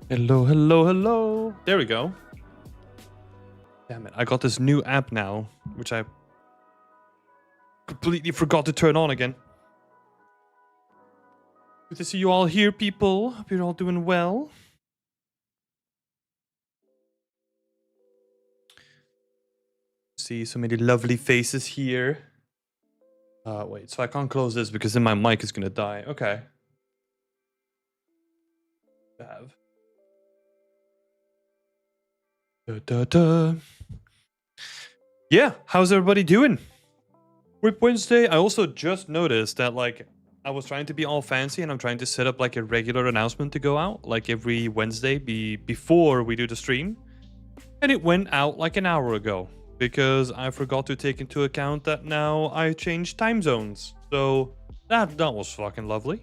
Hello, hello, hello. There we go. Damn it, I got this new app now, which I completely forgot to turn on again. Good to see you all here, people. Hope you're all doing well. See so many lovely faces here. Wait, so I can't close this because then my mic is gonna die. Okay. Have. Yeah, how's everybody doing? Whip Wednesday. I also just noticed that like I was trying to be all fancy and I'm trying to set up like a regular announcement to go out like every Wednesday before we do the stream. And it went out like an hour ago because I forgot to take into account that now I changed time zones. So that was fucking lovely.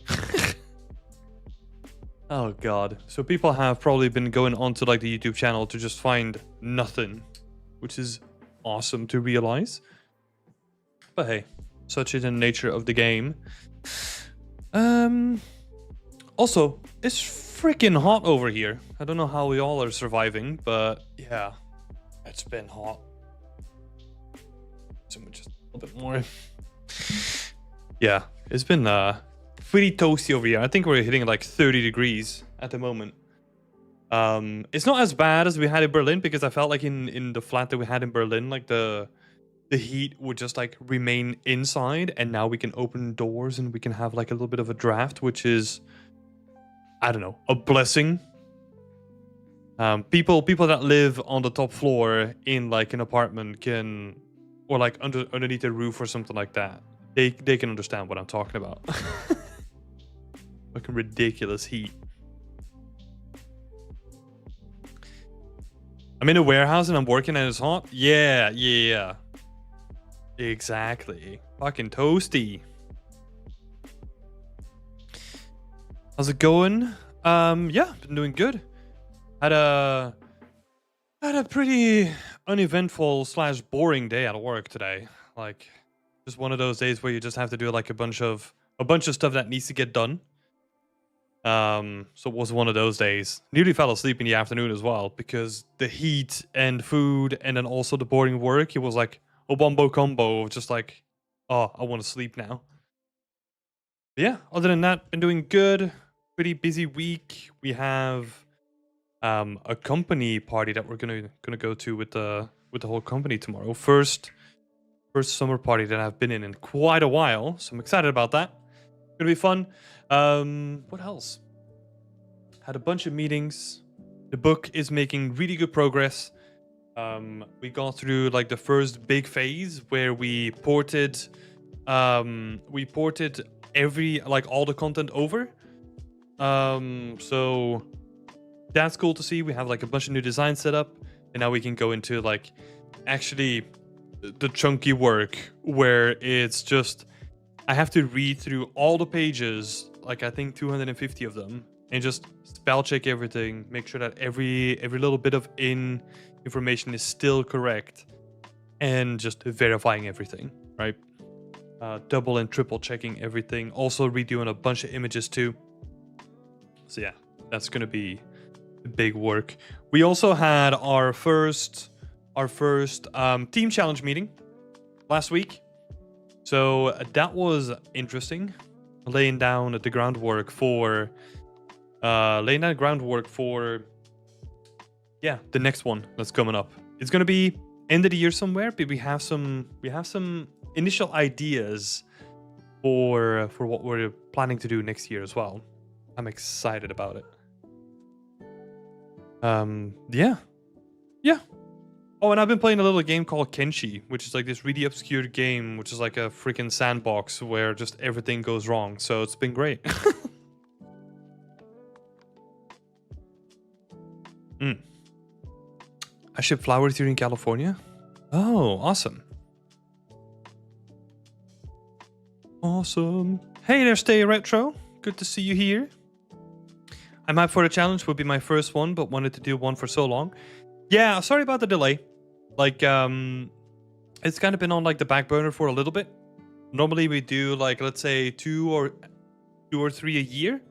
Oh god. So people have probably been going onto like the YouTube channel to just find nothing, which is awesome to realize. But hey, such is the nature of the game. Also, it's freaking hot over here. I don't know how we all are surviving, but yeah, it's been hot. So just a little bit more. Yeah, it's been pretty toasty over here. I think we're hitting like 30 degrees at the moment. It's not as bad as we had in Berlin because I felt like in the flat that we had in Berlin, like the heat would just like remain inside, and now we can open doors and we can have like a little bit of a draft, which is, I don't know, a blessing. People that live on the top floor in like an apartment can, or like underneath a roof or something like that, they can understand what I'm talking about. Fucking ridiculous heat. I'm in a warehouse and I'm working and it's hot. Yeah. Exactly. Fucking toasty. How's it going? Yeah, been doing good. Had a pretty uneventful / boring day at work today. Like, just one of those days where you just have to do like a bunch of stuff that needs to get done. So it was one of those days. Nearly fell asleep in the afternoon as well because the heat and food and then also the boring work. It was like a wombo combo of just like, oh, I want to sleep now. But yeah, other than that, been doing good. Pretty busy week. We have a company party that we're gonna go to with the whole company tomorrow. First summer party that I've been in quite a while, so I'm excited about that. Gonna be fun. What else? Had a bunch of meetings. The book is making really good progress. We got through like the first big phase where we ported every like all the content over. So that's cool to see. We have like a bunch of new designs set up, and now we can go into like actually the chunky work where it's just I have to read through all the pages, like I think 250 of them, and just spell check everything, make sure that every little bit of information is still correct, and just verifying everything, right? Double and triple checking everything. Also redoing a bunch of images too. So yeah, that's gonna be big work. We also had our first team challenge meeting last week. So that was interesting, laying down the groundwork for the next one that's coming up. It's gonna be end of the year somewhere, but we have some initial ideas for what we're planning to do next year as well. I'm excited about it. Yeah. Oh, and I've been playing a little game called Kenshi, which is like this really obscure game, which is like a freaking sandbox where just everything goes wrong. So it's been great. I ship flowers here in California. Oh, awesome. Awesome. Hey there, Stay Retro. Good to see you here. I'm up for the challenge. Would be my first one, but wanted to do one for so long. Yeah, sorry about the delay. Like, it's kind of been on like the back burner for a little bit. Normally we do like, let's say two or three a year,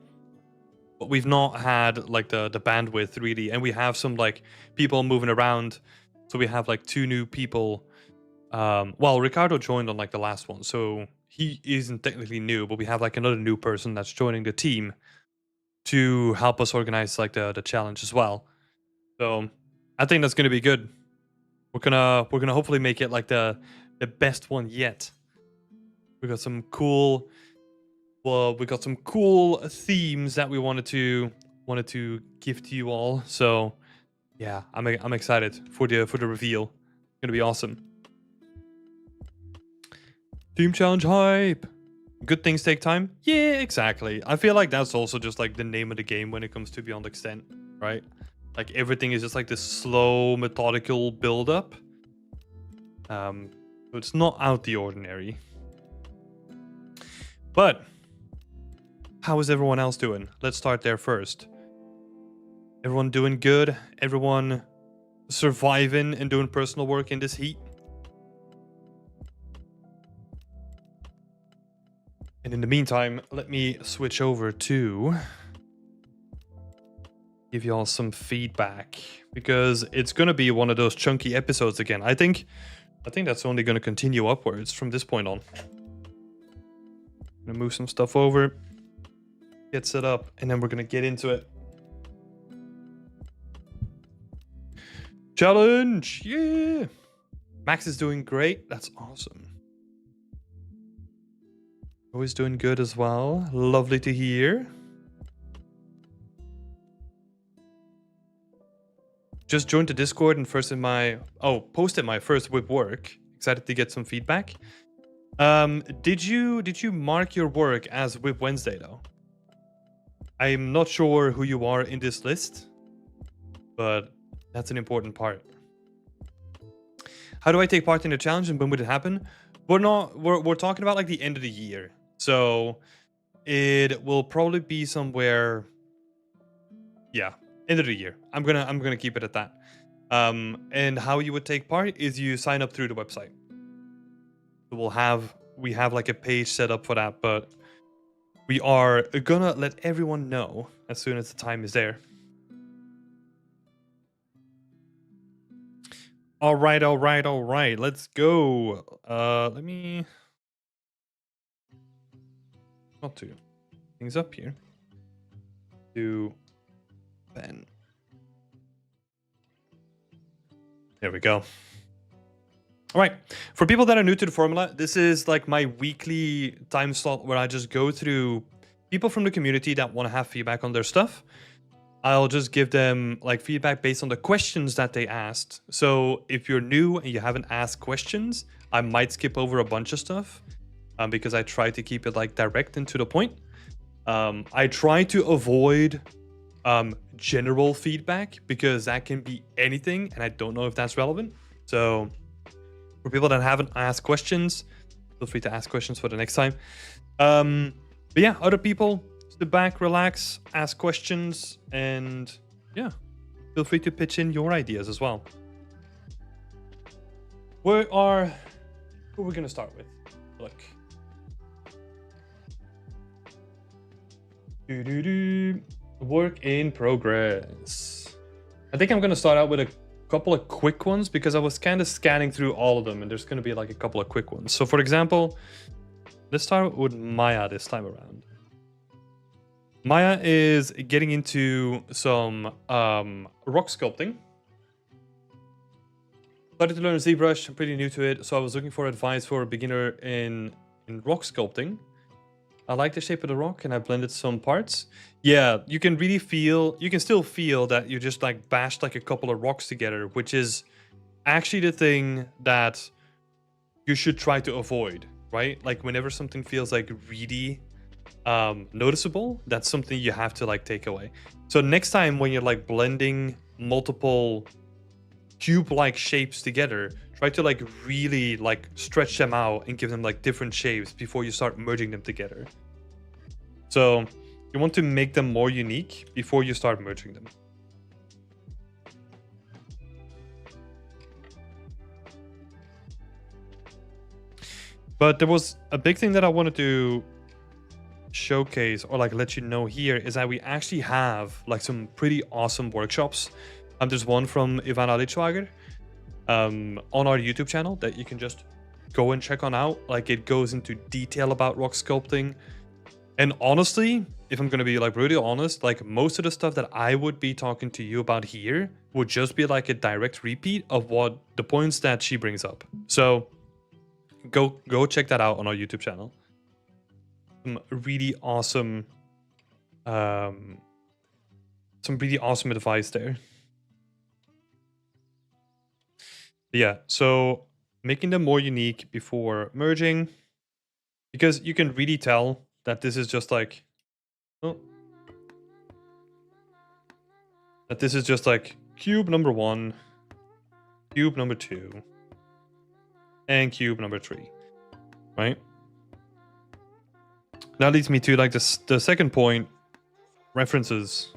but we've not had like the bandwidth really, and we have some like people moving around. So we have like 2 new people. Well, Ricardo joined on like the last one, so he isn't technically new, but we have like another new person that's joining the team to help us organize like the challenge as well. So I think that's gonna be good. We're gonna hopefully make it like the best one yet. We got some cool themes that we wanted to give to you all. So yeah, I'm excited for the reveal. It's gonna be awesome. Team challenge hype. Good things take time. Yeah, exactly. I feel like that's also just like the name of the game when it comes to Beyond Extent, right? Like everything is just like this slow, methodical build-up. So it's not out the ordinary. But how is everyone else doing? Let's start there first. Everyone doing good? Everyone surviving and doing personal work in this heat? And in the meantime, let me switch over to give y'all some feedback, because it's going to be one of those chunky episodes again. I think that's only going to continue upwards from this point on. I'm going to move some stuff over, get set up, and then we're going to get into it. Challenge! Yeah! Max is doing great. That's awesome. Always doing good as well. Lovely to hear. Just joined the Discord and posted my first whip work. Excited to get some feedback. Did you mark your work as Whip Wednesday though? I'm not sure who you are in this list, but that's an important part. How do I take part in the challenge and when would it happen? We're talking about like the end of the year. So it will probably be somewhere, yeah, end of the year. I'm gonna keep it at that. And how you would take part is you sign up through the website. So we have like a page set up for that, but we are gonna let everyone know as soon as the time is there. All right. Let's go. Let me not do things up here. Do Ben. There we go. All right. For people that are new to the formula, this is like my weekly time slot where I just go through people from the community that want to have feedback on their stuff. I'll just give them like feedback based on the questions that they asked. So if you're new and you haven't asked questions, I might skip over a bunch of stuff because I try to keep it like direct and to the point. I try to avoid general feedback because that can be anything and I don't know if that's relevant. So for people that haven't asked questions, feel free to ask questions for the next time. But yeah, other people, sit back, relax, ask questions, and yeah, feel free to pitch in your ideas as well. Who are we gonna start with? Look. Work in progress. I think I'm gonna start out with a couple of quick ones because I was kind of scanning through all of them and there's gonna be like a couple of quick ones. So for example, let's start with Maya this time around. Maya is getting into some rock sculpting. Started to learn ZBrush, I'm pretty new to it, so I was looking for advice for a beginner in rock sculpting. I like the shape of the rock and I blended some parts. Yeah, you can really feel, you can still feel that you just like bashed like a couple of rocks together, which is actually the thing that you should try to avoid, right? Like whenever something feels like really noticeable, that's something you have to like take away. So next time when you're like blending multiple cube-like shapes together, try to like really like stretch them out and give them like different shapes before you start merging them together. So you want to make them more unique before you start merging them. But there was a big thing that I wanted to showcase or like let you know here is that we actually have like some pretty awesome workshops. There's one from Ivana Lichwager on our YouTube channel that you can just go and check on out. Like it goes into detail about rock sculpting. And honestly, if I'm going to be like brutally honest, like most of the stuff that I would be talking to you about here would just be like a direct repeat of what the points that she brings up. So go check that out on our YouTube channel. Some really awesome advice there. Yeah, so making them more unique before merging, because you can really tell that this is just like, that this is just like cube number 1, cube number 2, and cube number 3, right? That leads me to like the second point, references.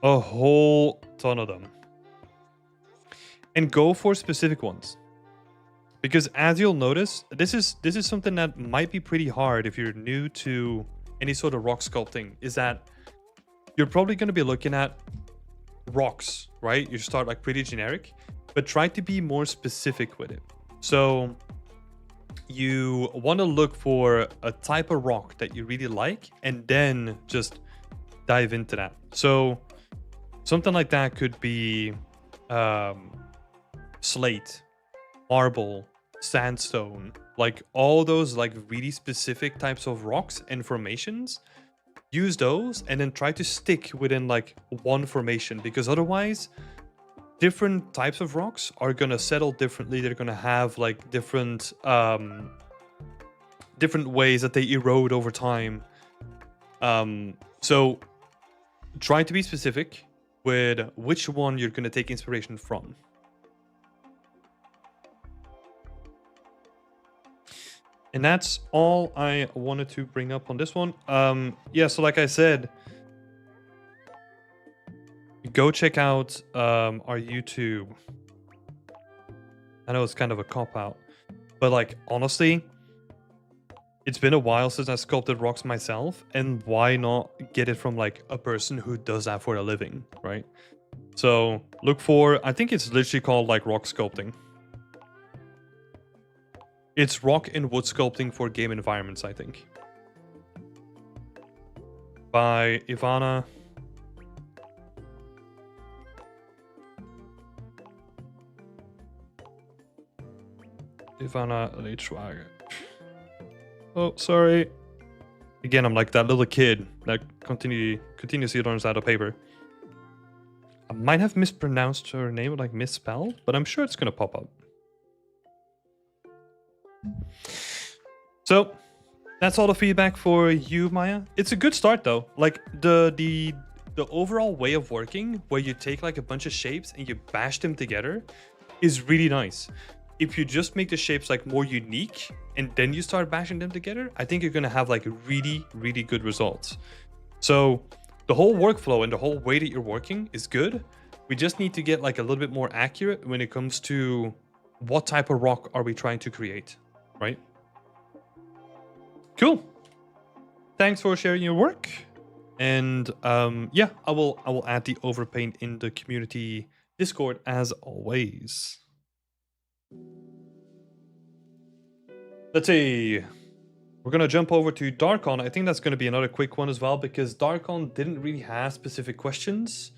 A whole ton of them. And go for specific ones. Because as you'll notice, this is something that might be pretty hard if you're new to any sort of rock sculpting, is that you're probably going to be looking at rocks, right? You start like pretty generic, but try to be more specific with it. So you want to look for a type of rock that you really like and then just dive into that. So something like that could be slate, marble, sandstone, like all those like really specific types of rocks and formations. Use those and then try to stick within like one formation, because otherwise different types of rocks are going to settle differently. They're going to have like different ways that they erode over time. So try to be specific with which one you're going to take inspiration from. And that's all I wanted to bring up on this one. Yeah, so like I said, go check out our YouTube. I know it's kind of a cop-out, but like, honestly, it's been a while since I sculpted rocks myself, and why not get it from like a person who does that for a living, right? So look for, I think it's literally called like rock sculpting. It's rock and wood sculpting for game environments, I think. By Ivana. Ivana Leitschwager. Oh, sorry. Again, I'm like that little kid that continuously learns out of paper. I might have mispronounced her name, like misspelled, but I'm sure it's gonna pop up. So that's all the feedback for you, Maya. It's a good start though. Like the overall way of working, where you take like a bunch of shapes and you bash them together, is really nice. If you just make the shapes like more unique and then you start bashing them together, I think you're gonna have like really, really good results. So the whole workflow and the whole way that you're working is good. We just need to get like a little bit more accurate when it comes to what type of rock are we trying to create, right? Cool. Thanks for sharing your work. And yeah, I will add the overpaint in the community Discord as always. Let's see. We're gonna jump over to Darkon. I think that's gonna be another quick one as well, because Darkon didn't really have specific questions.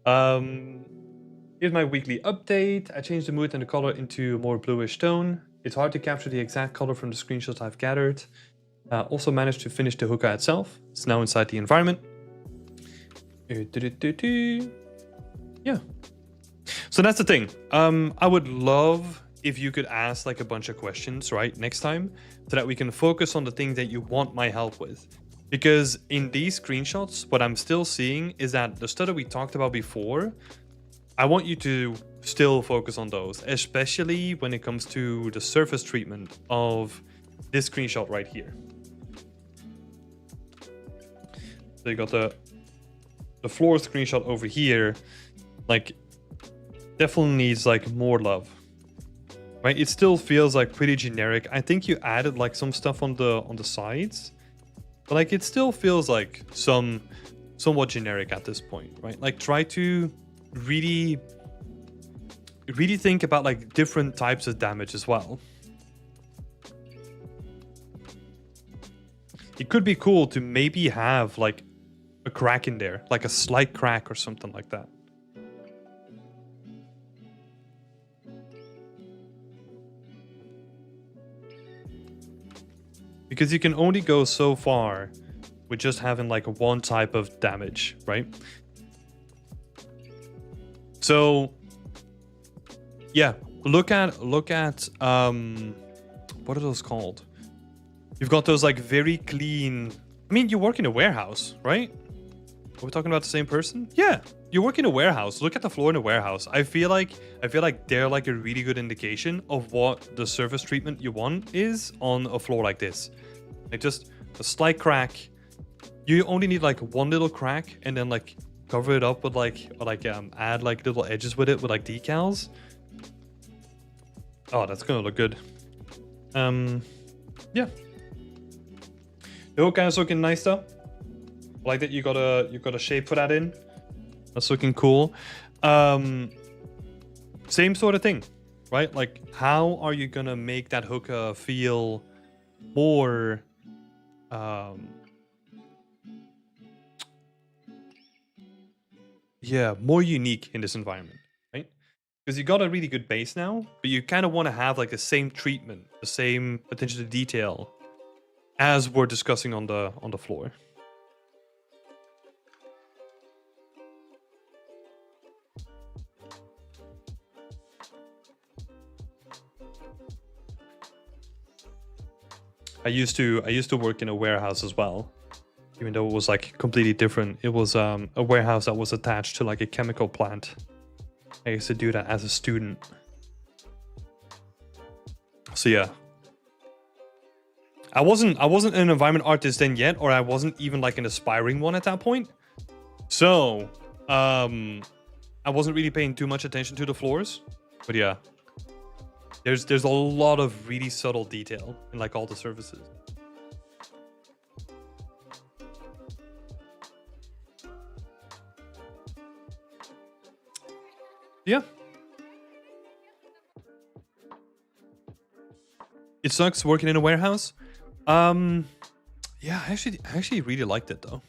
Here's my weekly update. I changed the mood and the color into a more bluish tone. It's hard to capture the exact color from the screenshots I've gathered. Also managed to finish the hookah itself. It's now inside the environment. Yeah. So that's the thing. I would love if you could ask like a bunch of questions, right, next time, so that we can focus on the things that you want my help with. Because in these screenshots, what I'm still seeing is that the stuff that we talked about before, I want you to still focus on those, especially when it comes to the surface treatment of this screenshot right here. So you got the floor screenshot over here, like definitely needs like more love. Right, it still feels like pretty generic. I think you added like some stuff on the sides, but like it still feels like somewhat generic at this point, right? Like try to really think about like different types of damage as well. It could be cool to maybe have like a crack in there, like a slight crack or something like that. Because you can only go so far with just having like one type of damage, right? So yeah, look at what are those called? You've got those like very clean. I mean, you work in a warehouse, right? Are we talking about the same person? Yeah, you work in a warehouse. Look at the floor in a warehouse. I feel like they're like a really good indication of what the surface treatment you want is on a floor like this. Like just a slight crack. You only need like one little crack, and then like cover it up with add like little edges with it with like decals. Oh, that's gonna look good. Yeah. The hook is looking nice though. I like that you got a shape for that in. That's looking cool. Same sort of thing, right? Like, how are you gonna make that hookah feel more more unique in this environment, right? Because you got a really good base now, but you kind of want to have like the same treatment, the same potential detail as we're discussing on the floor. I used to work in a warehouse as well. even though it was like completely different. It was a warehouse that was attached to like a chemical plant. I used to do that as a student. So yeah. I wasn't an environment artist then yet, or I wasn't even like an aspiring one at that point. So I wasn't really paying too much attention to the floors. But yeah. There's a lot of really subtle detail in like all the surfaces. Yeah. It sucks working in a warehouse. Yeah, I actually really liked it though.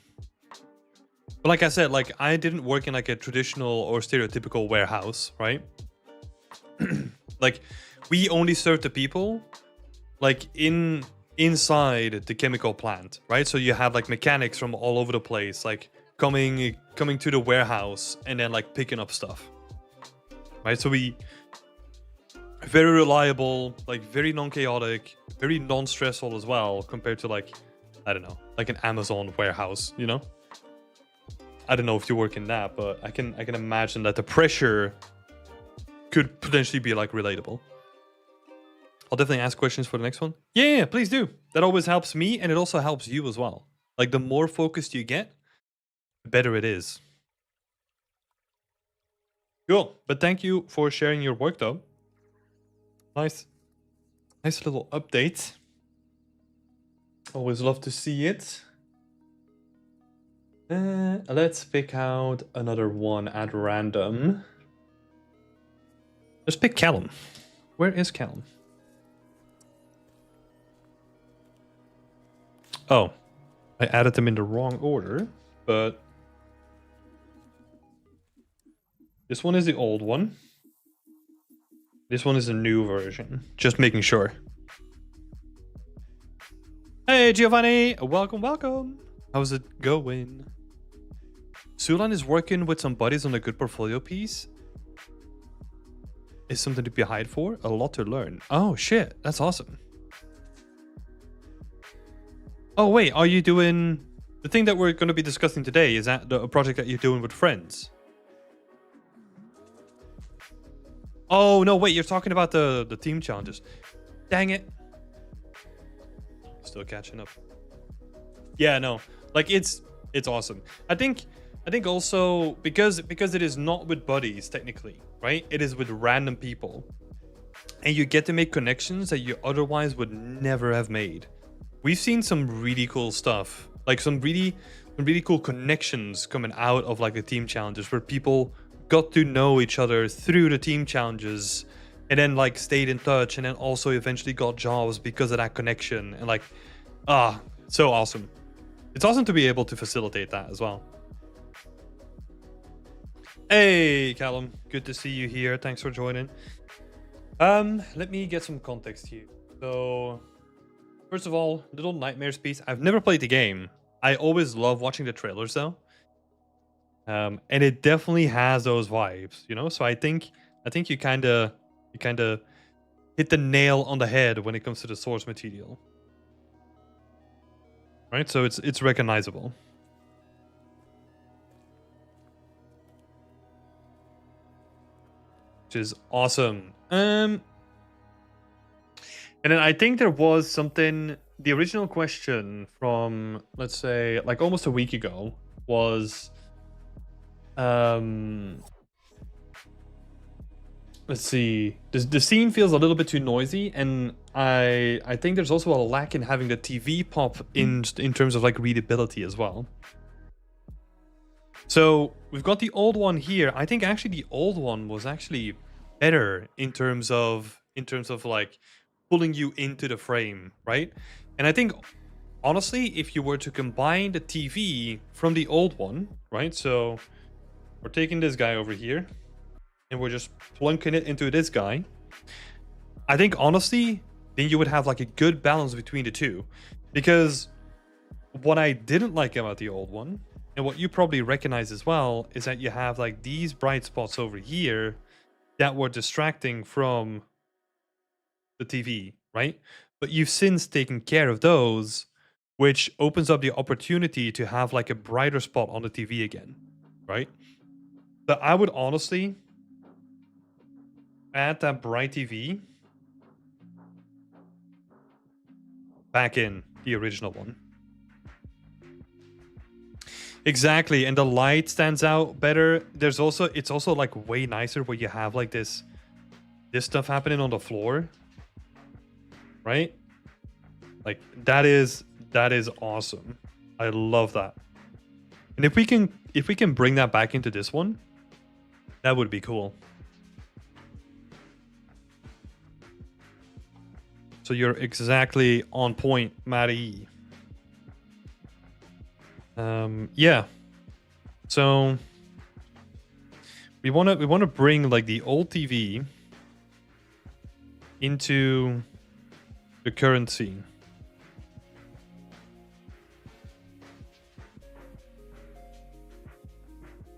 But like I said, like I didn't work in like a traditional or stereotypical warehouse, right? Like we only served the people like inside the chemical plant, right? So you had like mechanics from all over the place, like coming to the warehouse and then like picking up stuff. Right? So we very reliable, like very non-chaotic, very non-stressful as well, compared to like, I don't know, like an Amazon warehouse, you know? I don't know if you work in that, but I can imagine that the pressure could potentially be like relatable. I'll definitely ask questions for the next one. Yeah, please do. That always helps me, and it also helps you as well. Like the more focused you get, the better it is. Cool. But thank you for sharing your work though. Nice little update. Always love to see it. Let's pick out another one at random. Let's pick Callum. Where is Callum? Oh, I added them in the wrong order, but this one is the old one. This one is a new version. Just making sure. Hey, Giovanni! Welcome. How's it going? Sulan is working with some buddies on a good portfolio piece. Is something to be hyped for. A lot to learn. Oh, shit. That's awesome. Oh, wait. Are you doing... The thing that we're going to be discussing today, is that a project that you're doing with friends? Oh, no, wait. You're talking about the team challenges. Dang it. Still catching up. Yeah, no. Like, it's awesome. I think also because it is not with buddies technically, right? It is with random people, and you get to make connections that you otherwise would never have made. We've seen some really cool stuff, like some really cool connections coming out of like the team challenges, where people got to know each other through the team challenges, and then like stayed in touch, and then also eventually got jobs because of that connection. And like, so awesome. It's awesome to be able to facilitate that as well. Hey, Callum. Good to see you here. Thanks for joining. Let me get some context here. So, first of all, Little Nightmares piece. I've never played the game. I always love watching the trailers though. And it definitely has those vibes, you know? So I think you kind of hit the nail on the head when it comes to the source material. Right? So it's recognizable. Which is awesome. And then I think there was something, the original question from, let's say, like almost a week ago was, let's see, the scene feels a little bit too noisy, and I think there's also a lack in having the TV pop in terms of like readability as well. So we've got the old one here. I think actually the old one was actually better in terms of like pulling you into the frame, right? And I think honestly, if you were to combine the TV from the old one, right? So we're taking this guy over here and we're just plunking it into this guy. I think honestly, then you would have like a good balance between the two. Because what I didn't like about the old one, and what you probably recognize as well, is that you have like these bright spots over here that were distracting from the TV, right? But you've since taken care of those which opens up the opportunity to have like a brighter spot on the TV again, right? But I would honestly add that bright TV back in the original one. Exactly, and the light stands out better. It's also like way nicer where you have like this stuff happening on the floor, right? Like that is awesome. I love that. And if we can bring that back into this one, that would be cool. So you're exactly on point, Matty. Yeah. So we wanna bring like the old TV into the current scene.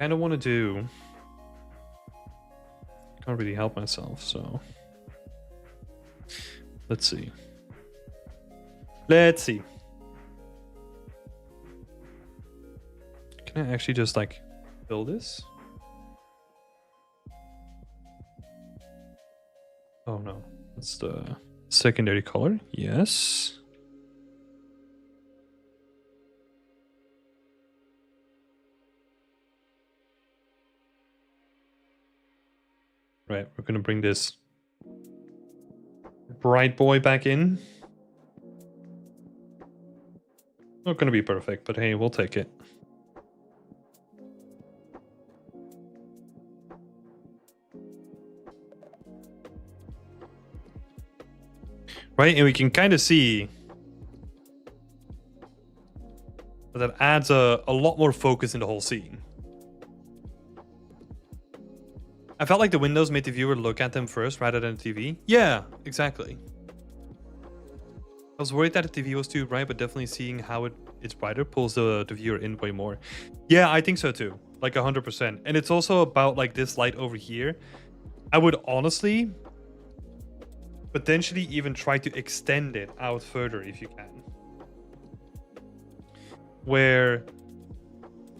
Kind of want to do. Can't really help myself, so let's see. Let's see. Can I actually just like fill this? Oh no, that's the secondary color. Yes. Right, we're gonna bring this bright boy back in. Not gonna be perfect, but hey, we'll take it. Right, and we can kind of see that adds a lot more focus in the whole scene. I felt like the windows made the viewer look at them first rather than the TV. Yeah, exactly. I was worried that the TV was too bright, but definitely seeing how it's brighter pulls the viewer in way more. Yeah, I think so too. Like 100%. And it's also about like this light over here. I would honestly potentially even try to extend it out further if you can. Where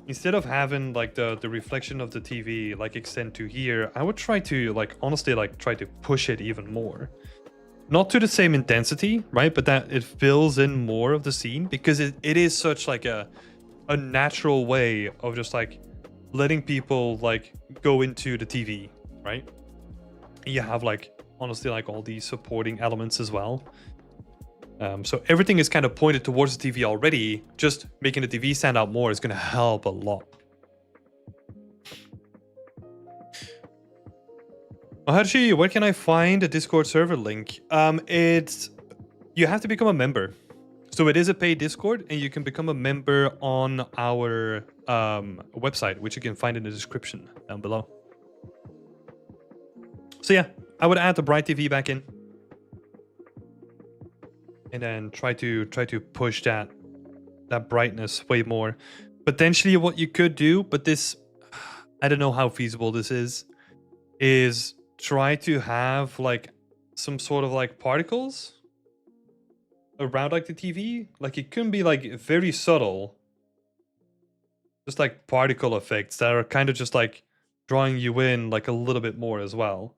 instead of having like the reflection of the TV like extend to here, I would try to like honestly like try to push it even more. Not to the same intensity, right? But that it fills in more of the scene because it is such like a natural way of just like letting people like go into the TV, right? You have like honestly like all these supporting elements as well. So everything is kind of pointed towards the TV already. Just making the TV stand out more is going to help a lot. Maharshi, where can I find a Discord server link? You have to become a member. So it is a paid Discord, and you can become a member on our website, which you can find in the description down below. So yeah, I would add the bright TV back in. And then try to push that brightness way more. Potentially what you could do, but this, I don't know how feasible this is try to have like some sort of like particles around like the TV. Like it can be like very subtle. Just like particle effects that are kind of just like drawing you in like a little bit more as well.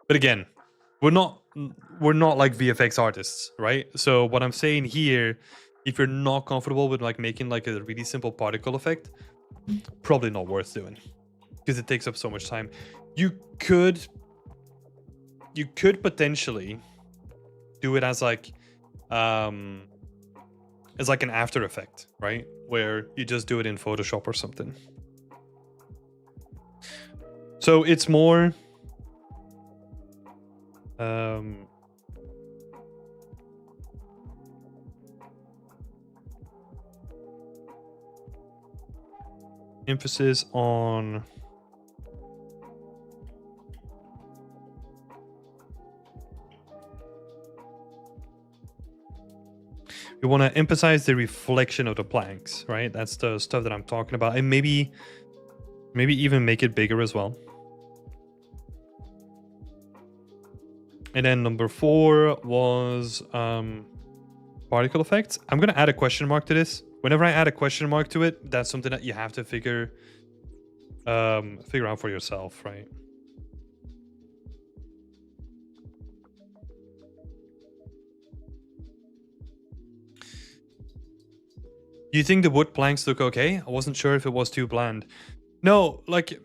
But again, we're not like VFX artists, right? So what I'm saying here, if you're not comfortable with like making like a really simple particle effect, probably not worth doing because it takes up so much time. You could potentially do it as like an after effect, right? Where you just do it in Photoshop or something. So it's more emphasis on we want to emphasize the reflection of the planks, right? That's the stuff that I'm talking about, and maybe even make it bigger as well. And then number 4 was particle effects. I'm going to add a question mark to this. Whenever I add a question mark to it, that's something that you have to figure out for yourself, right? Do you think the wood planks look okay? I wasn't sure if it was too bland. No, like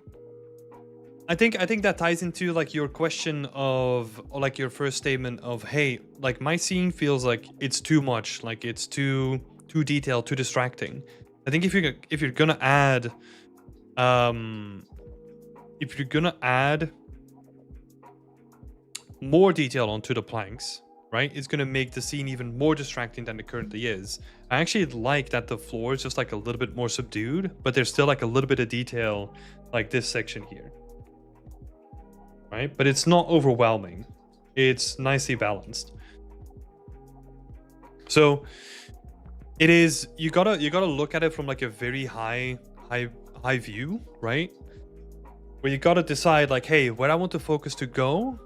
I think that ties into like your question of, or like your first statement of, hey, like my scene feels like it's too much, like it's too detailed, too distracting. I think if you're gonna add more detail onto the planks, right, it's gonna make the scene even more distracting than it currently is. I actually like that the floor is just like a little bit more subdued, but there's still like a little bit of detail, like this section here, right? But it's not overwhelming. It's nicely balanced. So it is, you gotta look at it from like a very high view, right? Where you gotta decide like, hey, where I want the focus to go,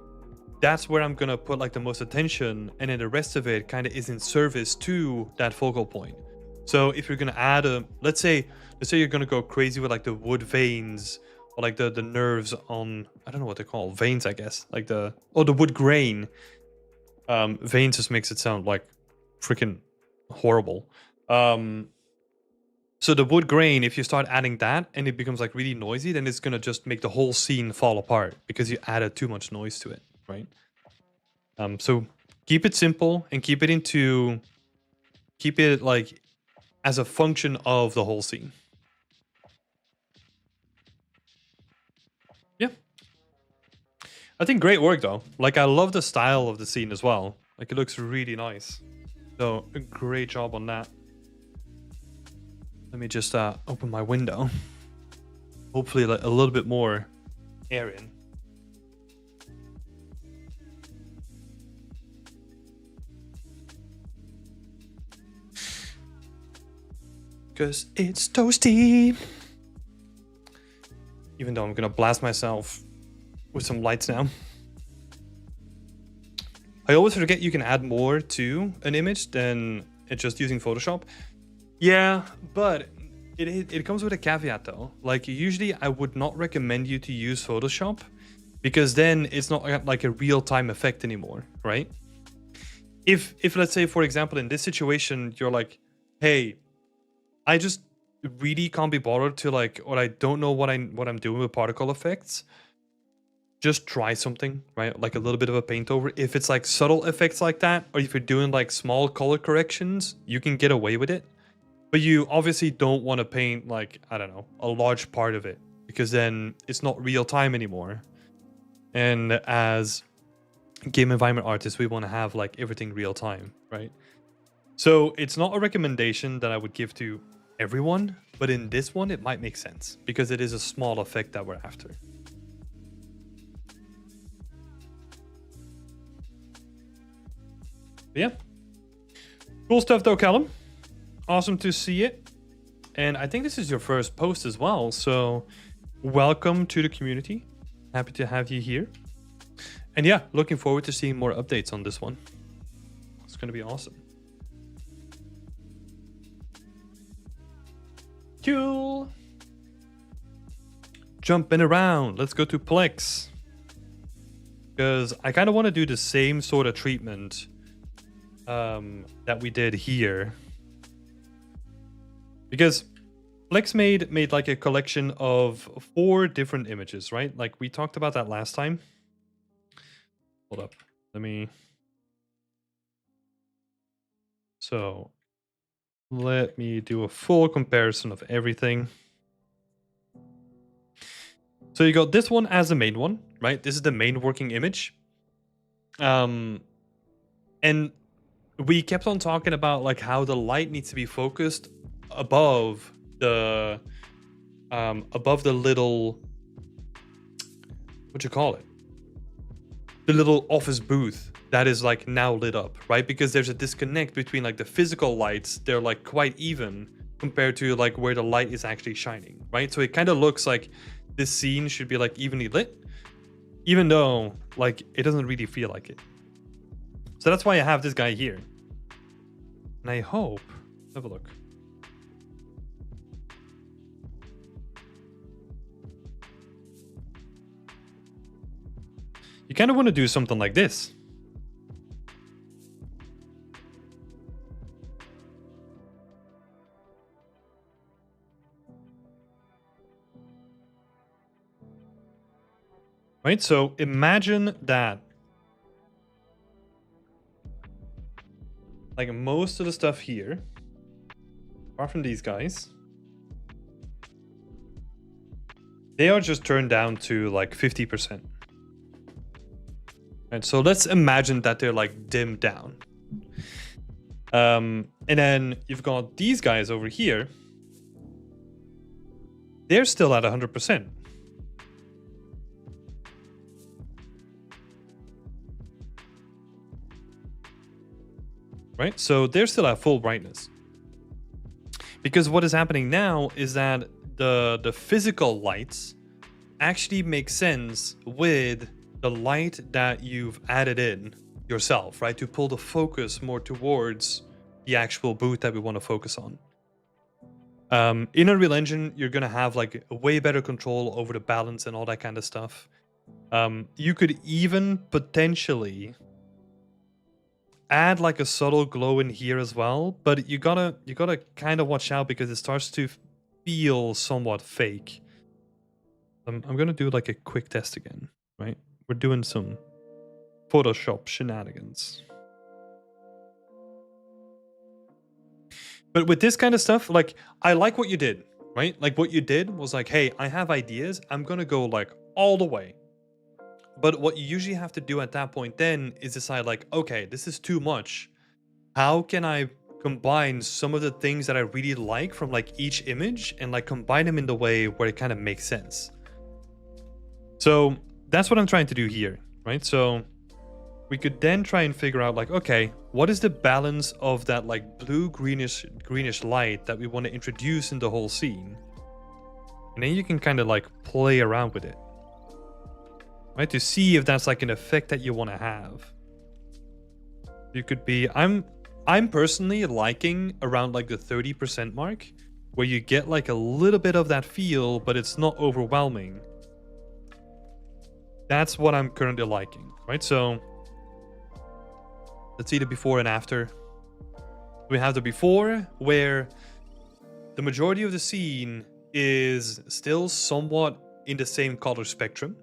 that's where I'm gonna put like the most attention, and then the rest of it kind of is in service to that focal point. So if you're gonna add a, let's say you're gonna go crazy with like the wood veins, or like the nerves on, I don't know what they're called, veins, I guess, like the wood grain. Veins just makes it sound like freaking horrible. So the wood grain, if you start adding that and it becomes like really noisy, then it's gonna just make the whole scene fall apart because you added too much noise to it, right? So keep it simple and keep it like as a function of the whole scene. Yeah. I think great work though. Like I love the style of the scene as well. Like it looks really nice. So a great job on that. Let me just open my window. Hopefully a little bit more air in. Because it's toasty. Even though I'm gonna blast myself with some lights now. I always forget you can add more to an image than it's just using Photoshop. Yeah, but it comes with a caveat though. Like usually I would not recommend you to use Photoshop because then it's not like a real-time effect anymore, right? If let's say, for example, in this situation, you're like, hey, I just really can't be bothered to like, or I don't know what I'm doing with particle effects. Just try something, right? Like a little bit of a paint over. If it's like subtle effects like that, or if you're doing like small color corrections, you can get away with it. But you obviously don't want to paint like, I don't know, a large part of it, because then it's not real time anymore. And as game environment artists, we want to have like everything real time, right? So it's not a recommendation that I would give to everyone, but in this one, it might make sense because it is a small effect that we're after. But yeah, cool stuff though, Callum. Awesome to see it. And I think this is your first post as well, so welcome to the community. Happy to have you here. And yeah, looking forward to seeing more updates on this one. It's going to be awesome. Cool. Jumping around. Let's go to Plex. Because I kind of want to do the same sort of treatment that we did here. Because Plex made like a collection of 4 different images, right? Like we talked about that last time. Hold up. So let me do a full comparison of everything. So you got this one as the main one, right? This is the main working image. And we kept on talking about like how the light needs to be focused above the little, what you call it? The little office booth that is like now lit up, right? Because there's a disconnect between like the physical lights. They're like quite even compared to like where the light is actually shining, right? So it kind of looks like this scene should be like evenly lit, even though like it doesn't really feel like it, So that's why I have this guy here. And I hope, have a look. You kind of want to do something like this. Right, so imagine that. Like most of the stuff here, apart from these guys, they are just turned down to like 50%. Right, so let's imagine that they're like dimmed down. And then you've got these guys over here. They're still at 100%. Right, so they're still at full brightness. Because what is happening now is that the physical lights actually make sense with the light that you've added in yourself, right? To pull the focus more towards the actual booth that we want to focus on. In Unreal Engine, you're going to have like a way better control over the balance and all that kind of stuff. You could even potentially add like a subtle glow in here as well, but you gotta kind of watch out because it starts to feel somewhat fake. I'm gonna do like a quick test again, right? We're doing some Photoshop shenanigans. But with this kind of stuff, like, I like what you did, right? Like, what you did was like, hey, I have ideas. I'm gonna go like all the way. But what you usually have to do at that point then is decide like, okay, this is too much. How can I combine some of the things that I really like from like each image and like combine them in the way where it kind of makes sense? So that's what I'm trying to do here, right? So we could then try and figure out like, okay, what is the balance of that like blue greenish light that we want to introduce in the whole scene? And then you can kind of like play around with it, right? To see if that's like an effect that you want to have. You could be, I'm personally liking around like the 30% mark, where you get like a little bit of that feel, but it's not overwhelming. That's what I'm currently liking, right? So let's see the before and after. We have the before, where the majority of the scene is still somewhat in the same color spectrum,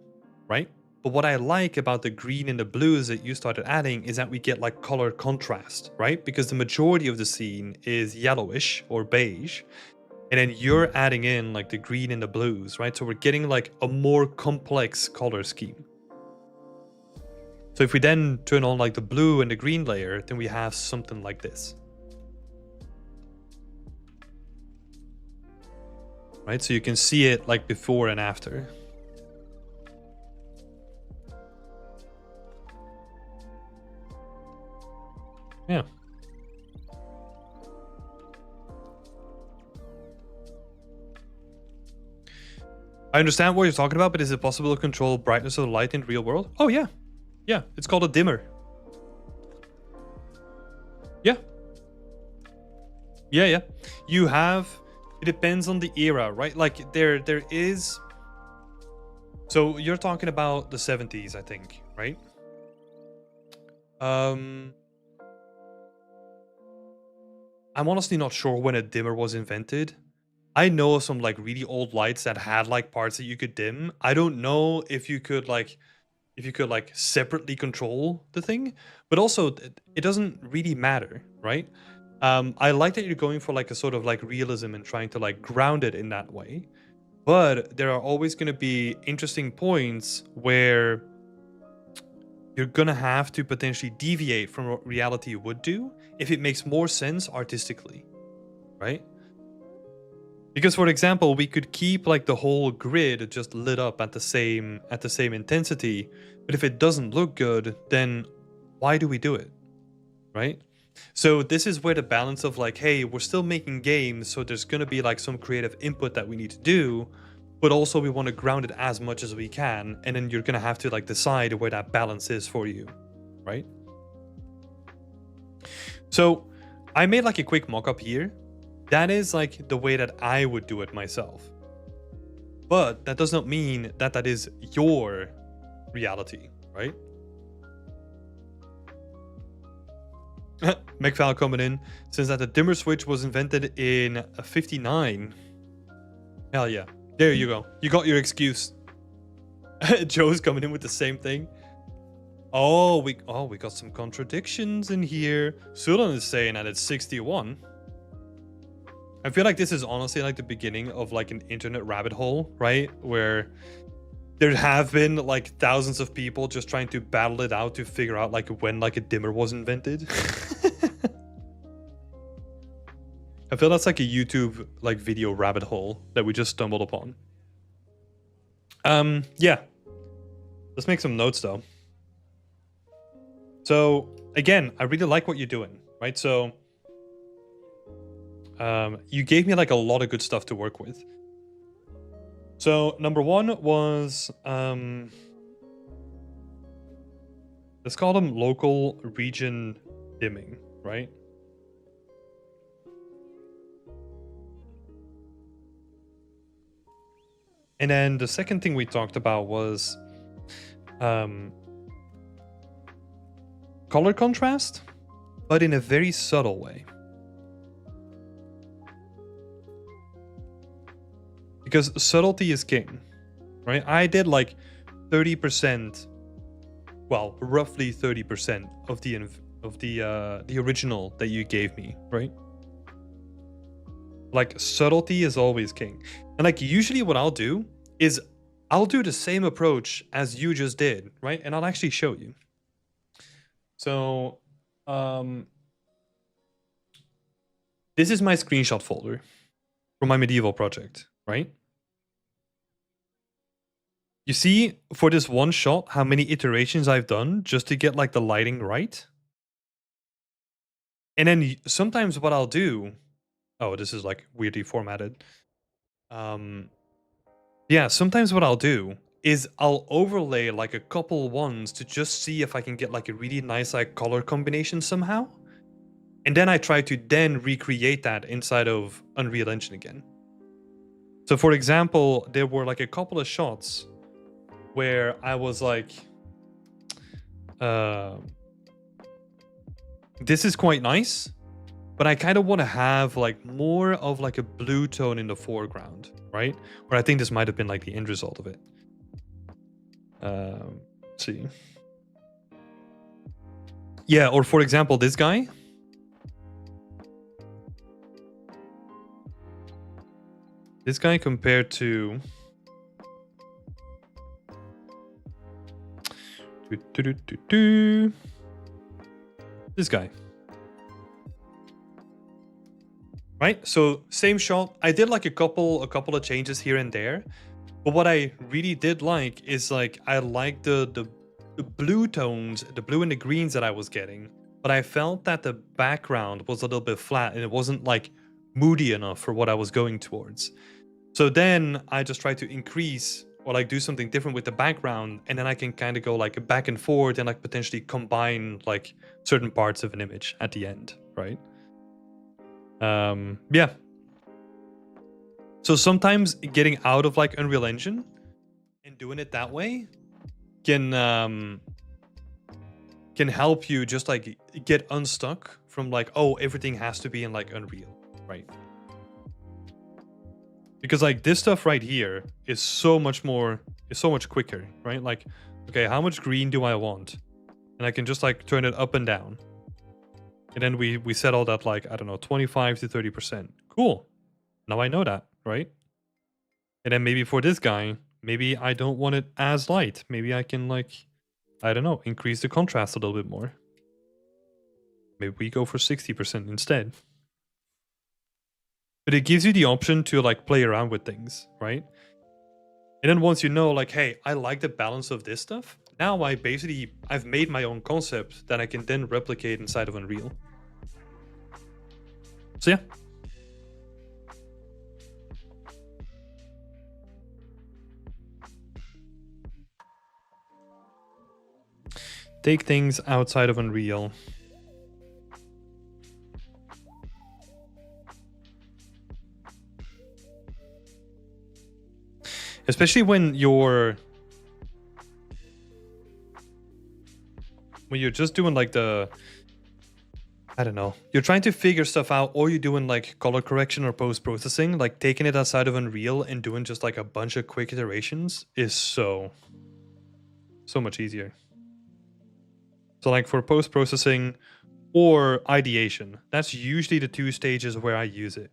right? But what I like about the green and the blues that you started adding is that we get like color contrast, right? Because the majority of the scene is yellowish or beige. And then you're adding in like the green and the blues, right? So we're getting like a more complex color scheme. So if we then turn on like the blue and the green layer, then we have something like this. Right? So you can see it like before and after. Yeah. I understand what you're talking about, but is it possible to control brightness of the light in the real world? Oh, yeah. Yeah, it's called a dimmer. Yeah. Yeah. You have... It depends on the era, right? Like, there is... So, you're talking about the 70s, I think, right? I'm honestly not sure when a dimmer was invented. I know of some like really old lights that had like parts that you could dim. I don't know if you could like separately control the thing, but also it doesn't really matter, right? I like that you're going for like a sort of like realism and trying to like ground it in that way. But there are always going to be interesting points where you're going to have to potentially deviate from what reality would do if it makes more sense artistically, right? Because, for example, we could keep like the whole grid just lit up at the same intensity, but if it doesn't look good, then why do we do it, right? So this is where the balance of like, hey, we're still making games, so there's going to be like some creative input that we need to do, but also we want to ground it as much as we can, and then you're going to have to like decide where that balance is for you, right? So I made like a quick mock-up here. That is like the way that I would do it myself. But that does not mean that that is your reality, right? McFal coming in says that the dimmer switch was invented in 59. Hell yeah. There you go. You got your excuse. Joe's coming in with the same thing. Oh, we got some contradictions in here. Sulan is saying that it's 61. I feel like this is honestly like the beginning of like an internet rabbit hole, right? Where there have been like thousands of people just trying to battle it out to figure out like when like a dimmer was invented. I feel that's like a YouTube like video rabbit hole that we just stumbled upon. Yeah. Let's make some notes though. So again, I really like what you're doing, right? So you gave me like a lot of good stuff to work with. So number one was let's call them local region dimming, right? And then the second thing we talked about was color contrast, but in a very subtle way. Because subtlety is king, right? I did like 30%, well, roughly 30% of the original that you gave me, right? Like subtlety is always king. And like usually what I'll do is I'll do the same approach as you just did, right? And I'll actually show you. So this is my screenshot folder from my medieval project, right? You see for this one shot how many iterations I've done just to get like the lighting right? And then sometimes what I'll do, oh, this is like weirdly formatted. Yeah, sometimes what I'll do is I'll overlay like a couple ones to just see if I can get like a really nice like color combination somehow. And then I try to then recreate that inside of Unreal Engine again. So for example, there were like a couple of shots where I was like, this is quite nice, but I kind of want to have like more of like a blue tone in the foreground, right? Or I think this might have been like the end result of it. Let's see. Yeah, or for example, this guy. This guy compared to this guy. Right? So same shot. I did like a couple of changes here and there. But what I really did like is like I like the blue tones, the blue and the greens that I was getting. But I felt that the background was a little bit flat and it wasn't like moody enough for what I was going towards. So then I just try to increase or like do something different with the background, and then I can kind of go like back and forth and like potentially combine like certain parts of an image at the end, right? Yeah. So sometimes getting out of like Unreal Engine and doing it that way can help you just like get unstuck from like, oh, everything has to be in like Unreal, right? Because like this stuff right here is so much quicker, right? Like, okay, how much green do I want? And I can just like turn it up and down. And then we set all that like, I don't know, 25 to 30%. Cool. Now I know that, right? And then maybe for this guy, maybe I don't want it as light. Maybe I can like, I don't know, increase the contrast a little bit more. Maybe we go for 60% instead. But it gives you the option to like play around with things, right? And then once you know like, hey, I like the balance of this stuff, now I've made my own concept that I can then replicate inside of Unreal. So yeah. Take things outside of Unreal. especially when you're just doing like I don't know, you're trying to figure stuff out, or you're doing like color correction or post-processing, like taking it outside of Unreal and doing just like a bunch of quick iterations is so much easier. So like for post-processing or ideation, that's usually the 2 stages where I use it.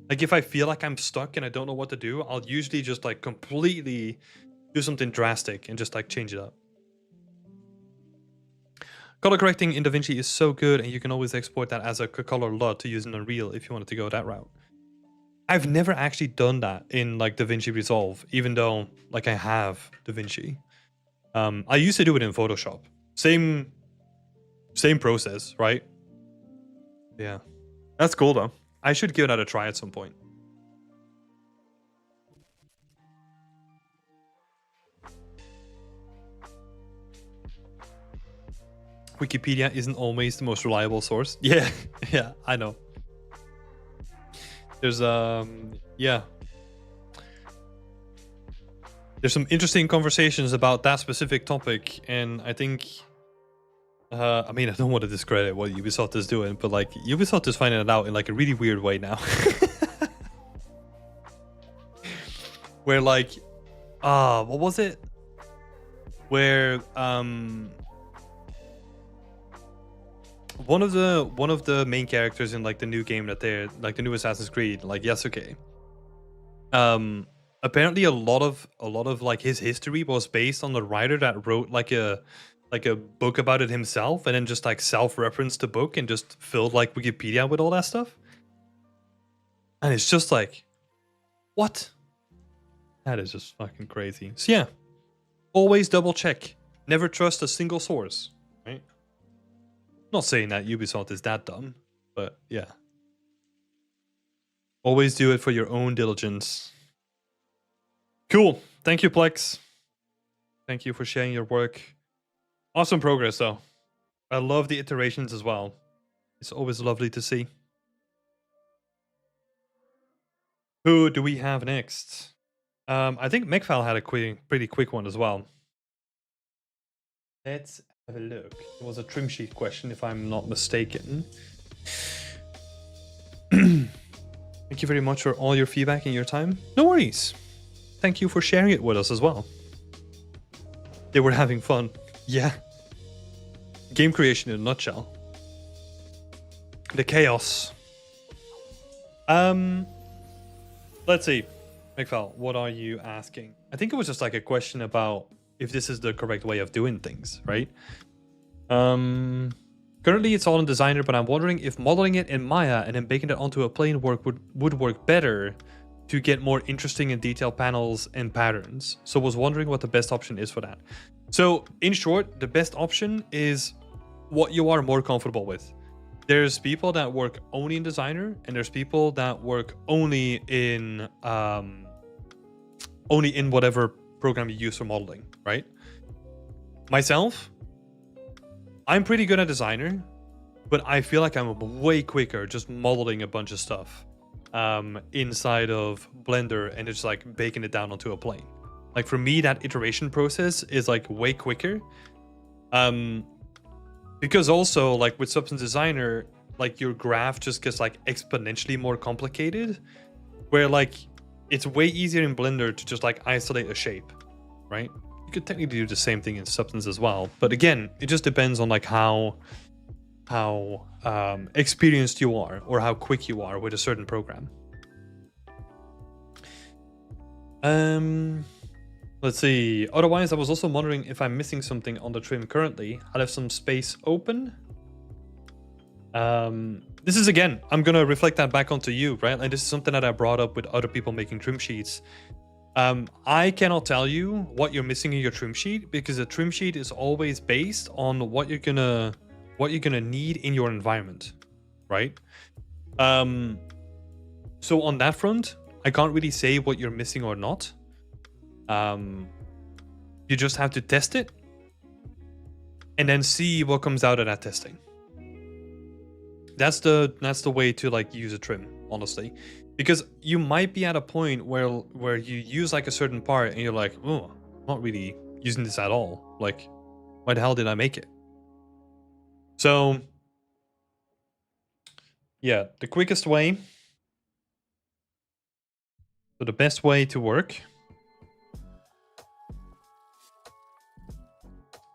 Like if I feel like I'm stuck and I don't know what to do, I'll usually just like completely do something drastic and just like change it up. Color correcting in DaVinci is so good, and you can always export that as a color LUT to use in Unreal if you wanted to go that route. I've never actually done that in like DaVinci Resolve, even though like I have DaVinci. I used to do it in Photoshop. Same process, right? Yeah. That's cool though. I should give that a try at some point. Wikipedia isn't always the most reliable source. Yeah, yeah, I know. There's yeah. There's some interesting conversations about that specific topic, and I think I mean, I don't want to discredit what Ubisoft is doing, but like Ubisoft is finding it out in like a really weird way now. Where like what was it? Where one of the main characters in like the new game that they're like the new Assassin's Creed, like Yasuke. Apparently a lot of like his history was based on the writer that wrote like a book about it himself, and then just like self-referenced the book and just filled like Wikipedia with all that stuff. And it's just like, what? That is just fucking crazy. So yeah, always double check. Never trust a single source, right? Not saying that Ubisoft is that dumb, but yeah. Always do it for your own diligence. Cool. Thank you, Plex. Thank you for sharing your work. Awesome progress, though. I love the iterations as well. It's always lovely to see. Who do we have next? I think Mekfal had a pretty quick one as well. Let's have a look. It was a trim sheet question, if I'm not mistaken. Thank you very much for all your feedback and your time. No worries. Thank you for sharing it with us as well. They were having fun. Yeah. Game creation in a nutshell. The chaos. Let's see. Mekfal, what are you asking? I think it was just like a question about if this is the correct way of doing things, right? Currently it's all in Designer, but I'm wondering if modeling it in Maya and then baking it onto a plane would work better to get more interesting and detailed panels and patterns. So was wondering what the best option is for that. So in short, the best option is what you are more comfortable with. There's people that work only in Designer, and there's people that work only in whatever program you use for modeling, right? Myself, I'm pretty good at Designer, but I feel like I'm way quicker just modeling a bunch of stuff inside of Blender and just like baking it down onto a plane. Like for me, that iteration process is like way quicker. Because also like with Substance Designer, like your graph just gets like exponentially more complicated, where like it's way easier in Blender to just like isolate a shape, right? You could technically do the same thing in Substance as well, but again, it just depends on like how experienced you are or how quick you are with a certain program. Let's see. Otherwise, I was also wondering if I'm missing something on the trim currently. I have some space open. This is, again, I'm going to reflect that back onto you, right? And this is something that I brought up with other people making trim sheets. I cannot tell you what you're missing in your trim sheet, because a trim sheet is always based on what you're gonna need in your environment, right? So on that front, I can't really say what you're missing or not. You just have to test it and then see what comes out of that testing. That's the way to like use a trim, honestly. Because you might be at a point where you use like a certain part and you're like, oh, I'm not really using this at all. Like, why the hell did I make it? So yeah, the quickest way, so the best way to work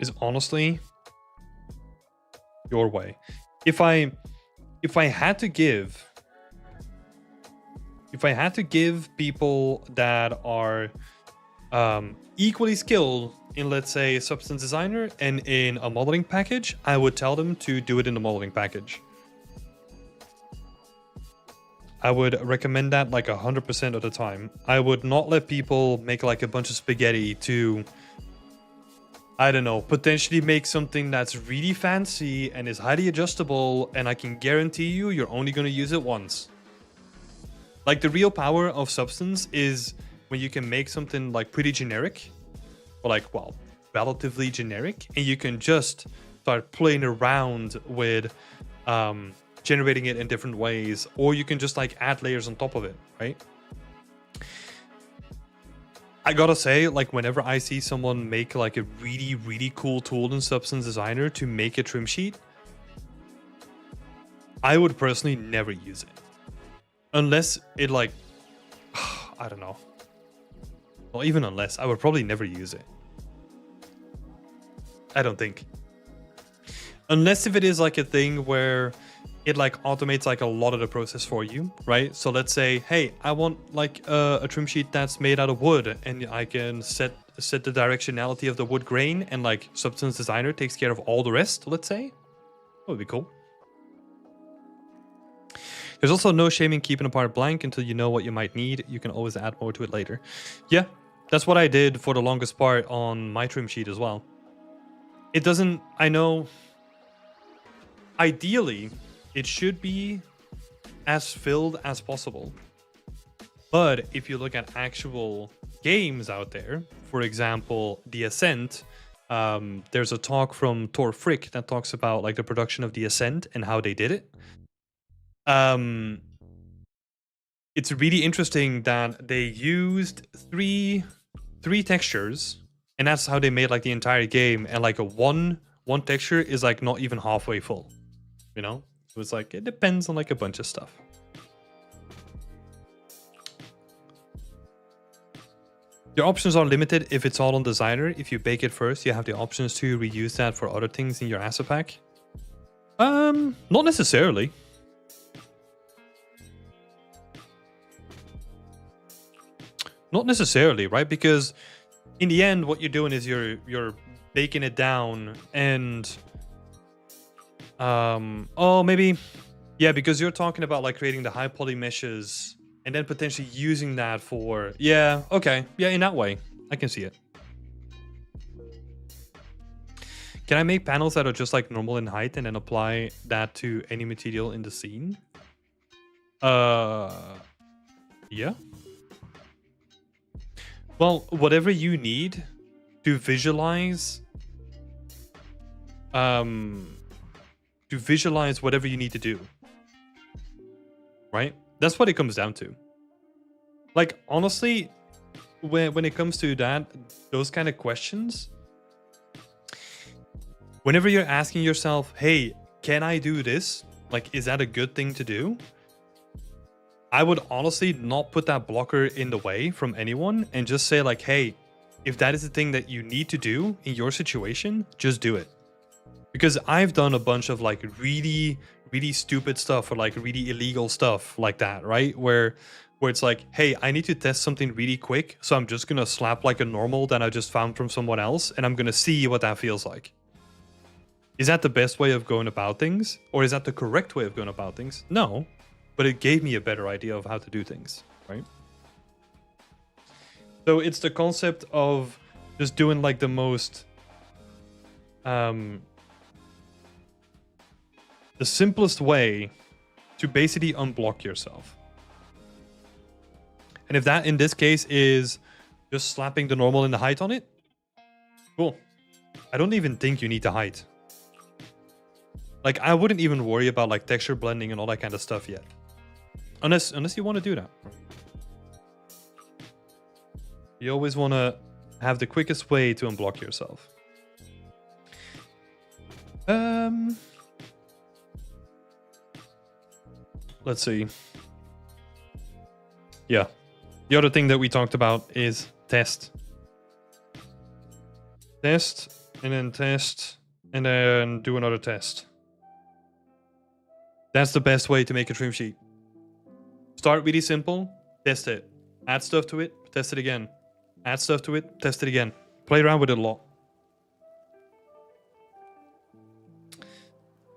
is honestly your way. If I had to give people that are equally skilled in, let's say, substance designer and in a modeling package, I would tell them to do it in the modeling package. I would recommend that like 100% of the time. I would not let people make like a bunch of spaghetti to, I don't know, potentially make something that's really fancy and is highly adjustable, and I can guarantee you, you're only going to use it once. Like, the real power of substance is when you can make something like pretty generic, or like, well, relatively generic, and you can just start playing around with generating it in different ways, or you can just like add layers on top of it, right? I gotta say, like, whenever I see someone make like a really, really cool tool in Substance Designer to make a trim sheet, I would personally never use it. Unless it like, I don't know. Well, even unless, I would probably never use it. I don't think. Unless if it is like a thing where it like automates like a lot of the process for you, right? So let's say, hey, I want like a trim sheet that's made out of wood, and I can set the directionality of the wood grain, and like Substance Designer takes care of all the rest, let's say. That would be cool. There's also no shame in keeping a part blank until you know what you might need. You can always add more to it later. Yeah, that's what I did for the longest part on my trim sheet as well. It doesn't, I know, ideally, it should be as filled as possible. But if you look at actual games out there, for example, The Ascent, there's a talk from Thor Frick that talks about like the production of The Ascent and how they did it. It's really interesting that they used three textures, and that's how they made like the entire game, and like a one texture is like not even halfway full, you know? So it's like, it depends on like a bunch of stuff. Your options are limited if it's all on designer. If you bake it first, you have the options to reuse that for other things in your asset pack. Not necessarily. Not necessarily, right? Because in the end, what you're doing is you're baking it down, and oh, maybe, yeah, because you're talking about like creating the high poly meshes and then potentially using that for, yeah, okay, yeah, in that way, I can see it. Can I make panels that are just like normal in height and then apply that to any material in the scene? Yeah. Well, whatever you need to visualize, whatever you need to do, right? That's what it comes down to. Like, honestly, when it comes to that, those kind of questions, whenever you're asking yourself, hey, can I do this? Like, is that a good thing to do? I would honestly not put that blocker in the way from anyone and just say like, hey, if that is the thing that you need to do in your situation, just do it. Because I've done a bunch of like really, really stupid stuff, or like really illegal stuff like that, right? Where it's like, hey, I need to test something really quick, so I'm just gonna slap like a normal that I just found from someone else, and I'm gonna see what that feels like. Is that the best way of going about things? Or is that the correct way of going about things? No. But it gave me a better idea of how to do things, right? So it's the concept of just doing like the most, the simplest way to basically unblock yourself. And if that in this case is just slapping the normal and the height on it, cool. I don't even think you need the height. Like, I wouldn't even worry about like texture blending and all that kind of stuff yet. Unless you want to do that. You always want to have the quickest way to unblock yourself. Let's see. Yeah. The other thing that we talked about is test. Test, and then do another test. That's the best way to make a trim sheet. Start really simple, test it. Add stuff to it, test it again. Add stuff to it, test it again. Play around with it a lot.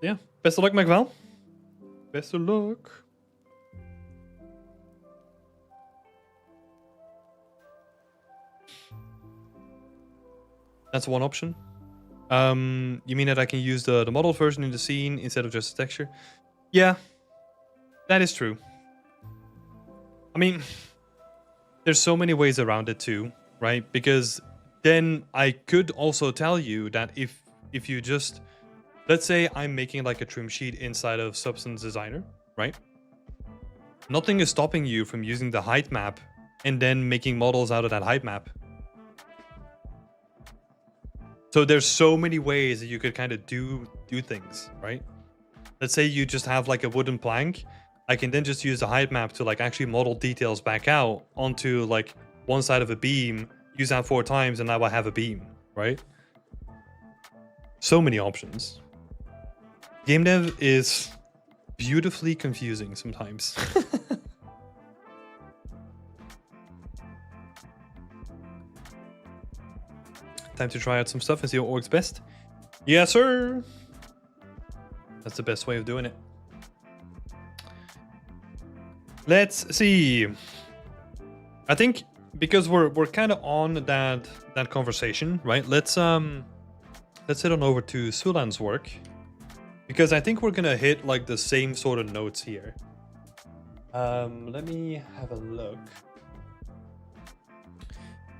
Yeah, best of luck, McVal. Best of luck. That's one option. You mean that I can use the model version in the scene instead of just the texture? Yeah, that is true. I mean, there's so many ways around it too, right? Because then I could also tell you that if you just, let's say I'm making like a trim sheet inside of Substance Designer, right? Nothing is stopping you from using the height map and then making models out of that height map. So there's so many ways that you could kind of do things, right? Let's say you just have like a wooden plank. I can then just use the height map to like actually model details back out onto like one side of a beam, use that 4 times, and now I have a beam, right? So many options. Game dev is beautifully confusing sometimes. Time to try out some stuff and see what works best. Yes, sir. That's the best way of doing it. Let's see. I think because we're kind of on that conversation, right? Let's head on over to Sulan's work, because I think we're gonna hit like the same sort of notes here. Let me have a look.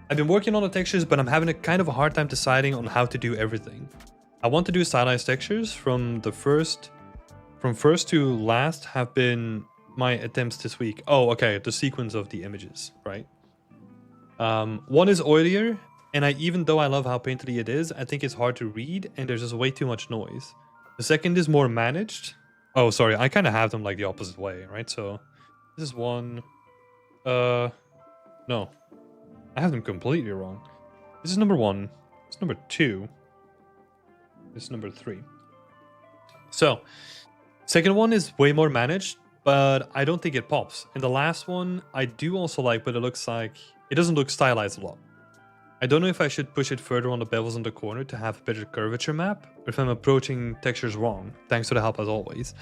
I've been working on the textures, but I'm having a kind of a hard time deciding on how to do everything. I want to do stylized textures from first to last have been my attempts this week. Oh, okay, the sequence of the images, right? One is oilier, and even though I love how painterly it is, I think it's hard to read, and there's just way too much noise. The second is more managed. Oh, sorry, I kind of have them like the opposite way, right? So this is one. No. I have them completely wrong. This is number 1. This is number 2. This is number 3. So, second one is way more managed, but I don't think it pops. And the last one, I do also like, but it looks like it doesn't look stylized a lot. I don't know if I should push it further on the bevels in the corner to have a better curvature map, or if I'm approaching textures wrong. Thanks for the help as always.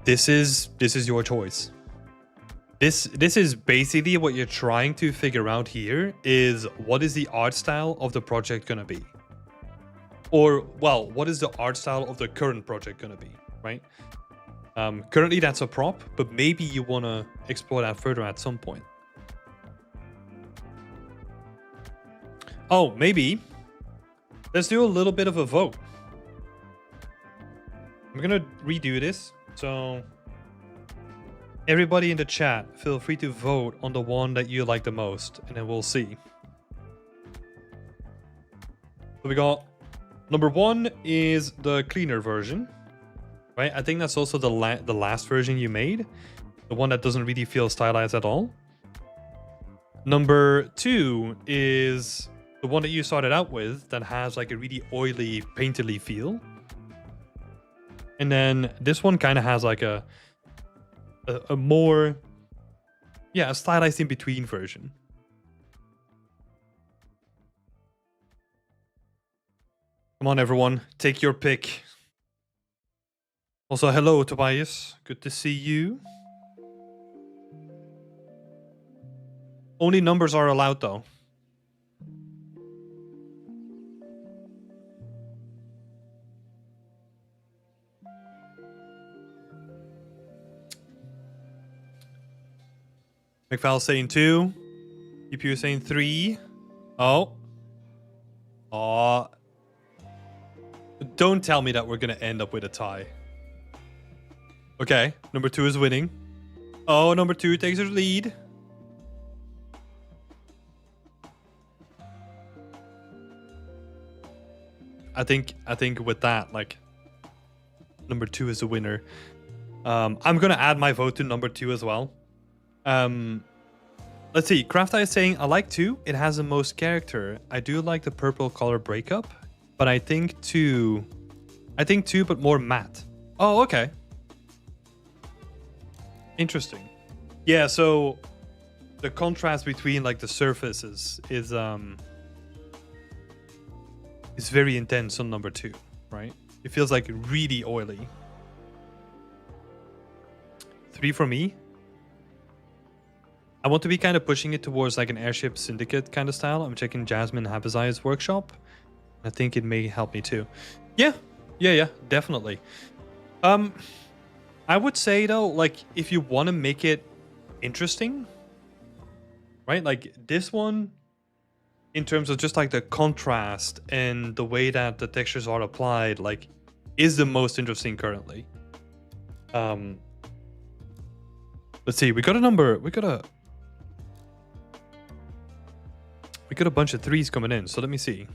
This is your choice. This is basically what you're trying to figure out here, is what is the art style of the project gonna be? Or, well, what is the art style of the current project gonna be, right? Currently that's a prop, but maybe you wanna explore that further at some point. Oh, maybe. Let's do a little bit of a vote. I'm gonna redo this, so everybody in the chat, feel free to vote on the one that you like the most, and then we'll see. So we got number 1 is the cleaner version, right? I think that's also the last version you made, the one that doesn't really feel stylized at all. Number 2 is the one that you started out with that has like a really oily, painterly feel. And then this one kind of has like a more, yeah, a stylized in between version. Come on, everyone, take your pick. Also, hello, Tobias. Good to see you. Only numbers are allowed, though. McFowle saying 2. CPU saying 3. Oh. don't tell me that we're gonna end up with a tie. Okay, number 2 is winning. Oh, number 2 takes her lead. I think with that, like, number 2 is the winner. I'm gonna add my vote to number 2 as well. Let's see. Crafty is saying, I like 2. It has the most character. I do like the purple color breakup, but I think 2, but more matte. Oh, okay. Interesting. Yeah, so the contrast between like the surfaces is very intense on number 2, right? It feels like really oily. 3 for me. I want to be kind of pushing it towards like an Airship Syndicate kind of style. I'm checking Jasmine Habazai's workshop. I think it may help me too. Yeah, definitely. I would say though, like if you want to make it interesting, right? Like this one, in terms of just like the contrast and the way that the textures are applied, like is the most interesting currently. Let's see, we got a bunch of 3s coming in, so let me see.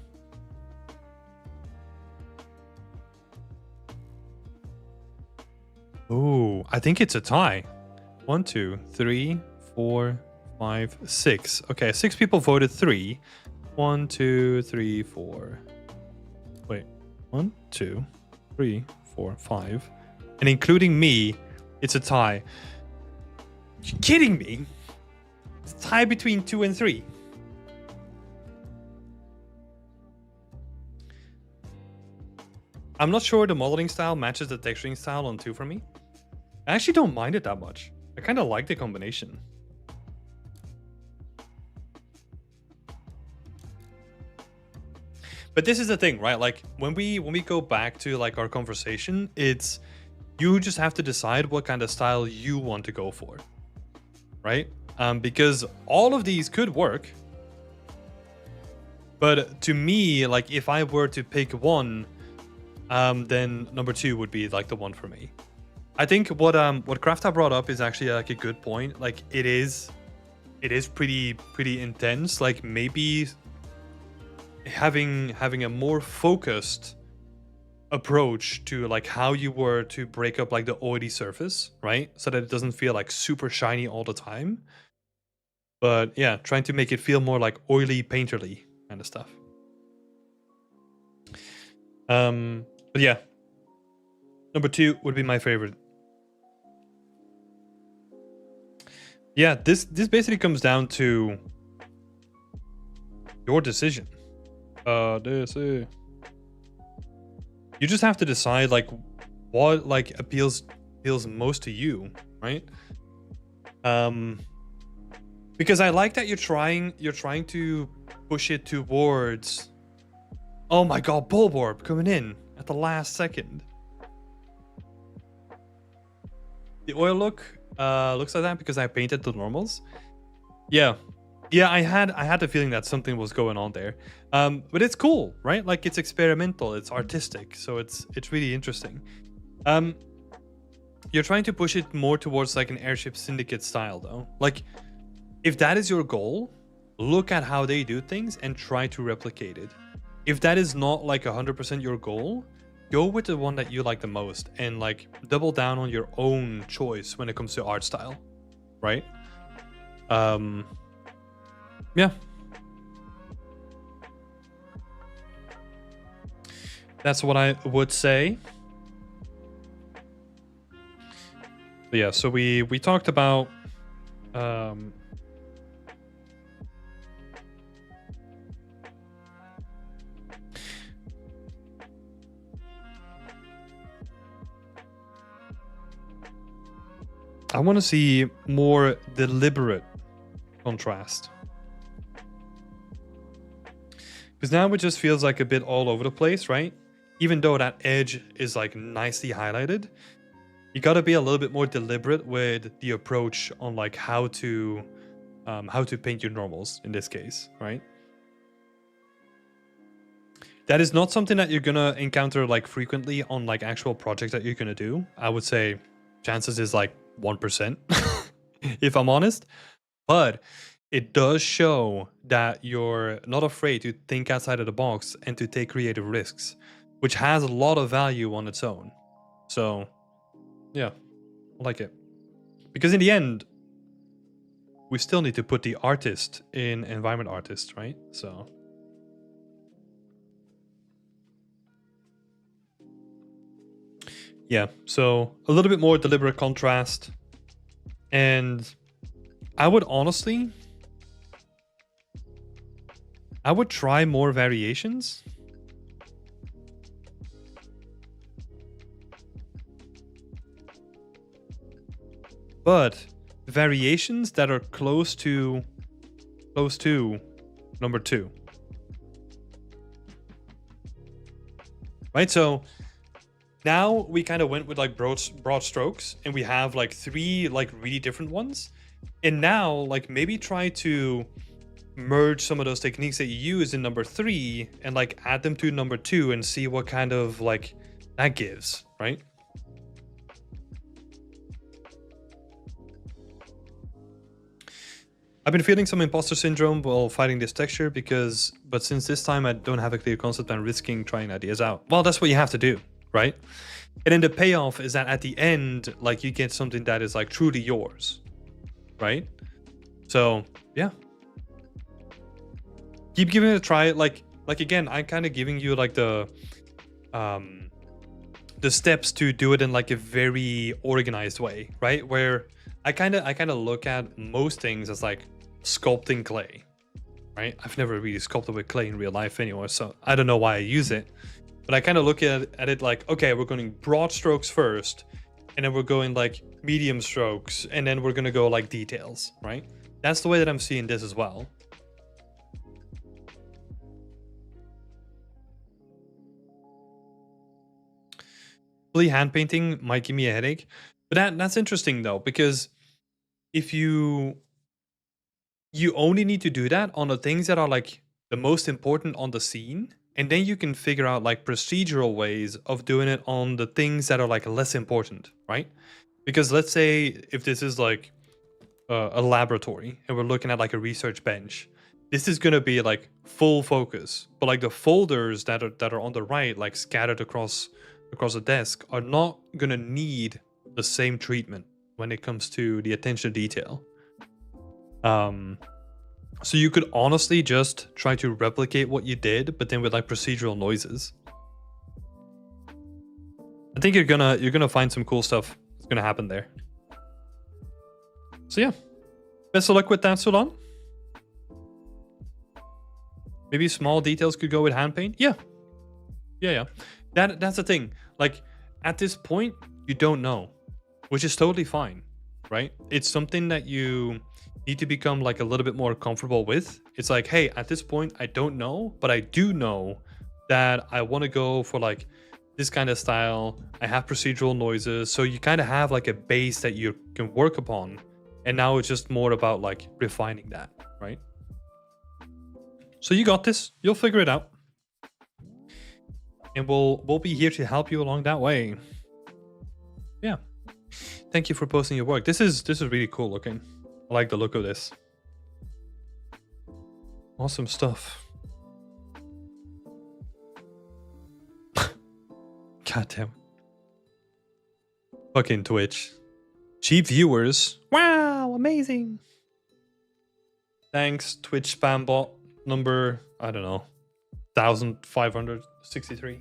Oh, I think it's a tie. 1, 2, 3, 4, 5, 6. Okay, 6 people voted 3. 1, 2, 3, 4. Wait, 1, 2, 3, 4, 5. And including me, it's a tie. You kidding me? It's a tie between 2 and 3. I'm not sure the modeling style matches the texturing style on 2 for me. I actually don't mind it that much. I kind of like the combination. But this is the thing, right? Like when we go back to like our conversation, it's you just have to decide what kind of style you want to go for, right? Because all of these could work. But to me, like if I were to pick one, then number 2 would be like the one for me. I think what Krafta brought up is actually like a good point. Like it is pretty intense. Like maybe having a more focused approach to like how you were to break up like the oily surface, right? So that it doesn't feel like super shiny all the time. But yeah, trying to make it feel more like oily, painterly kind of stuff. But yeah, number 2 would be my favorite. Yeah, this basically comes down to your decision. You just have to decide like what like appeals most to you, right? Because I like that you're trying to push it towards. Oh my god, Bulborb coming in at the last second. The oil look looks like that because I painted the normals. Yeah, I had the feeling that something was going on there. But it's cool, right? Like it's experimental, it's artistic, so it's really interesting. You're trying to push it more towards like an Airship Syndicate style though. Like if that is your goal, look at how they do things and try to replicate it. If that is not like 100% your goal, go with the one that you like the most and like double down on your own choice when it comes to art style, right? Yeah. That's what I would say. But yeah, so we talked about I want to see more deliberate contrast. Because now it just feels like a bit all over the place, right? Even though that edge is like nicely highlighted, you got to be a little bit more deliberate with the approach on like how to paint your normals in this case, right? That is not something that you're gonna encounter like frequently on like actual projects that you're gonna do. I would say chances is like 1%, if I'm honest. But it does show that you're not afraid to think outside of the box and to take creative risks, which has a lot of value on its own. So, yeah, I like it. Because in the end, we still need to put the artist in environment artist, right? So, yeah, so a little bit more deliberate contrast. And I would honestly, I would try more variations. But variations that are close to number 2. Right? So now we kind of went with like broad strokes, and we have like 3 like really different ones. And now like maybe try to merge some of those techniques that you use in number 3 and like add them to number 2 and see what kind of like that gives, right? I've been feeling some imposter syndrome while fighting this texture but since this time I don't have a clear concept, I'm risking trying ideas out. Well, that's what you have to do, right? And then the payoff is that at the end, like you get something that is like truly yours, right? So yeah, keep giving it a try. Like again, I'm kind of giving you like the steps to do it in like a very organized way, right? Where I kind of look at most things as like sculpting clay, right? I've never really sculpted with clay in real life anymore, so I don't know why I use it. But I kind of look at it like, okay, we're going broad strokes first, and then we're going like medium strokes, and then we're going to go like details, right? That's the way that I'm seeing this as well. Really, hand painting might give me a headache, but that's interesting though, because if you only need to do that on the things that are like the most important on the scene, and then you can figure out like procedural ways of doing it on the things that are like less important, right? Because let's say if this is like a laboratory and we're looking at like a research bench, this is gonna be like full focus, but like the folders that are on the right, like scattered across the desk, are not gonna need the same treatment when it comes to the attention to detail. So you could honestly just try to replicate what you did, but then with like procedural noises. I think you're gonna find some cool stuff that's gonna happen there. So yeah, best of luck with that, Sulan. Maybe small details could go with hand paint. Yeah. That's the thing. Like at this point, you don't know, which is totally fine, right? It's something that you need to become like a little bit more comfortable with. It's like, hey, at this point, I don't know, but I do know that I want to go for like this kind of style. I have procedural noises. So you kind of have like a base that you can work upon. And now it's just more about like refining that, right? So you got this. You'll figure it out. And we'll be here to help you along that way. Yeah. Thank you for posting your work. This is really cool looking. I like the look of this. Awesome stuff. God damn. Fucking Twitch. Cheap viewers. Wow, amazing. Thanks, Twitch spam bot number, I don't know, 1563.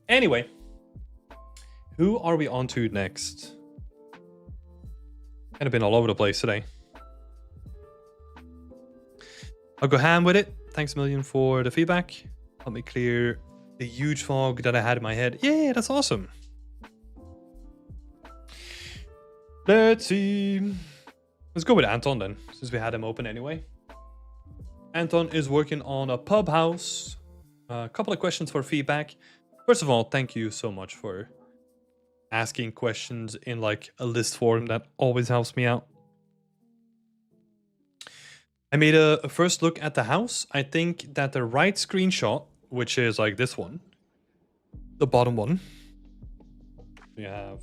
Anyway, who are we on to next? Kind of been all over the place today. I'll go ham with it. Thanks a million for the feedback. Help me clear the huge fog that I had in my head. Yeah, that's awesome. Let's see. Let's go with Anton then, since we had him open anyway. Anton is working on a pub house. A couple of questions for feedback. First of all, thank you so much for asking questions in like a list form. That always helps me out. I made a first look at the house. I think that the right screenshot, which is like this one, the bottom one, we have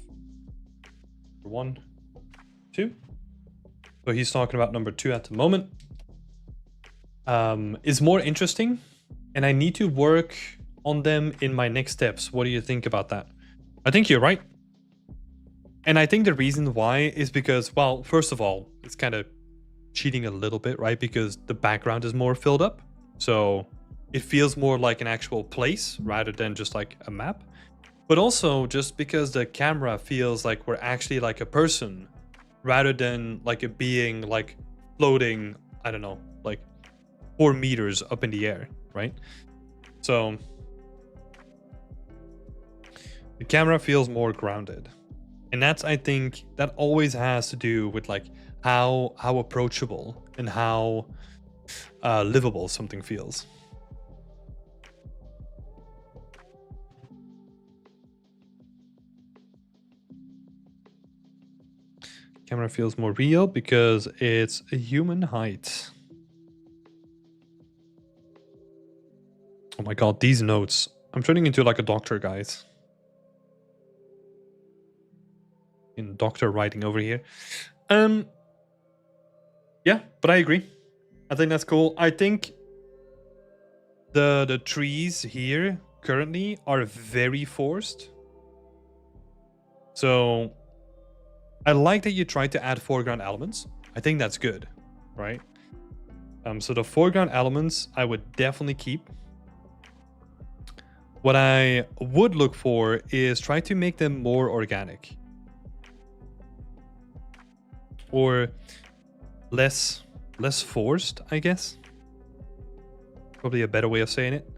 1, 2. So he's talking about number 2 at the moment. Is more interesting, and I need to work on them in my next steps. What do you think about that? I think you're right. And I think the reason why is because, well, first of all, it's kind of cheating a little bit, right? Because the background is more filled up. So it feels more like an actual place rather than just like a map. But also just because the camera feels like we're actually like a person rather than like a being like floating, I don't know, like 4 meters up in the air, right? So the camera feels more grounded. And that's, I think, that always has to do with like how approachable and how livable something feels. Camera feels more real because it's a human height. Oh my god, these notes. I'm turning into like a doctor, guys. In doctor writing over here. Yeah, but I agree. I think that's cool. I think the trees here currently are very forced. So I like that you tried to add foreground elements. I think that's good, right? So the foreground elements I would definitely keep. What I would look for is try to make them more organic. Or less forced, I guess. Probably a better way of saying it.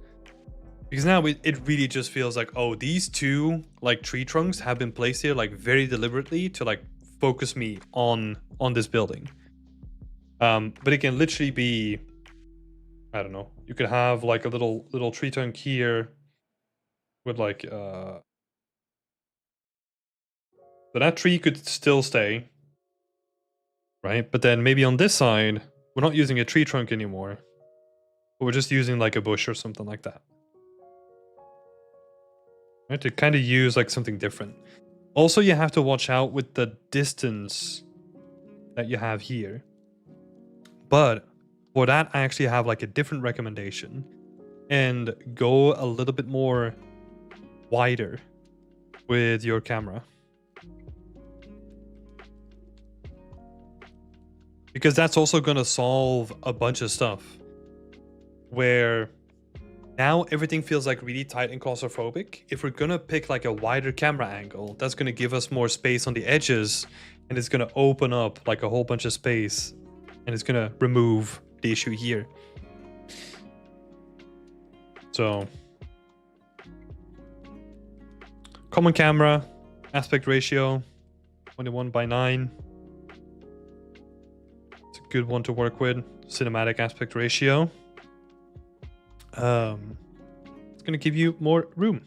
Because now it really just feels like, oh, these 2 like tree trunks have been placed here like very deliberately to like focus me on this building. But it can literally be, I don't know, you could have like a little tree trunk here with like so that tree could still stay, right? But then maybe on this side we're not using a tree trunk anymore, but we're just using like a bush or something like that, right? To kind of use like something different. Also, you have to watch out with the distance that you have here. But for that, I actually have like a different recommendation and go a little bit more wider with your camera. Because that's also going to solve a bunch of stuff where now everything feels like really tight and claustrophobic. If we're going to pick like a wider camera angle, that's going to give us more space on the edges, and it's going to open up like a whole bunch of space, and it's going to remove the issue here. So common camera, aspect ratio, 21:9. It's a good one to work with. Cinematic aspect ratio. It's going to give you more room.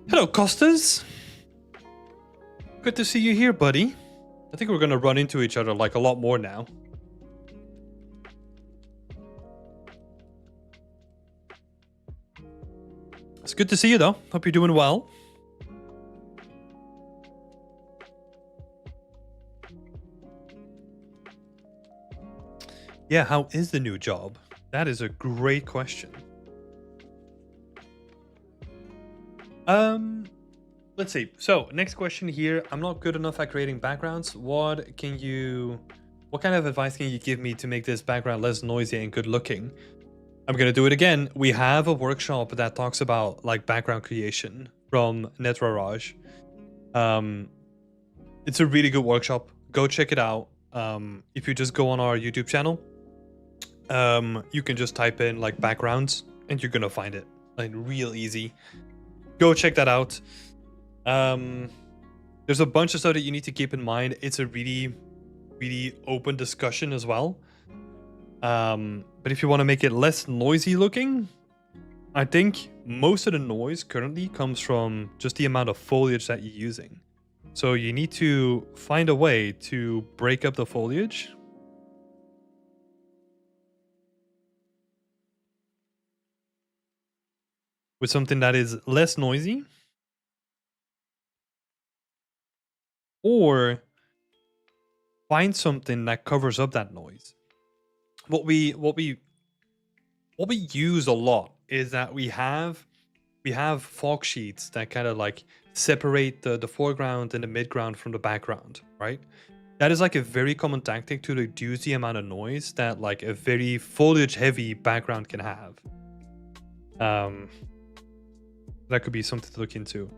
Hello, Costas. Good to see you here, buddy. I think we're going to run into each other like a lot more now. It's good to see you, though. Hope you're doing well. Yeah, how is the new job? That is a great question. Let's see. So, next question here. I'm not good enough at creating backgrounds. What kind of advice can you give me to make this background less noisy and good looking? I'm gonna do it again. We have a workshop that talks about like background creation from Netraraj. It's a really good workshop. Go check it out. If you just go on our YouTube channel, you can just type in like backgrounds and you're gonna find it like real easy. Go check that out. There's a bunch of stuff that you need to keep in mind. It's a really open discussion as well. But if you want to make it less noisy looking, I think most of the noise currently comes from just the amount of foliage that you're using. So you need to find a way to break up the foliage. With something that is less noisy. Or find something that covers up that noise. What we use a lot is that we have fog sheets that kind of like separate the foreground and the midground from the background, right? That is like a very common tactic to reduce the amount of noise that like a very foliage heavy background can have. That could be something to look into.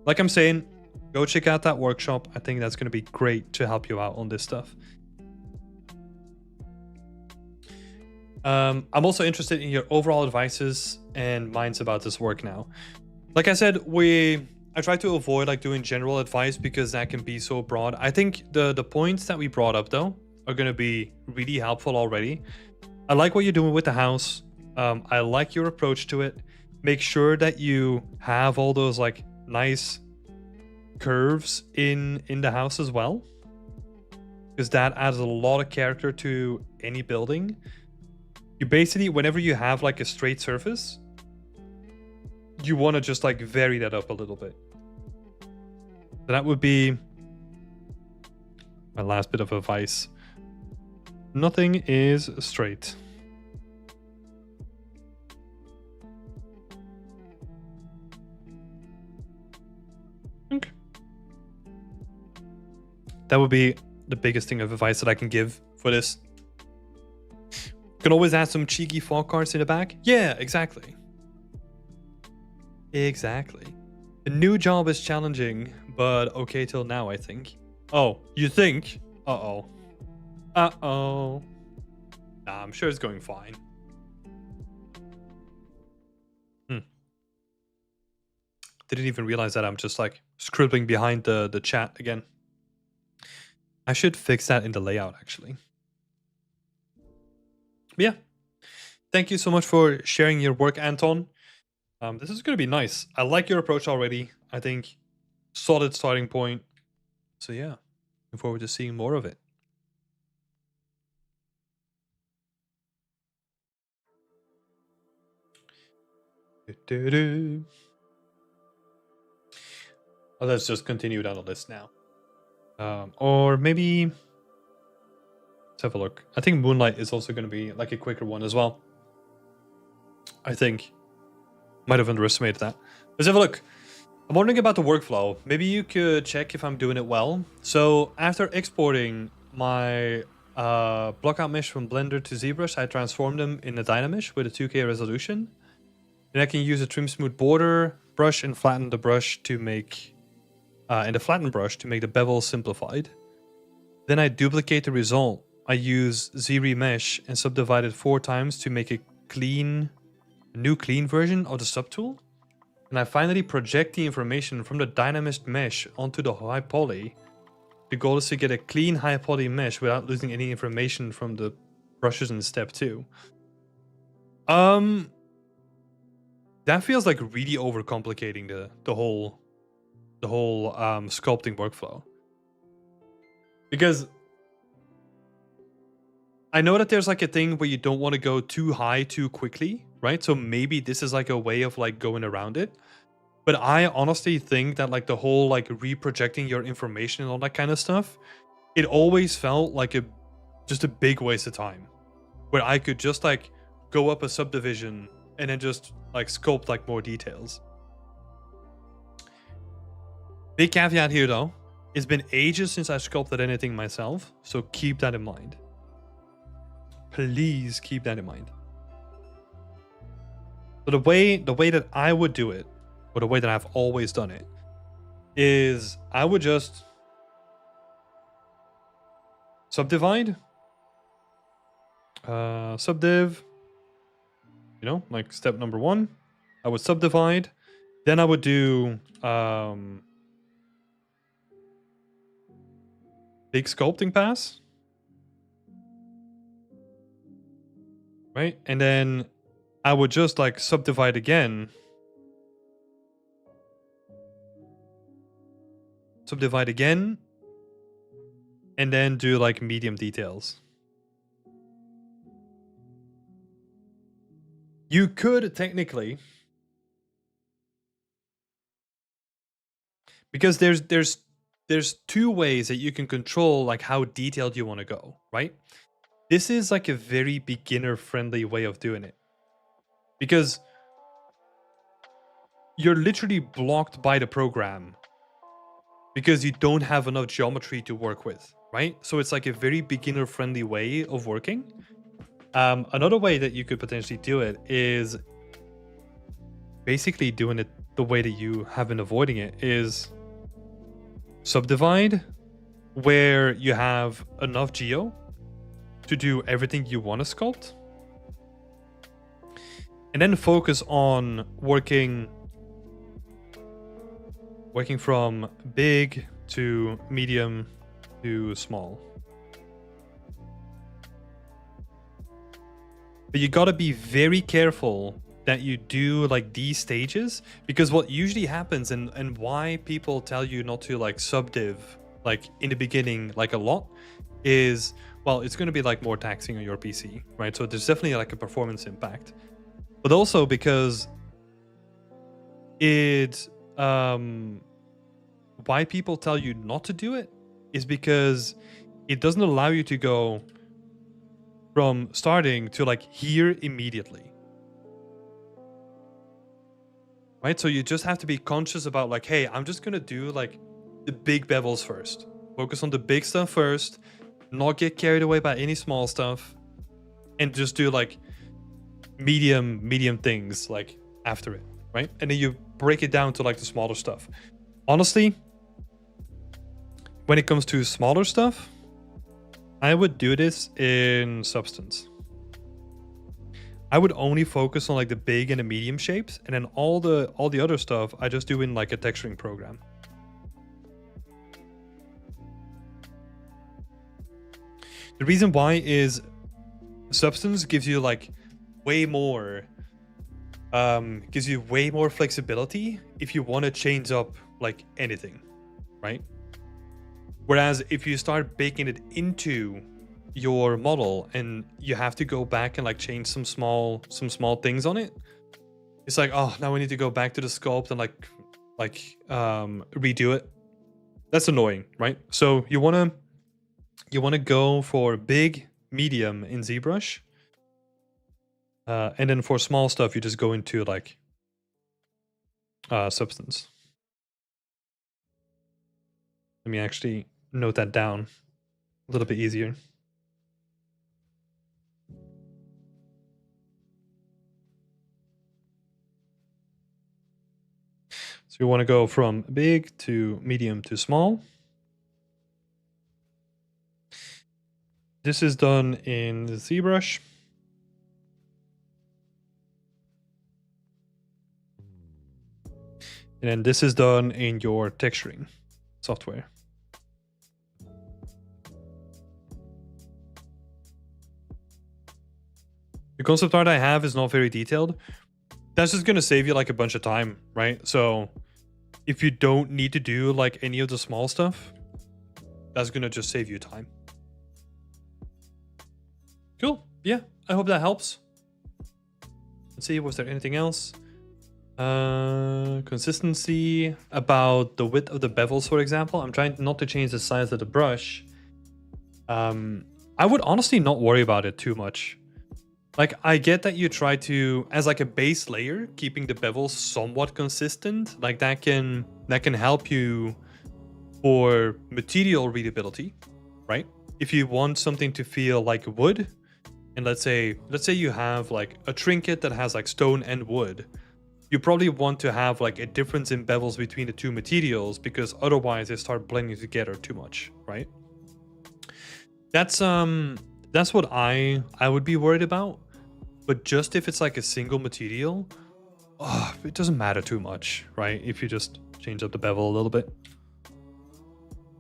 Like I'm saying, go check out that workshop. I think that's going to be great to help you out on this stuff. I'm also interested in your overall advices and minds about this work now. Like I said, I try to avoid like doing general advice because that can be so broad. I think the points that we brought up though are going to be really helpful already. I like what you're doing with the house. I like your approach to it. Make sure that you have all those like nice curves in the house as well, because that adds a lot of character to any building. You basically, whenever you have like a straight surface, you want to just like vary that up a little bit. So that would be my last bit of advice. Nothing is straight. Okay. That would be the biggest thing of advice that I can give for this. You can always add some cheeky fog cards in the back. Yeah, exactly. Exactly. The new job is challenging, but okay till now, I think. Oh, you think? Uh-oh. Uh-oh. Nah, I'm sure it's going fine. Didn't even realize that I'm just like scribbling behind the chat again. I should fix that in the layout, actually. But yeah. Thank you so much for sharing your work, Anton. This is going to be nice. I like your approach already. I think solid starting point. So yeah, looking forward to seeing more of it. Well, let's just continue down the list now. Or maybe let's have a look. I think Moonlight is also going to be like a quicker one as well. I think. Might have underestimated that. Let's have a look. I'm wondering about the workflow. Maybe you could check if I'm doing it well. So after exporting my blockout mesh from Blender to ZBrush, I transformed them in a Dynamesh with a 2K resolution. Then I can use a trim smooth border brush and flatten the brush to make and the flatten brush to make the bevel simplified. Then I duplicate the result. I use Z-Remesh and subdivide it 4 times to make a new clean version of the subtool. And I finally project the information from the Dynamesh mesh onto the high poly. The goal is to get a clean high poly mesh without losing any information from the brushes in step 2. That feels like really overcomplicating the whole sculpting workflow. Because I know that there's like a thing where you don't want to go too high too quickly, right? So maybe this is like a way of like going around it. But I honestly think that like the whole like reprojecting your information and all that kind of stuff, it always felt like just a big waste of time. Where I could just like go up a subdivision and then just like sculpt like more details. Big caveat here though, it's been ages since I sculpted anything myself, so keep that in mind. Please keep that in mind. But the way that I would do it, or the way that I've always done it, is I would just subdivide, subdiv, you know, like step number 1, I would subdivide, then I would do big sculpting pass, right? And then I would just like subdivide again. subdivide again, and then do like medium details. You could technically, because there's two ways that you can control like how detailed you want to go, right? This is like a very beginner friendly way of doing it, because you're literally blocked by the program because you don't have enough geometry to work with, right? So it's like a very beginner friendly way of working. Another way that you could potentially do it is basically doing it the way that you have been avoiding it, is subdivide where you have enough geo to do everything you want to sculpt, and then focus on working from big to medium to small. But you gotta be very careful that you do like these stages, because what usually happens and why people tell you not to like subdiv like in the beginning like a lot is, well, it's going to be like more taxing on your PC, right? So there's definitely like a performance impact, but also because it why people tell you not to do it is because it doesn't allow you to go from starting to like here immediately, right? So you just have to be conscious about like, hey, I'm just gonna do like the big bevels first, focus on the big stuff first, not get carried away by any small stuff, and just do like medium things like after it, right? And then you break it down to like the smaller stuff. Honestly, when it comes to smaller stuff, I would do this in Substance. I would only focus on like the big and the medium shapes, and then all the other stuff I just do in like a texturing program. The reason why is Substance gives you like way more flexibility if you want to change up like anything, right? Whereas if you start baking it into your model and you have to go back and like change some small things on it, it's like, oh, now we need to go back to the sculpt and redo it. That's annoying, right? So you wanna go for big, medium in ZBrush, and then for small stuff you just go into like Substance. Let me actually note that down a little bit easier. So you want to go from big to medium to small. This is done in ZBrush. And then this is done in your texturing software. The concept art I have is not very detailed. That's just going to save you like a bunch of time, right? So if you don't need to do like any of the small stuff, that's going to just save you time. Cool. Yeah, I hope that helps. Let's see, was there anything else? Consistency about the width of the bevels, for example. I'm trying not to change the size of the brush. I would honestly not worry about it too much. Like, I get that you try to, as like a base layer, keeping the bevels somewhat consistent, like that can help you for material readability, right? If you want something to feel like wood, and let's say you have like a trinket that has like stone and wood, you probably want to have like a difference in bevels between the two materials, because otherwise they start blending together too much, right? That's what I would be worried about. But just if it's like a single material, it doesn't matter too much, right? If you just change up the bevel a little bit.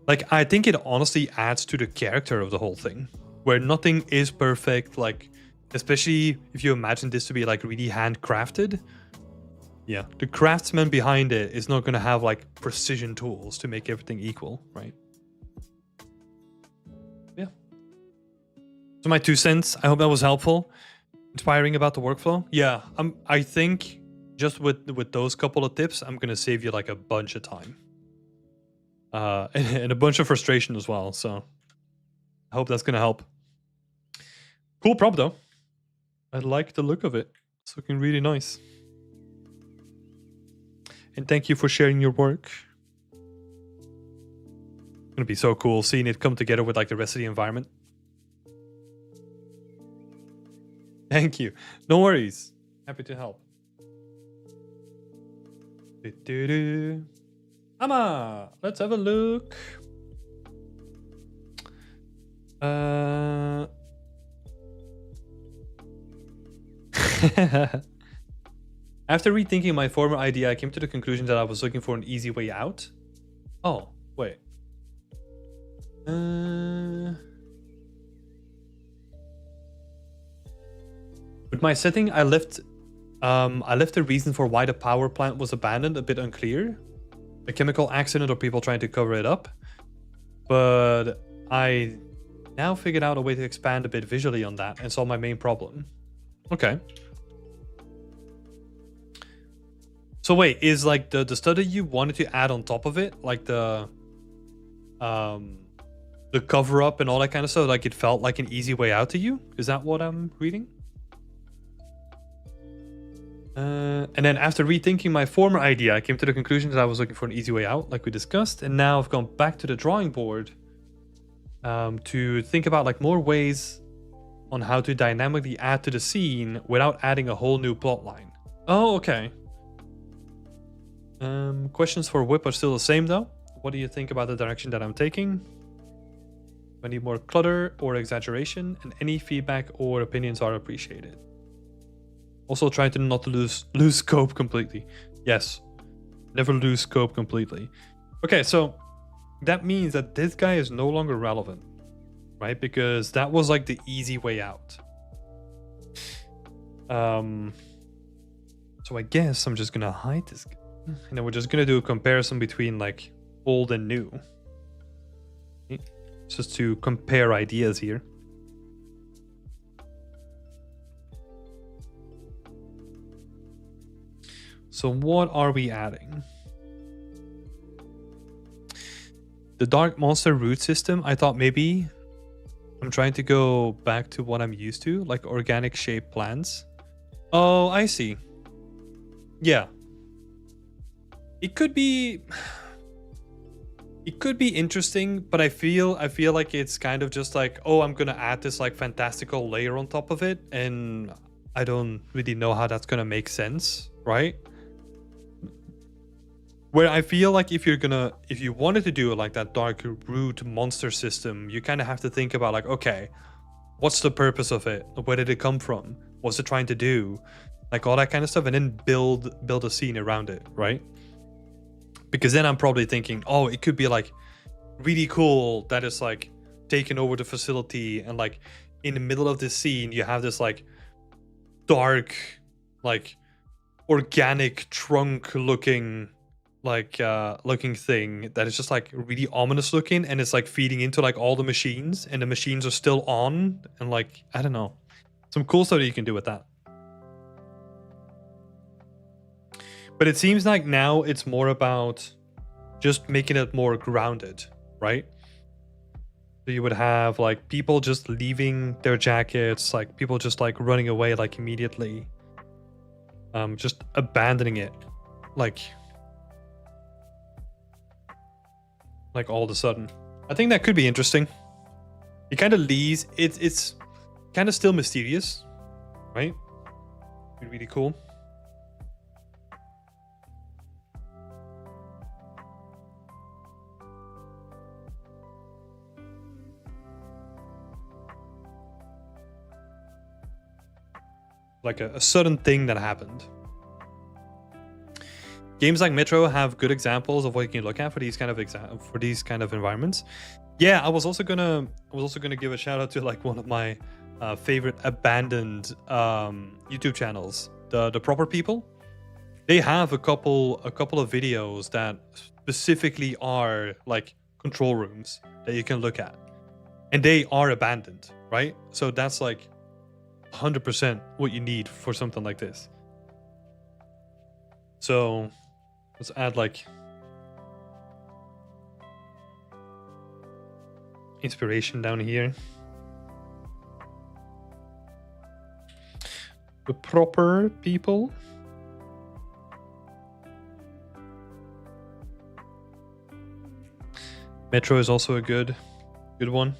Like, I think it honestly adds to the character of the whole thing, where nothing is perfect, like, especially if you imagine this to be like really handcrafted. yeah, the craftsman behind it is not going to have like precision tools to make everything equal, right? Yeah. So my 2 cents. I hope that was helpful, inspiring about the workflow. Yeah, I think just with those couple of tips, I'm going to save you like a bunch of time, and a bunch of frustration as well. So I hope that's going to help. Cool prop though. I like the look of it. It's looking really nice. And thank you for sharing your work. It's gonna be so cool seeing it come together with like the rest of the environment. Thank you. No worries. Happy to help. Ama, let's have a look. After rethinking my former idea, I came to the conclusion that I was looking for an easy way out. Oh, wait. With my setting, I left the reason for why the power plant was abandoned a bit unclear. A chemical accident or people trying to cover it up. But I now figured out a way to expand a bit visually on that and solve my main problem. Okay. So wait, is like the stuff that you wanted to add on top of it, like the cover up and all that kind of stuff, like it felt like an easy way out to you? Is that what I'm reading? And then after rethinking my former idea, I came to the conclusion that I was looking for an easy way out, like we discussed. And now I've gone back to the drawing board to think about like more ways on how to dynamically add to the scene without adding a whole new plot line. Oh, okay. Questions for Whip are still the same though. What do you think about the direction that I'm taking? Do I need more clutter or exaggeration? And any feedback or opinions are appreciated. Also try to not lose scope completely. Yes, never lose scope completely. Okay, so that means that this guy is no longer relevant, right? Because that was like the easy way out. So I guess I'm just gonna hide this guy. And then we're just gonna do a comparison between like old and new. Okay. Just to compare ideas here. So what are we adding? The Dark Monster root system, I thought maybe I'm trying to go back to what I'm used to, like organic shaped plants. Oh, I see. Yeah. It could be interesting, but I feel like it's kind of just like, oh, I'm gonna add this like fantastical layer on top of it, and I don't really know how that's gonna make sense, right? Where I feel like if you wanted to do like that dark root monster system, you kind of have to think about like, okay, what's the purpose of it? Where did it come from? What's it trying to do? Like all that kind of stuff, and then build a scene around it, right? Because then I'm probably thinking, oh, it could be like really cool that it's like taking over the facility, and like in the middle of this scene you have this like dark, like organic trunk looking thing that is just like really ominous looking, and it's like feeding into like all the machines, and the machines are still on, and like I don't know, some cool stuff that you can do with that. But it seems like now it's more about just making it more grounded, right? So you would have like people just leaving their jackets, like people just like running away like immediately, just abandoning it, like all of a sudden. I think that could be interesting. It kind of leaves it's kind of still mysterious, right? It'd be really cool. Like a sudden thing that happened. Games like Metro have good examples of what you can look at for these kind of environments. Yeah, I was also gonna give a shout out to like one of my favorite abandoned YouTube channels, the Proper People. They have a couple of videos that specifically are like control rooms that you can look at, and they are abandoned, right? So that's like 100% what you need for something like this. So let's add like inspiration down here. The proper people. Metro is also a good one.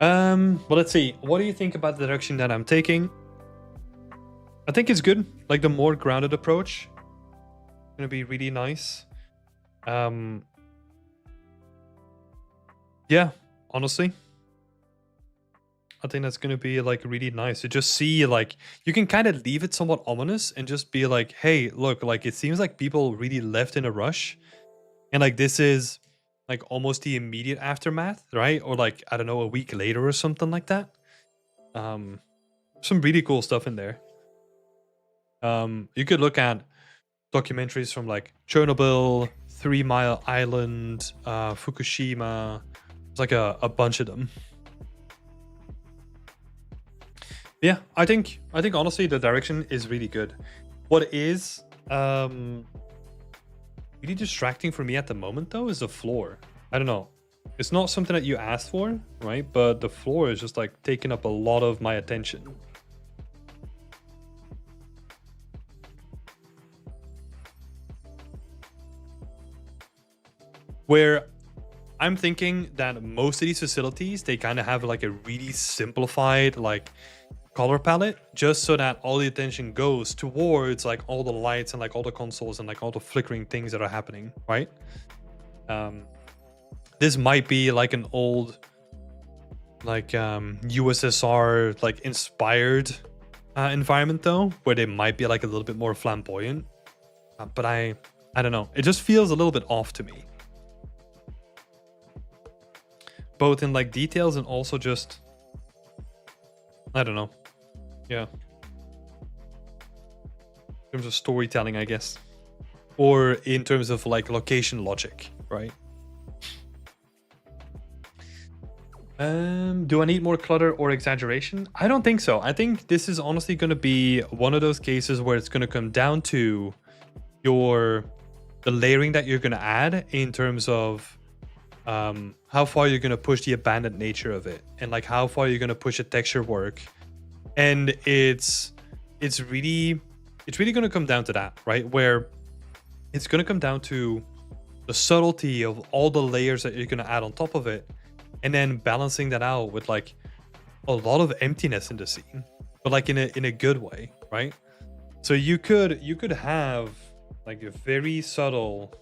Well, let's see. What do you think about the direction that I'm taking? I think it's good. Like the more grounded approach, gonna be really nice. Yeah, honestly, I think that's gonna be like really nice to just see, like, you can kind of leave it somewhat ominous and just be like, hey, look, like it seems like people really left in a rush, and like this is like almost the immediate aftermath, right? Or like, I don't know, a week later or something like that. Some really cool stuff in there. You could look at documentaries from like Chernobyl, 3 Mile Island, Fukushima. It's like a bunch of them. Yeah, I think honestly the direction is really good. What is really distracting for me at the moment though is the floor. I don't know. It's not something that you asked for, right? But the floor is just like taking up a lot of my attention. Where I'm thinking that most of these facilities, they kind of have like a really simplified like color palette, just so that all the attention goes towards like all the lights and like all the consoles and like all the flickering things that are happening, right? This might be like an old like USSR like inspired environment though, where they might be like a little bit more flamboyant, but I don't know, it just feels a little bit off to me, both in like details and also just, I don't know. Yeah. In terms of storytelling, I guess. Or in terms of like location logic, right? Do I need more clutter or exaggeration? I don't think so. I think this is honestly going to be one of those cases where it's going to come down to the layering that you're going to add in terms of how far you're going to push the abandoned nature of it, and like how far you're going to push the texture work. And it's really going to come down to that, right? Where it's going to come down to the subtlety of all the layers that you're going to add on top of it, and then balancing that out with like a lot of emptiness in the scene, but like in a good way, right? So you could have like a very subtle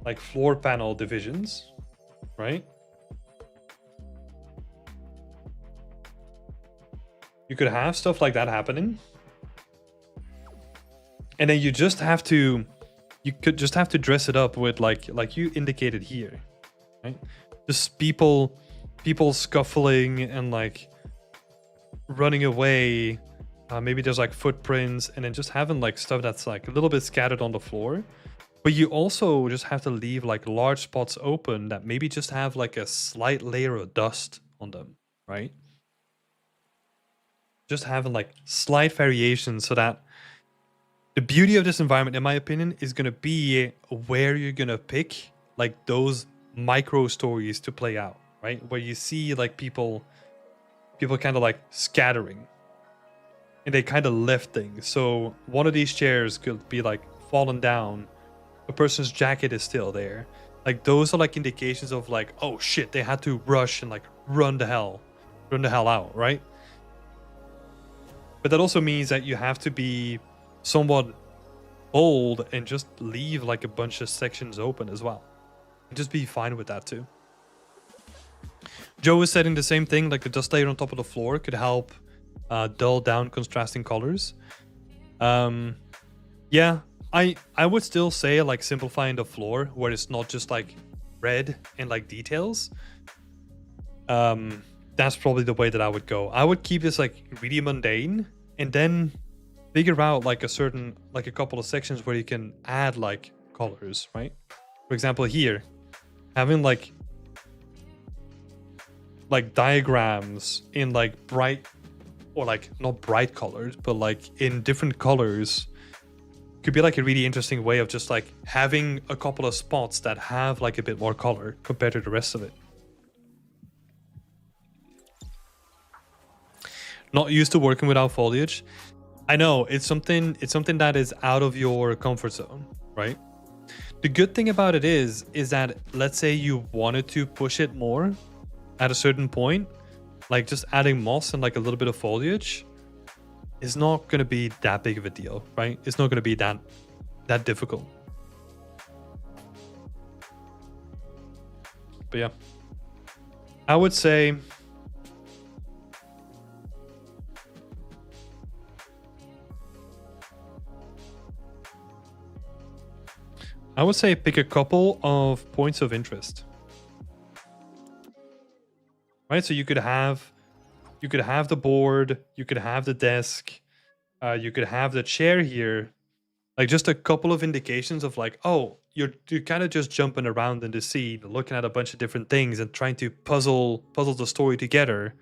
like floor panel divisions, right? You could have stuff like that happening, and then you could just have to dress it up with like you indicated here, right? Just people scuffling and like running away. Maybe there's like footprints, and then just having like stuff that's like a little bit scattered on the floor. But you also just have to leave like large spots open that maybe just have like a slight layer of dust on them, right? Just having like slight variations, so that the beauty of this environment, in my opinion, is going to be where you're going to pick like those micro stories to play out, right? Where you see like people kind of like scattering, and they kind of left things. So one of these chairs could be like fallen down, a person's jacket is still there. Like those are like indications of like, oh shit, they had to rush and like run the hell out, right? But that also means that you have to be somewhat bold and just leave like a bunch of sections open as well. And just be fine with that too. Joe is saying the same thing, like the dust layer on top of the floor could help dull down contrasting colors. Yeah, I would still say like simplifying the floor where it's not just like red and like details. That's probably the way that I would go. I would keep this like really mundane, and then figure out like a couple of sections where you can add like colors, right? For example, here, having like diagrams in like bright, or like not bright colors, but like in different colors, could be like a really interesting way of just like having a couple of spots that have like a bit more color compared to the rest of it. Not used to working without foliage. I know it's something that is out of your comfort zone, right? The good thing about it is that, let's say you wanted to push it more at a certain point, like just adding moss and like a little bit of foliage is not going to be that big of a deal, right? It's not going to be that difficult. But yeah, I would say pick a couple of points of interest. Right? So you could have the board, you could have the desk, you could have the chair here. Like just a couple of indications of like, oh, you're kind of just jumping around in the scene, looking at a bunch of different things and trying to puzzle the story together.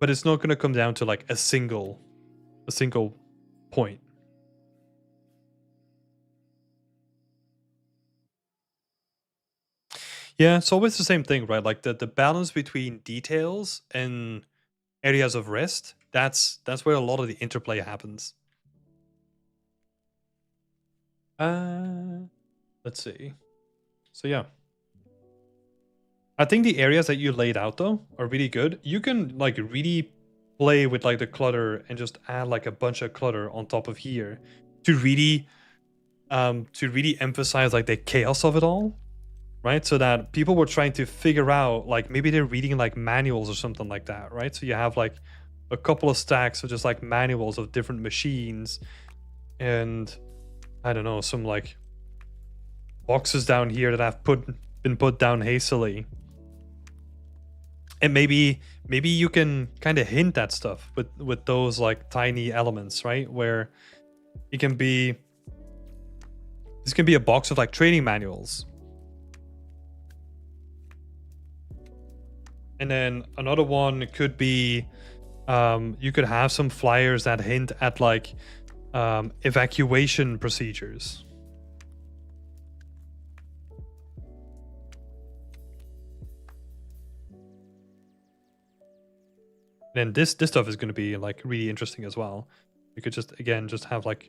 But it's not going to come down to like a single point. Yeah, it's always the same thing, right? Like the balance between details and areas of rest, that's where a lot of the interplay happens. Let's see. So yeah. I think the areas that you laid out though are really good. You can like really play with like the clutter and just add like a bunch of clutter on top of here to really emphasize like the chaos of it all. Right, so that people were trying to figure out, like maybe they're reading like manuals or something like that, right? So you have like a couple of stacks of just like manuals of different machines, and I don't know, some like boxes down here that have been put down hastily. And maybe you can kind of hint at stuff with those like tiny elements, right? Where it can be, this can be a box of like training manuals. And then another one could be, you could have some flyers that hint at like evacuation procedures. And this stuff is going to be like really interesting as well. You could just, again, just have like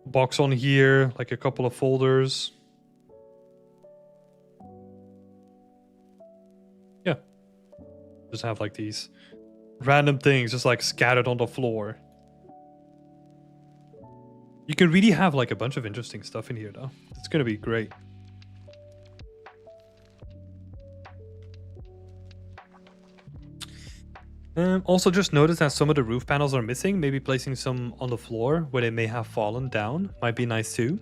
a box on here, like a couple of folders. Yeah. Just have like these random things just like scattered on the floor. You can really have like a bunch of interesting stuff in here though. It's going to be great. Also just notice that some of the roof panels are missing. Maybe placing some on the floor where they may have fallen down might be nice too.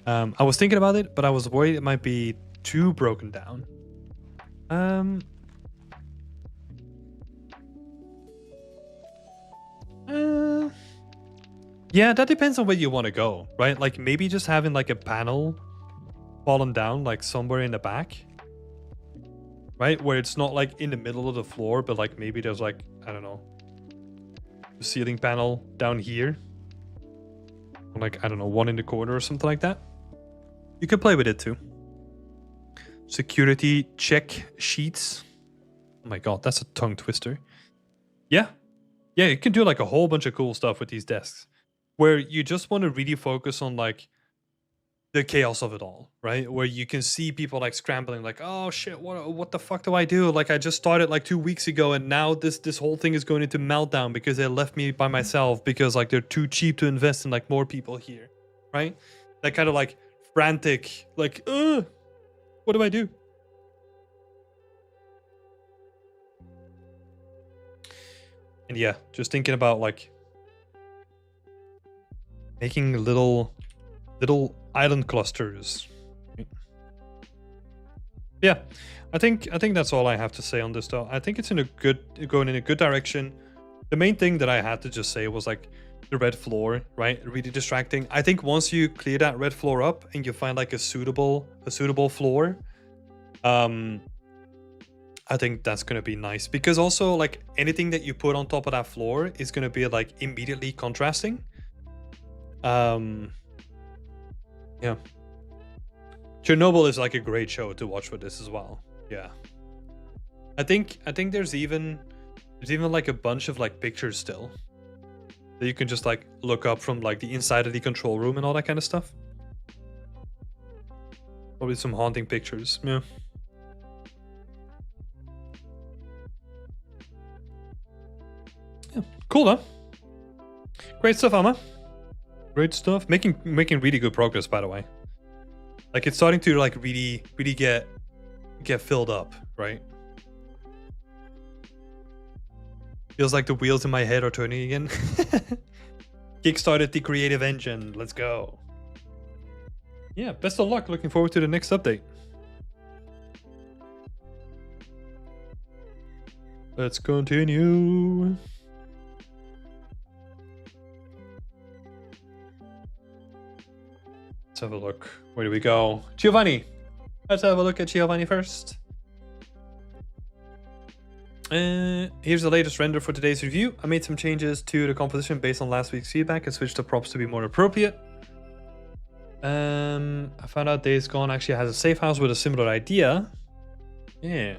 I was thinking about it, but I was worried it might be too broken down. Yeah, that depends on where you want to go, right? Like maybe just having like a panel fallen down like somewhere in the back, right? Where it's not like in the middle of the floor, but like maybe there's like, I don't know, a ceiling panel down here. Or like, I don't know, one in the corner or something like that. You can play with it too. Security check sheets. Oh my god, that's a tongue twister. Yeah. Yeah, you can do like a whole bunch of cool stuff with these desks. Where you just want to really focus on like the chaos of it all, right? Where you can see people like scrambling, like, oh shit, what the fuck do I do? Like I just started like 2 weeks ago, and now this whole thing is going into meltdown because they left me by myself because like they're too cheap to invest in like more people here, right? That kind of like frantic, like, what do I do? And yeah, just thinking about like making little island clusters. Yeah, I think that's all I have to say on this though. I think it's going in a good direction. The main thing that I had to just say was like the red floor, right? Really distracting. I think once you clear that red floor up and you find like a suitable floor, I think that's gonna be nice, because also like anything that you put on top of that floor is gonna be like immediately contrasting. Yeah. Chernobyl is like a great show to watch for this as well. Yeah. I think there's even like a bunch of like pictures still that you can just like look up from like the inside of the control room and all that kind of stuff. Probably some haunting pictures. Yeah. Yeah. Cool though. Great stuff, Amma. Great stuff. Making really good progress, by the way. Like it's starting to like really get filled up, right? Feels like the wheels in my head are turning again. Kickstarted the creative engine. Let's go. Yeah, best of luck. Looking forward to the next update. Let's continue. Let's have a look. Where do we go? Giovanni. Let's have a look at Giovanni first. Here's the latest render for today's review. I made some changes to the composition based on last week's feedback and switched the props to be more appropriate. I found out Days Gone actually has a safe house with a similar idea. Yeah.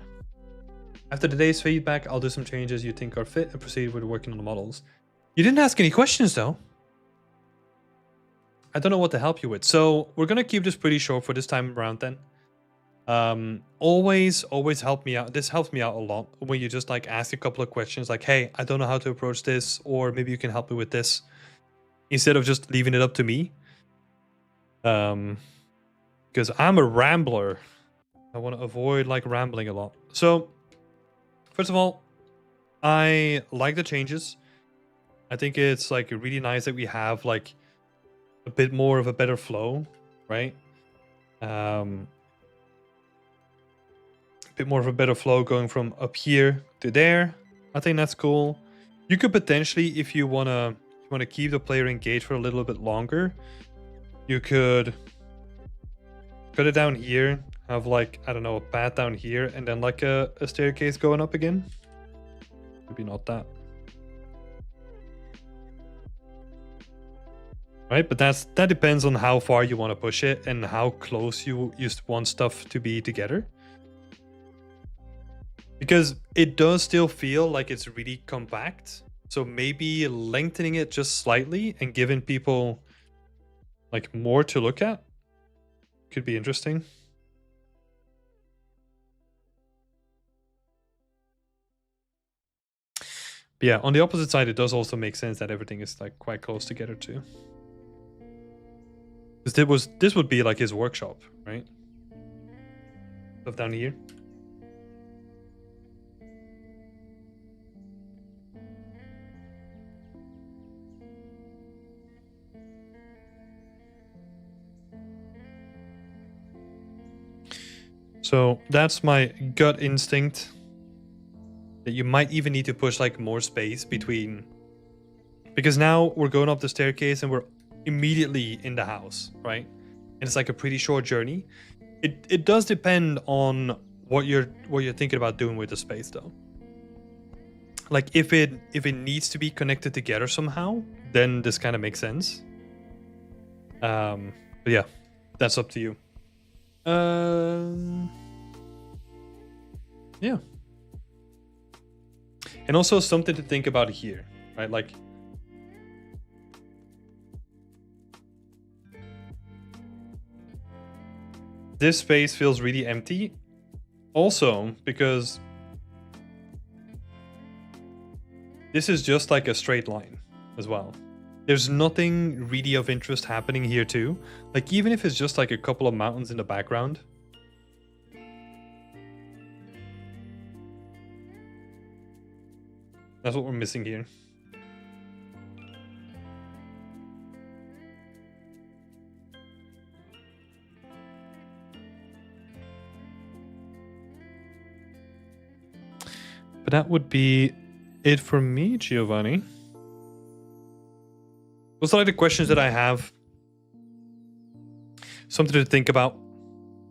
After today's feedback, I'll do some changes you think are fit and proceed with working on the models. You didn't ask any questions though. I don't know what to help you with. So we're gonna keep this pretty short for this time around then. Always help me out. This helps me out a lot when you just like ask a couple of questions like, hey, I don't know how to approach this, or maybe you can help me with this, instead of just leaving it up to me. Because I'm a rambler. I want to avoid like rambling a lot. So first of all, I like the changes. I think it's like really nice that we have like a bit more of a better flow, right? Bit more of a better flow going from up here to there. I think that's cool. You could potentially, if you wanna keep the player engaged for a little bit longer, you could cut it down here, have like, I don't know, a path down here, and then like a staircase going up again. Maybe not that. Right, but that depends on how far you want to push it and how close you want stuff to be together. Because it does still feel like it's really compact. So maybe lengthening it just slightly and giving people like more to look at could be interesting. But yeah, on the opposite side, it does also make sense that everything is like quite close together too. Because this would be like his workshop, right? Stuff down here. So that's my gut instinct, that you might even need to push like more space between, because now we're going up the staircase and we're immediately in the house, right? And it's like a pretty short journey. It does depend on what you're thinking about doing with the space though. Like if it needs to be connected together somehow, then this kind of makes sense. But yeah, that's up to you. Yeah. And also something to think about here, right? Like this space feels really empty. Also, because this is just like a straight line as well. There's nothing really of interest happening here too. Like even if it's just like a couple of mountains in the background. That's what we're missing here. But that would be it for me, Giovanni. Those are like the questions that I have. Something to think about.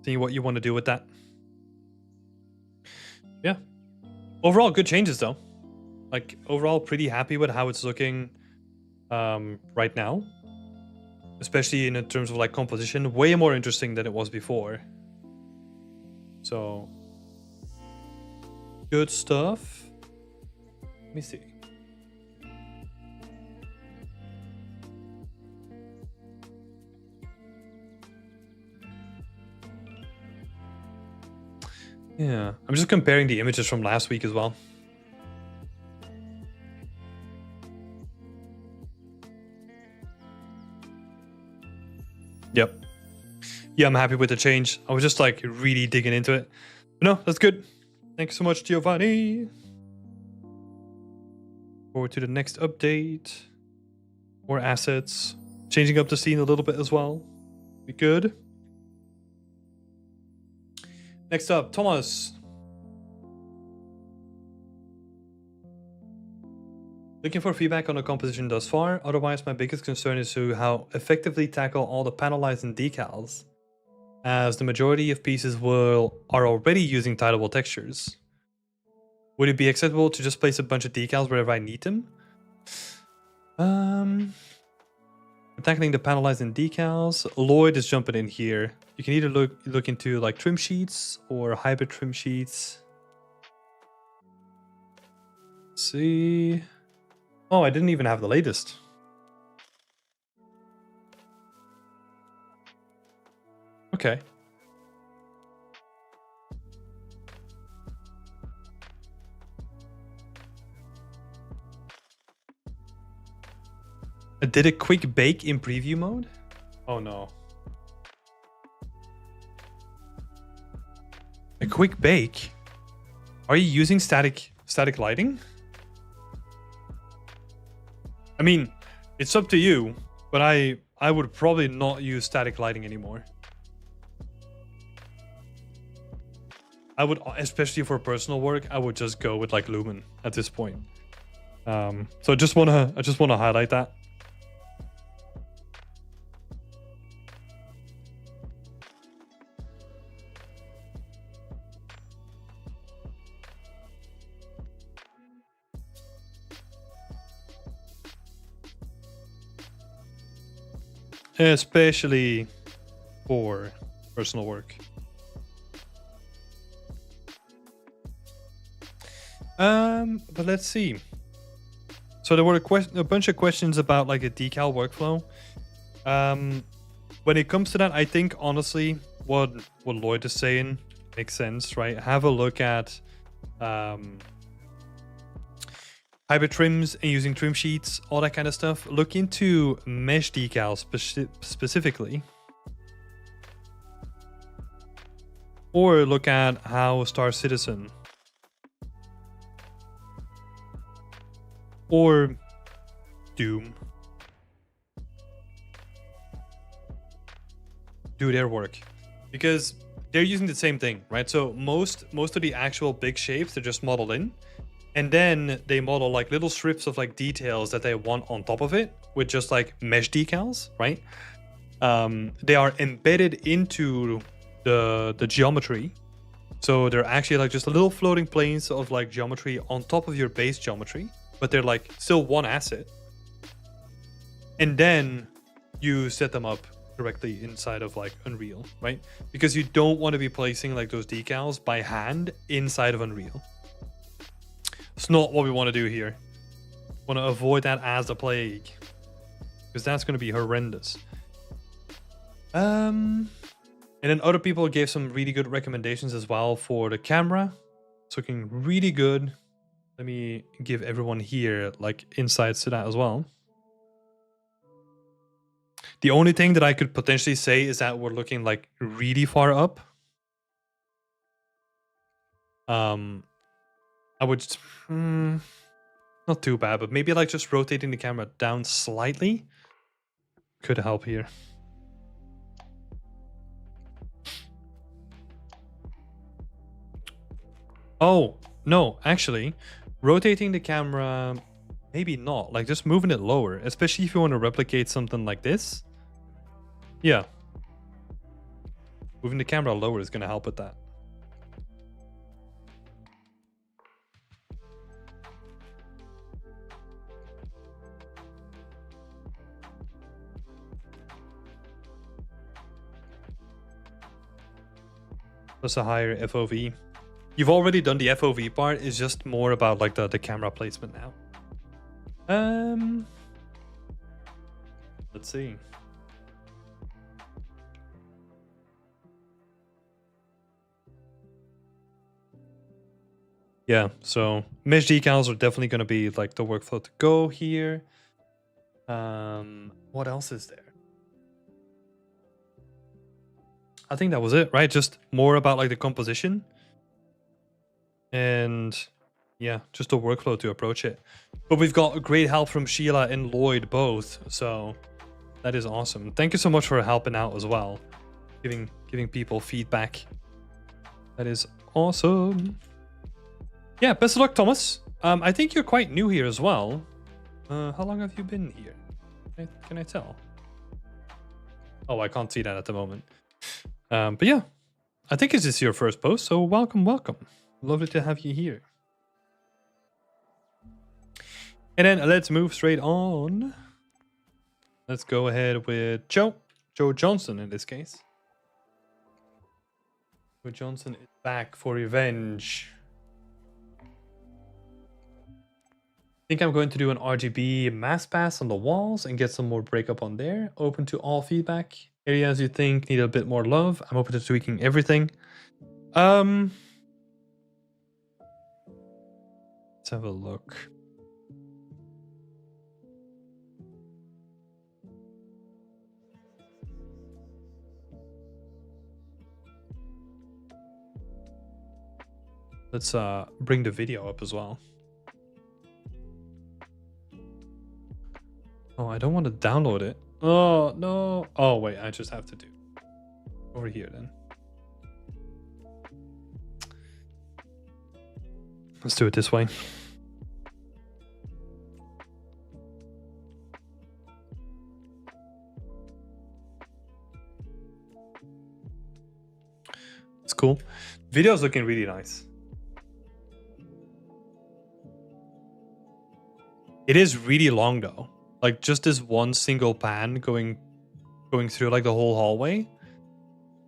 See what you want to do with that. Yeah. Overall, good changes though. Like overall, pretty happy with how it's looking right now. Especially in terms of like composition, way more interesting than it was before. So good stuff. Let me see. Yeah, I'm just comparing the images from last week as well. Yep. Yeah, I'm happy with the change. I was just like really digging into it. But no, that's good. Thanks so much, Giovanni. Forward to the next update. More assets. Changing up the scene a little bit as well. Be good. Next up, Thomas. Looking for feedback on the composition thus far. Otherwise, my biggest concern is to how effectively tackle all the panel lines and decals, as the majority of pieces are already using tileable textures. Would it be acceptable to just place a bunch of decals wherever I need them? Tackling the panel lines and decals. Lloyd is jumping in here. You can either look into like trim sheets or hybrid trim sheets. Let's see. Oh, I didn't even have the latest. Okay. I did a quick bake in preview mode? Oh no. A quick bake? Are you using static lighting? I mean, it's up to you, but I would probably not use static lighting anymore. I would, especially for personal work, I would just go with like Lumen at this point. So I just wanna highlight that. Especially for personal work. But let's see. So there were a bunch of questions about like a decal workflow. When it comes to that, I think honestly, what Lloyd is saying makes sense, right? Have a look at hybrid trims and using trim sheets, all that kind of stuff. Look into mesh decals specifically. Or look at how Star Citizen or Doom do their work, because they're using the same thing, right? So most of the actual big shapes, they're just modeled in, and then they model like little strips of like details that they want on top of it with just like mesh decals, right? They are embedded into the geometry. So they're actually like just little floating planes of like geometry on top of your base geometry, but they're like still one asset. And then you set them up directly inside of like Unreal, right? Because you don't want to be placing like those decals by hand inside of Unreal. It's not what we want to do here. Want to avoid that as the plague, because that's going to be horrendous. And then other people gave some really good recommendations as well for the camera. It's looking really good. Let me give everyone here like insights to that as well. The only thing that I could potentially say is that we're looking like really far up. I would just, not too bad, but maybe like just rotating the camera down slightly could help here. Oh, no, actually, Rotating the camera, maybe not. Like just moving it lower, especially if you want to replicate something like this. Yeah. Moving the camera lower is going to help with that. Plus a higher FOV. You've already done the FOV part. It's just more about like the camera placement now. Let's see. Yeah, so mesh decals are definitely going to be like the workflow to go here. What else is there? I think that was it, right? Just more about like the composition. And yeah, just a workflow to approach it. But we've got great help from Sheila and Lloyd both, so that is awesome. Thank you so much for helping out as well, giving people feedback. That is awesome. Yeah, best of luck, Thomas. I think you're quite new here as well. How long have you been here? Can I tell? Oh, I can't see that at the moment. But yeah, I think this is your first post, so welcome, welcome. Lovely to have you here. And then let's move straight on. Let's go ahead with Joe Johnson in this case. Joe Johnson is back for revenge. I think I'm going to do an RGB mask pass on the walls and get some more breakup on there. Open to all feedback. Areas you think need a bit more love. I'm open to tweaking everything. Let's have a look. Let's bring the video up as well. Oh, I don't want to download it. Oh, no. Oh, wait, I just have to do over here then. Let's do it this way. It's cool. Video's looking really nice. It is really long though. Like just this one single pan going through like the whole hallway.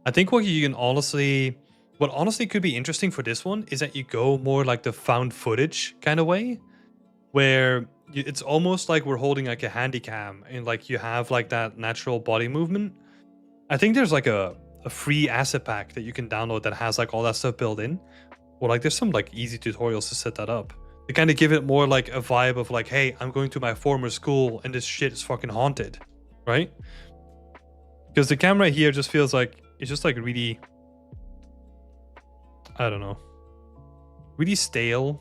I think what honestly could be interesting for this one is that you go more like the found footage kind of way, where it's almost like we're holding like a handy cam and like you have like that natural body movement. I think there's like a free asset pack that you can download that has like all that stuff built in, or like there's some like easy tutorials to set that up. To kind of give it more like a vibe of like, hey, I'm going to my former school and this shit is fucking haunted, right? Because the camera here just feels like, it's just like really, I don't know, really stale.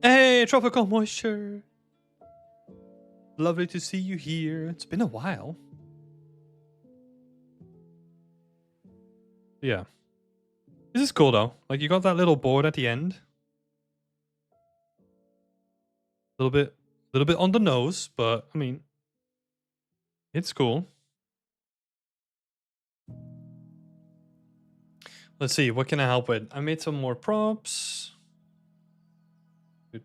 Hey, Tropical Moisture. Lovely to see you here. It's been a while. Yeah. This is cool though. Like you got that little board at the end. A little bit on the nose, but I mean, it's cool. Let's see, what can I help with? I made some more props. I'm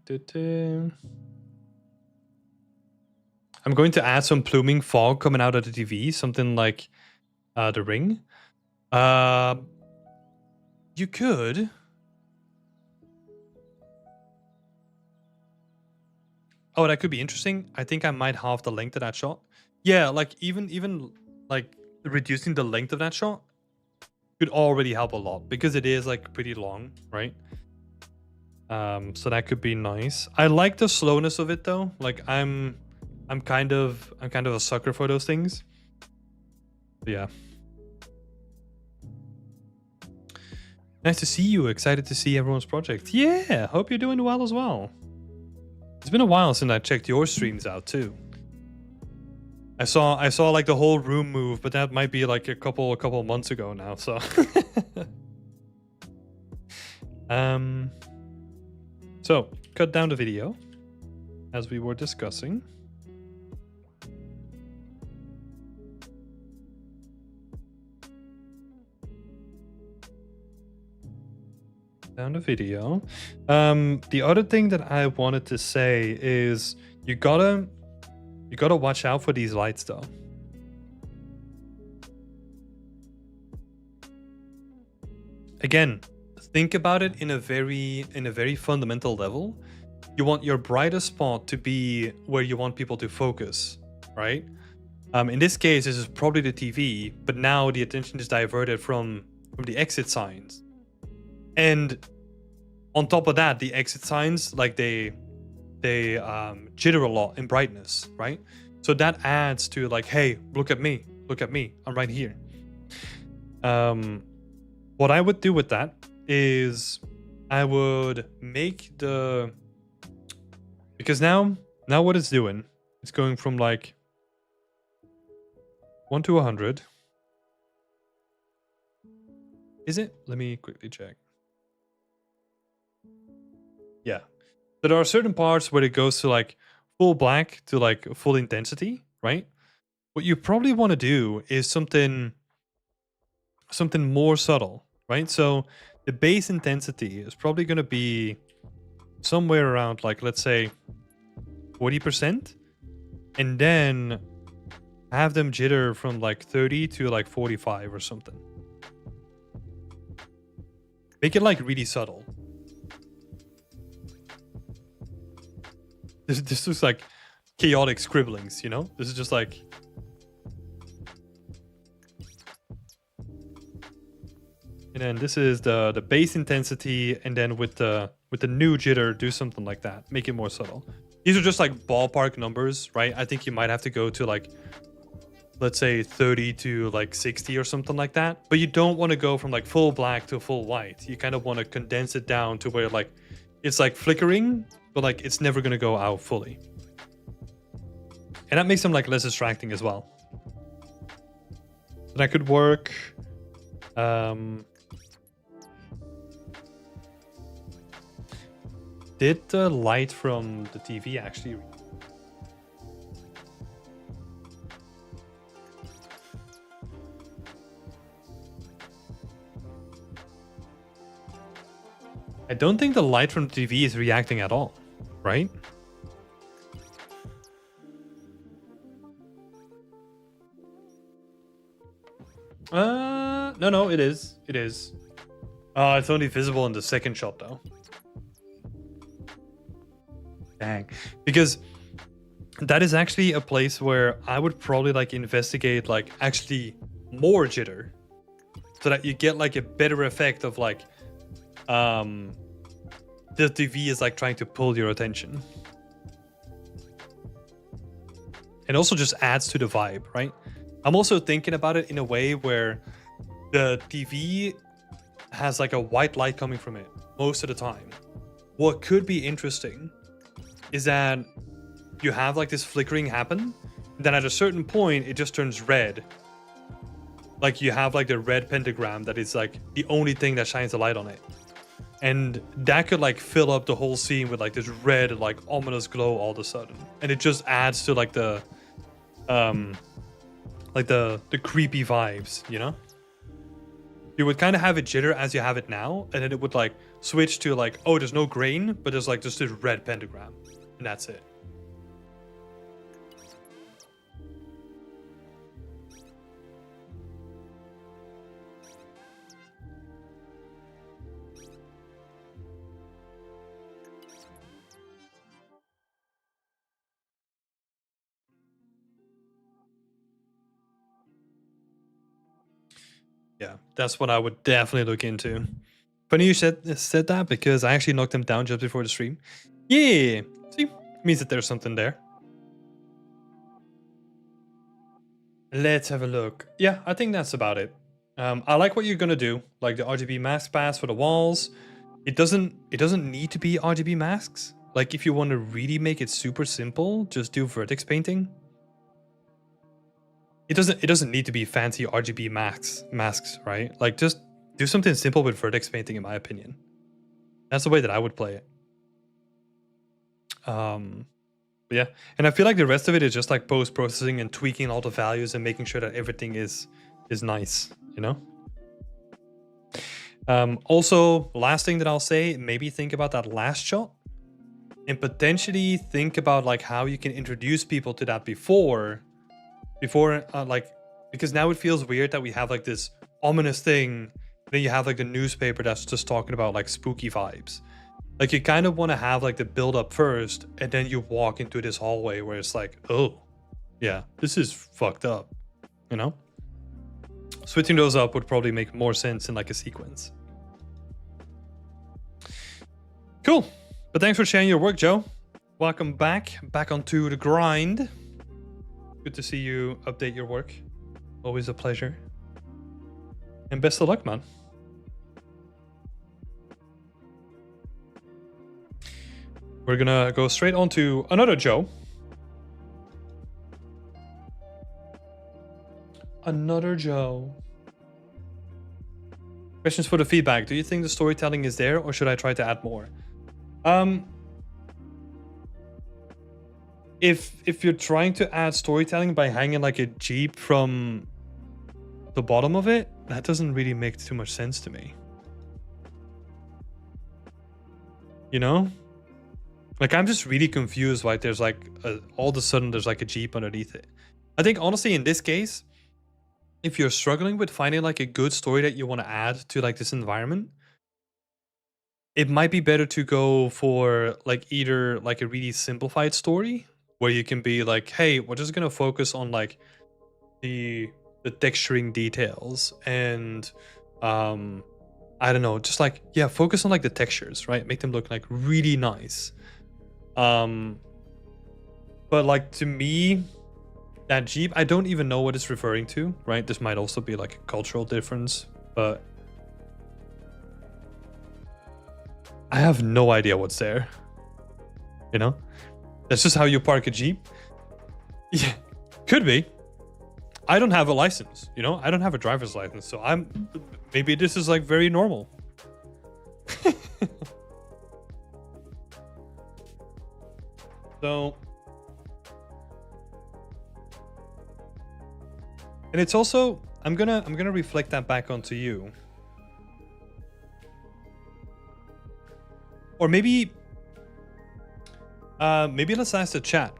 going to add some pluming fog coming out of the TV, something like the Ring. You could. Oh, that could be interesting. I think I might halve the length of that shot. Yeah, like even like reducing the length of that shot could already help a lot because it is like pretty long, right? So that could be nice. I like the slowness of it though. Like I'm kind of a sucker for those things. But yeah. Nice to see you. Excited to see everyone's project. Yeah, hope you're doing well as well. It's been a while since I checked your streams out too. I saw like the whole room move, but that might be like a couple months ago now. So So cut down the video as we were discussing. Down the video. The other thing that I wanted to say is you gotta watch out for these lights though. Again, think about it in a very fundamental level. You want your brightest spot to be where you want people to focus, right? In this case, this is probably the TV, but now the attention is diverted from the exit signs. And on top of that, the exit signs, like they jitter a lot in brightness, right? So that adds to like, hey, look at me, I'm right here. What I would do with that is I would make because now what it's doing, it's going from like 1 to 100. Is it? Let me quickly check. Yeah. So there are certain parts where it goes to like full black to like full intensity, right? What you probably want to do is something more subtle, right? So the base intensity is probably going to be somewhere around like, let's say 40%, and then have them jitter from like 30 to like 45 or something. Make it like really subtle. This looks like chaotic scribblings, you know? This is just like... And then this is the base intensity, and then with the new jitter, do something like that. Make it more subtle. These are just like ballpark numbers, right? I think you might have to go to like, let's say 30 to like 60 or something like that. But you don't want to go from like full black to full white. You kind of want to condense it down to where like it's like flickering, but like it's never going to go out fully. And that makes them like less distracting as well. That could work. Did the light from the TV actually... I don't think the light from the TV is reacting at all, right? No, it is. It is. It's only visible in the second shot though. Dang. Because that is actually a place where I would probably like investigate like actually more jitter, so that you get like a better effect of like the TV is like trying to pull your attention. It also just adds to the vibe, right? I'm also thinking about it in a way where the TV has like a white light coming from it most of the time. What could be interesting is that you have like this flickering happen, then at a certain point it just turns red. Like you have like the red pentagram that is like the only thing that shines a light on it. And that could like fill up the whole scene with like this red, like ominous glow all of a sudden. And it just adds to like the creepy vibes, you know? You would kind of have it jitter as you have it now, and then it would like switch to like, oh, there's no grain, but there's like just this red pentagram, and that's it. Yeah, that's what I would definitely look into. Funny you said that, because I actually knocked them down just before the stream. Yeah, see, means that there's something there. Let's have a look. Yeah, I think that's about it. I like what you're gonna do, like the RGB mask pass for the walls. It doesn't need to be RGB masks. Like if you want to really make it super simple, just do vertex painting. It doesn't need to be fancy RGB masks, right? Like just do something simple with vertex painting, in my opinion. That's the way that I would play it. Yeah, and I feel like the rest of it is just like post-processing and tweaking all the values and making sure that everything is nice, you know? Also, last thing that I'll say, maybe think about that last shot and potentially think about like how you can introduce people to that before like, because now it feels weird that we have like this ominous thing, then you have like the newspaper that's just talking about like spooky vibes. Like you kind of want to have like the build up first, and then you walk into this hallway where it's like, oh, yeah, this is fucked up, you know? Switching those up would probably make more sense in like a sequence. Cool. But thanks for sharing your work, Joe. Welcome back onto the grind. Good to see you update your work. Always a pleasure. And best of luck, man. We're gonna go straight on to another Joe. Another Joe. Questions for the feedback. Do you think the storytelling is there, or should I try to add more? If you're trying to add storytelling by hanging like a jeep from the bottom of it, that doesn't really make too much sense to me. You know? Like, I'm just really confused why there's like all of a sudden there's like a jeep underneath it. I think honestly in this case, if you're struggling with finding like a good story that you want to add to like this environment, it might be better to go for like either like a really simplified story where you can be like, hey, we're just gonna focus on like the texturing details and I don't know, just like, yeah, focus on like the textures, right? Make them look like really nice. But like to me, that Jeep, I don't even know what it's referring to, right? This might also be like a cultural difference, but I have no idea what's there. You know? That's just how you park a Jeep. Yeah, could be. I don't have a license, you know? I don't have a driver's license, so maybe this is like very normal. So, and it's also, I'm gonna reflect that back onto you. Or maybe let's ask the chat.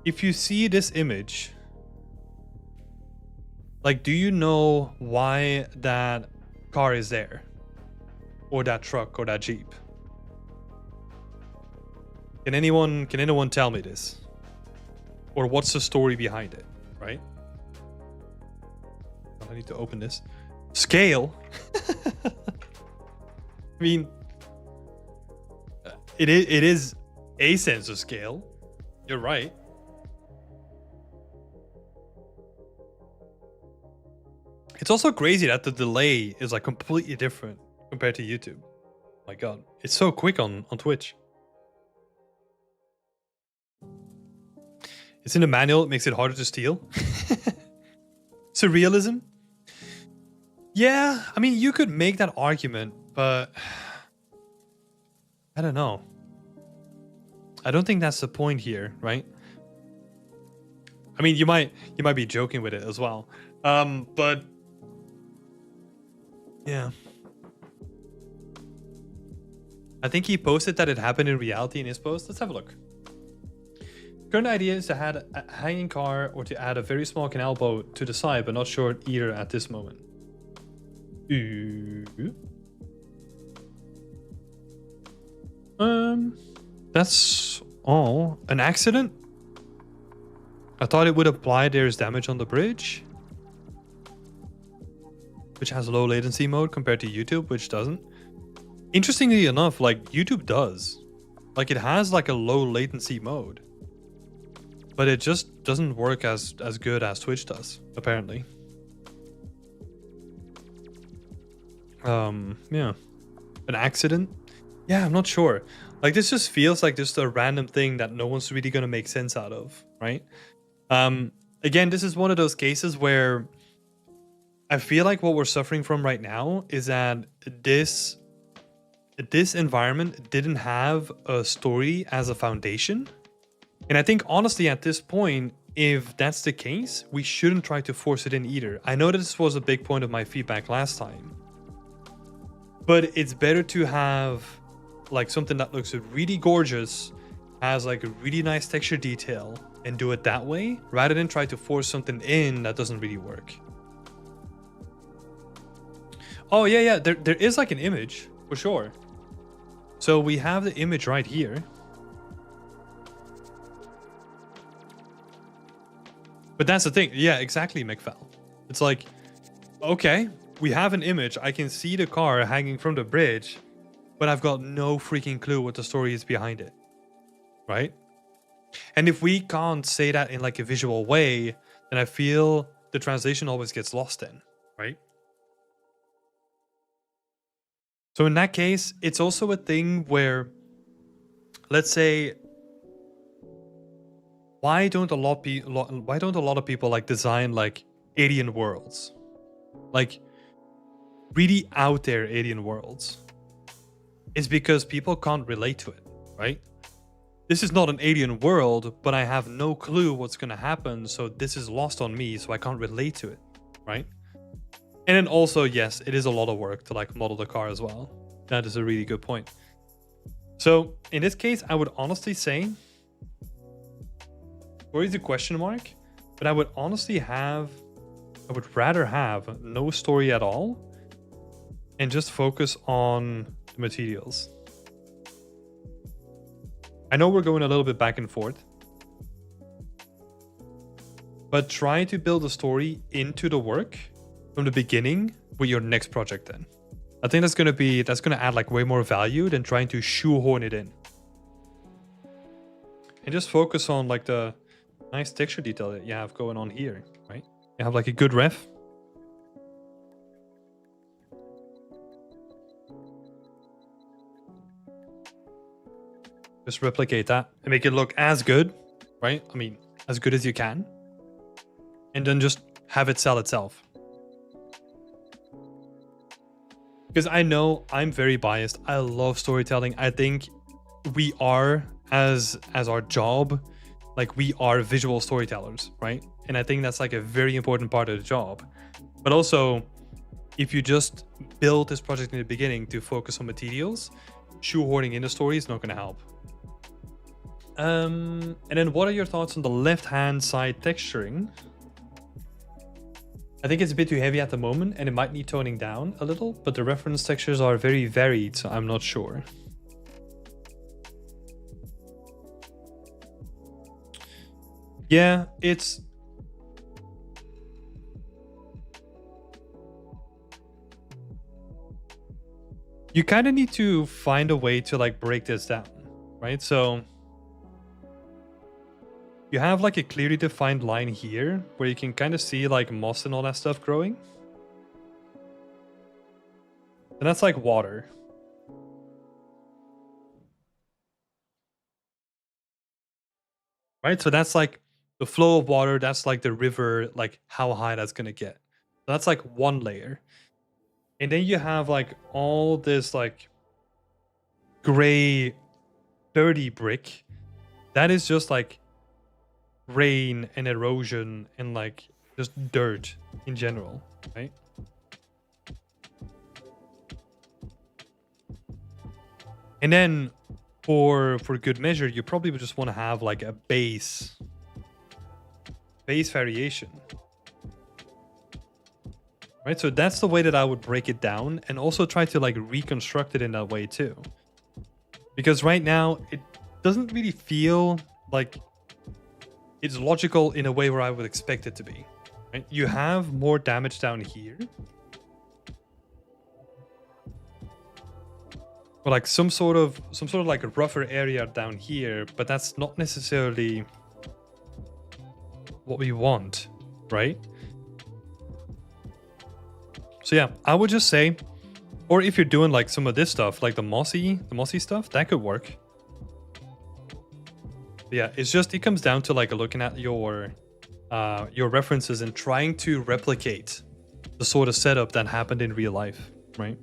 If you see this image, like, do you know why that car is there? Or that truck or that Jeep? Can anyone tell me this? Or what's the story behind it, right? Oh, I need to open this. Scale? I mean, it is a sense of scale. You're right. It's also crazy that the delay is like completely different compared to YouTube. Oh my god, it's so quick on Twitch. It's in the manual, it makes it harder to steal. Surrealism? Yeah, I mean, you could make that argument, but I don't know. I don't think that's the point here, right? I mean, you might be joking with it as well. But yeah. I think he posted that it happened in reality in his post. Let's have a look. Current idea is to add a hanging car or to add a very small canal boat to the side, but not sure either at this moment. That's all. An accident? I thought it would apply there's damage on the bridge, which has low latency mode compared to YouTube, which doesn't. Interestingly enough, like YouTube does. Like it has like a low latency mode, but it just doesn't work as good as Twitch does, apparently. Yeah. An accident? Yeah, I'm not sure. Like this just feels like just a random thing that no one's really gonna make sense out of, right? Again, this is one of those cases where I feel like what we're suffering from right now is that this this environment didn't have a story as a foundation. And I think honestly at this point, if that's the case, we shouldn't try to force it in either. I know that this was a big point of my feedback last time, but it's better to have like something that looks really gorgeous, has like a really nice texture detail, and do it that way, rather than try to force something in that doesn't really work. Oh yeah, there is like an image, for sure. So we have the image right here. But that's the thing. Yeah, exactly, McFell. It's like, okay, we have an image. I can see the car hanging from the bridge, but I've got no freaking clue what the story is behind it. Right? And if we can't say that in like a visual way, then I feel the translation always gets lost in, right? So in that case, it's also a thing where, let's say, why don't a lot of people like design like alien worlds, like really out there alien worlds? It's because people can't relate to it, right? This is not an alien world, but I have no clue what's gonna happen, so this is lost on me, so I can't relate to it, right? And then also, yes, it is a lot of work to like model the car as well. That is a really good point. So in this case, I would honestly say, or is a question mark, but I would rather have no story at all and just focus on the materials. I know we're going a little bit back and forth, but try to build a story into the work from the beginning with your next project then. I think that's gonna add like way more value than trying to shoehorn it in. And just focus on like the nice texture detail that you have going on here, right? You have like a good ref. Just replicate that and make it look as good, right? I mean, as good as you can. And then just have it sell itself. Because I know I'm very biased. I love storytelling. I think we are, as our job, like we are visual storytellers, right? And I think that's like a very important part of the job. But also, if you just build this project in the beginning to focus on materials, shoehorning in the story is not going to help. And then what are your thoughts on the left-hand side texturing? I think it's a bit too heavy at the moment and it might need toning down a little, but the reference textures are very varied, so I'm not sure. Yeah, it's... You kind of need to find a way to like break this down, right? So you have like a clearly defined line here where you can kind of see like moss and all that stuff growing. And that's like water. Right? So that's like the flow of water. That's like the river, like how high that's going to get. So that's like one layer. And then you have like all this like gray, dirty brick. That is just like rain and erosion and like just dirt in general, right? And then for good measure, you probably would just want to have like a base variation, right? So that's the way that I would break it down and also try to like reconstruct it in that way too. Because right now it doesn't really feel like it's logical in a way where I would expect it to be, right? You have more damage down here. Or like some sort of like a rougher area down here, but that's not necessarily what we want, right? So yeah, I would just say, or if you're doing like some of this stuff, like the mossy stuff, that could work. But yeah, it comes down to like looking at your references and trying to replicate the sort of setup that happened in real life, right?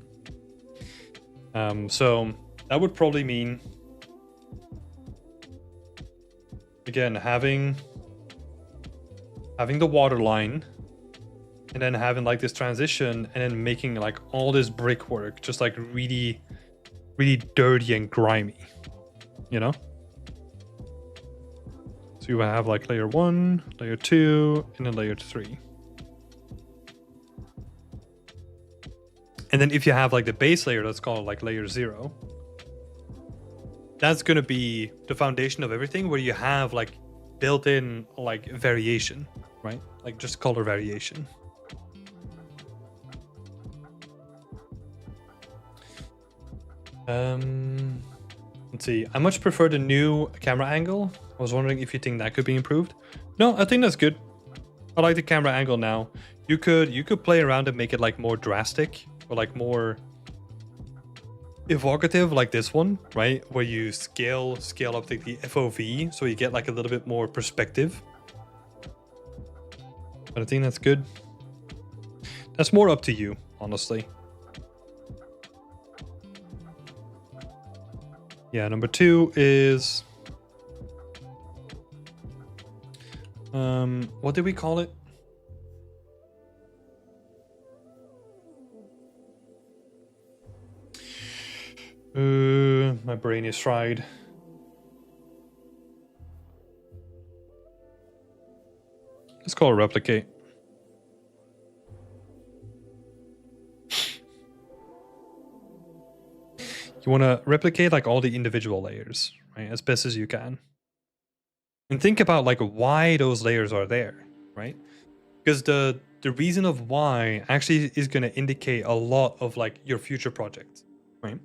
So that would probably mean, again, having the water line, and then having like this transition, and then making like all this brickwork just like really, really dirty and grimy, you know? So you have like layer 1, layer 2, and then layer 3. And then if you have like the base layer, that's called like layer 0. That's gonna be the foundation of everything, where you have like built-in like variation, right? Like just color variation. Let's see. I much prefer the new camera angle. I was wondering if you think that could be improved. No, I think that's good. I like the camera angle now. You could play around and make it like more drastic, or like more evocative, like this one, right? Where you scale up the FOV, so you get like a little bit more perspective. But I think that's good. That's more up to you, honestly. Yeah, number 2 is what did we call it? My brain is fried. Let's call it replicate. You want to replicate like all the individual layers, right? As best as you can. And think about like why those layers are there, right? Because the reason of why actually is going to indicate a lot of like your future project, right?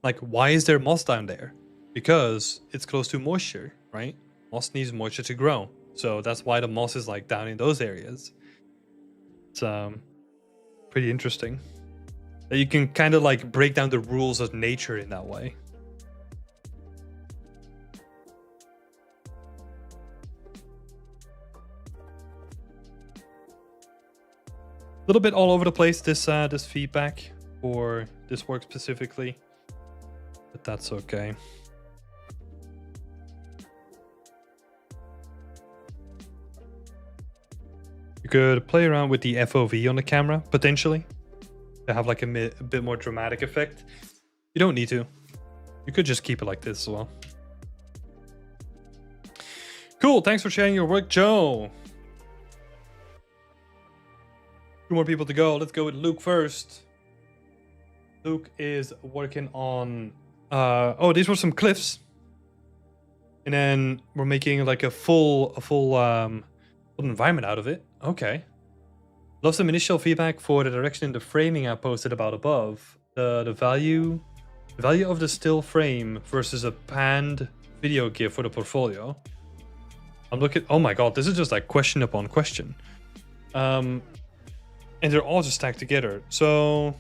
Like, why is there moss down there? Because it's close to moisture, right? Moss needs moisture to grow. So that's why the moss is like down in those areas. It's pretty interesting. That you can kind of like break down the rules of nature in that way. A little bit all over the place, this feedback for this work specifically, but that's okay. You could play around with the FOV on the camera potentially to have like a bit more dramatic effect. You don't need to. You could just keep it like this as well. Cool, thanks for sharing your work, Joe. 2 more people to go. Let's go with Luke first. Luke is working on oh, these were some cliffs. And then we're making like a full environment out of it. Okay. Love some initial feedback for the direction in the framing I posted about above. The value of the still frame versus a panned video GIF for the portfolio. I'm looking. Oh my god, this is just like question upon question. And they're all just stacked together. So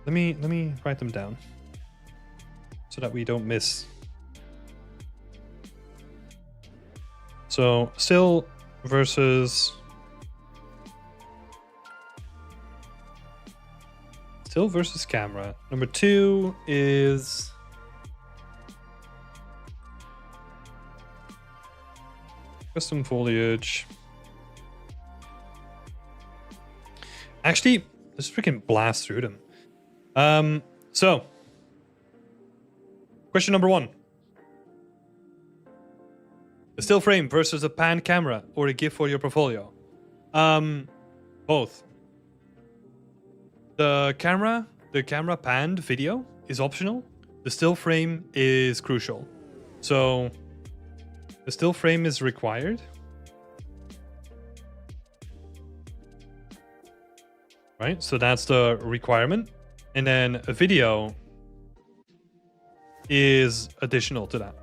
let me write them down so that we don't miss. So still versus camera. Number 2 is custom foliage. Actually, let's freaking blast through them. So question number 1. A still frame versus a pan camera or a GIF for your portfolio. Both. The camera panned video is optional. The still frame is crucial. So the still frame is required. Right, so that's the requirement. And then a video is additional to that.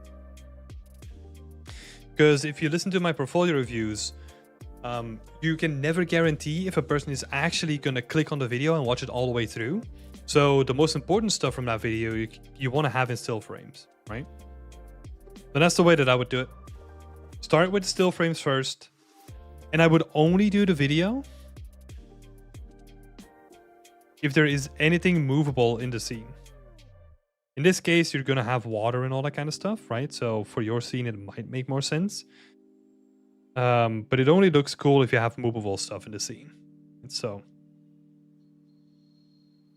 Because if you listen to my portfolio reviews, you can never guarantee if a person is actually going to click on the video and watch it all the way through. So the most important stuff from that video, you want to have in still frames, right? So that's the way that I would do it. Start with still frames first. And I would only do the video if there is anything movable in the scene. In this case, you're gonna have water and all that kind of stuff, right? So for your scene, it might make more sense. But it only looks cool if you have movable stuff in the scene. So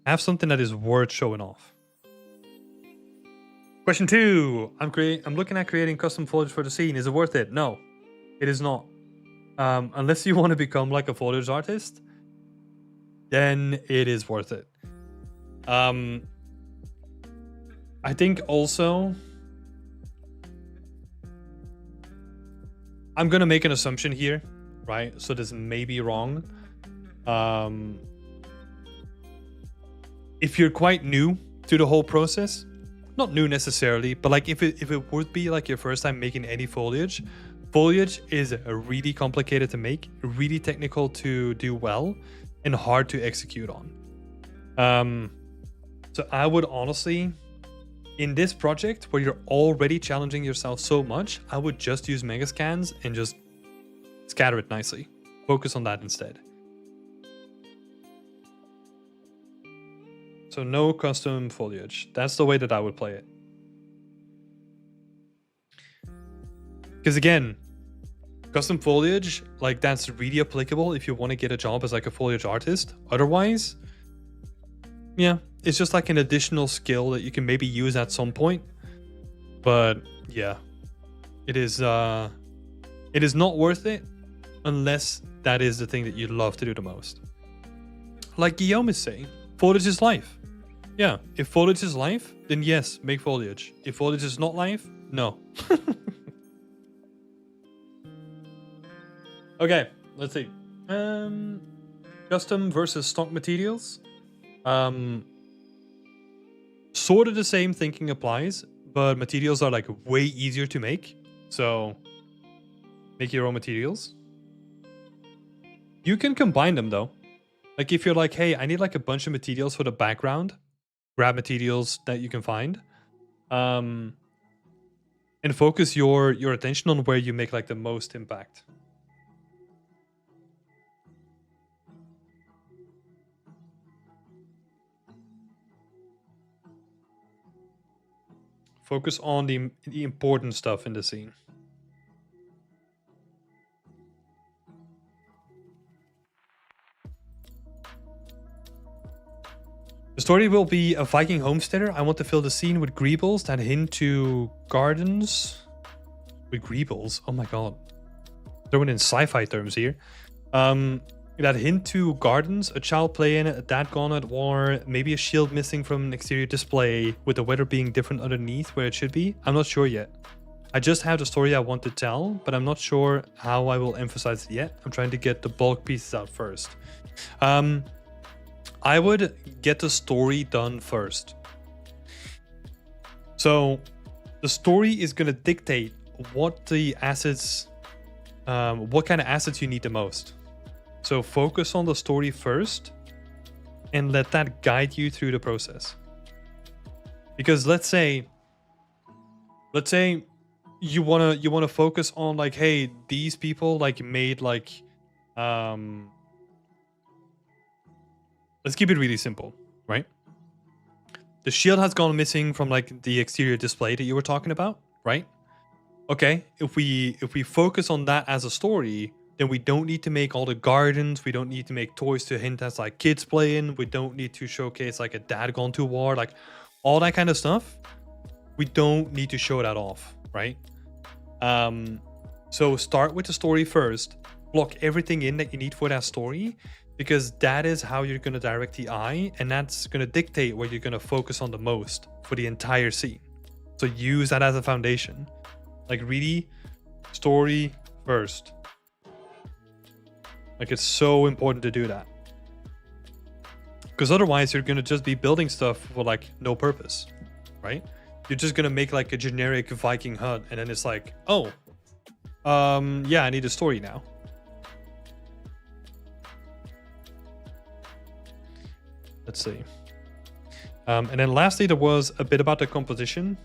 have something that is worth showing off. Question 2. I'm looking at creating custom foliage for the scene. Is it worth it? No, it is not. Unless you want to become like a foliage artist, then it is worth it. I think also I'm gonna make an assumption here, right? So this may be wrong. If you're quite new to the whole process, not new necessarily, but like if it would be like your first time making any foliage is really complicated to make, really technical to do well, and hard to execute on. So I would honestly, in this project where you're already challenging yourself so much, I would just use Megascans and just scatter it nicely. Focus on that instead. So no custom foliage. That's the way that I would play it. Because again, custom foliage, like that's really applicable if you want to get a job as like a foliage artist. Otherwise, yeah, it's just like an additional skill that you can maybe use at some point. But yeah, it is not worth it unless that is the thing that you love to do the most. Like Guillaume is saying, foliage is life. Yeah, if foliage is life, then yes, make foliage. If foliage is not life, no. Okay, let's see. Custom versus stock materials. Sort of the same thinking applies, but materials are like way easier to make. So make your own materials. You can combine them though. Like if you're like, hey, I need like a bunch of materials for the background, grab materials that you can find. And focus your attention on where you make like the most impact. Focus on the important stuff in the scene. The story will be a Viking homesteader. I want to fill the scene with greebles that hint to gardens. With greebles? Oh my god. Throwing in sci-fi terms here. That hint to gardens, a child playing, a dad gone at war, maybe a shield missing from an exterior display, with the weather being different underneath where it should be. I'm not sure yet. I just have the story I want to tell, but I'm not sure how I will emphasize it yet. I'm trying to get the bulk pieces out first. I would get the story done first. So the story is going to dictate what the assets, what kind of assets you need the most. So focus on the story first and let that guide you through the process. Because let's say you want to focus on like, hey, these people like made like let's keep it really simple, right? The shield has gone missing from like the exterior display that you were talking about, right? Okay, if we focus on that as a story, then we don't need to make all the gardens. We don't need to make toys to hint at like kids playing. We don't need to showcase like a dad gone to war, like all that kind of stuff. We don't need to show that off, right? So start with the story first. Block everything in that you need for that story, because that is how you're going to direct the eye, and that's going to dictate where you're going to focus on the most for the entire scene. So use that as a foundation. Like really, story first. Like it's so important to do that. Because otherwise you're going to just be building stuff for like no purpose, right? You're just going to make like a generic Viking hut, and then it's like, oh, yeah, I need a story now. Let's see. And then lastly, there was a bit about the composition.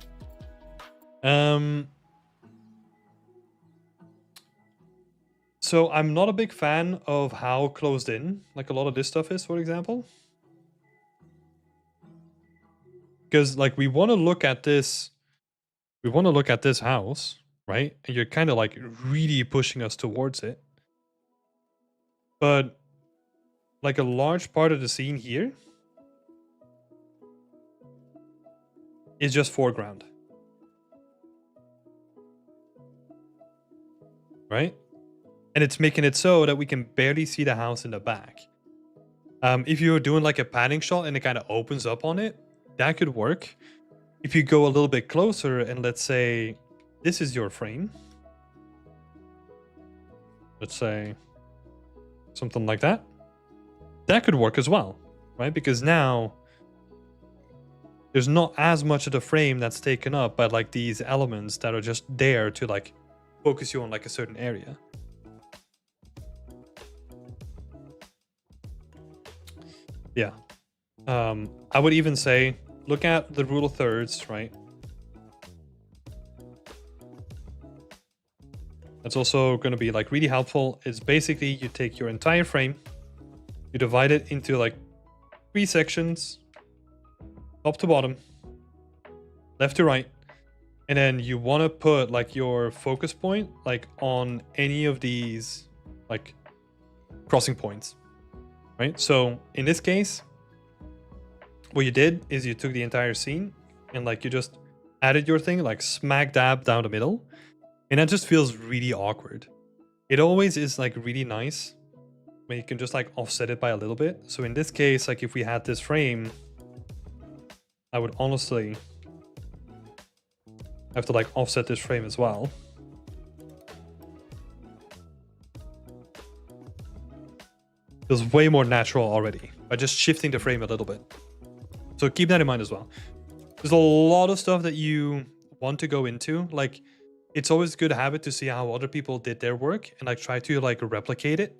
So I'm not a big fan of how closed in, like a lot of this stuff is, for example. Because like we want to look at this house, right? And you're kind of like really pushing us towards it. But like a large part of the scene here is just foreground. Right? And it's making it so that we can barely see the house in the back. If you're doing like a panning shot and it kind of opens up on it, that could work. If you go a little bit closer and let's say this is your frame. Let's say something like that. That could work as well, right? Because now there's not as much of the frame that's taken up by like these elements that are just there to like focus you on like a certain area. Yeah. I would even say, look at the rule of thirds, right? That's also going to be like really helpful. It's basically you take your entire frame, you divide it into like 3 sections, top to bottom, left to right. And then you want to put like your focus point like on any of these like crossing points, right? So in this case, what you did is you took the entire scene and like you just added your thing like smack dab down the middle. And that just feels really awkward. It always is like really nice when you can just like offset it by a little bit. So in this case, like if we had this frame, I would honestly have to like offset this frame as well. Feels way more natural already by just shifting the frame a little bit. So keep that in mind as well. There's a lot of stuff that you want to go into. Like it's always a good habit to see how other people did their work and like try to like replicate it.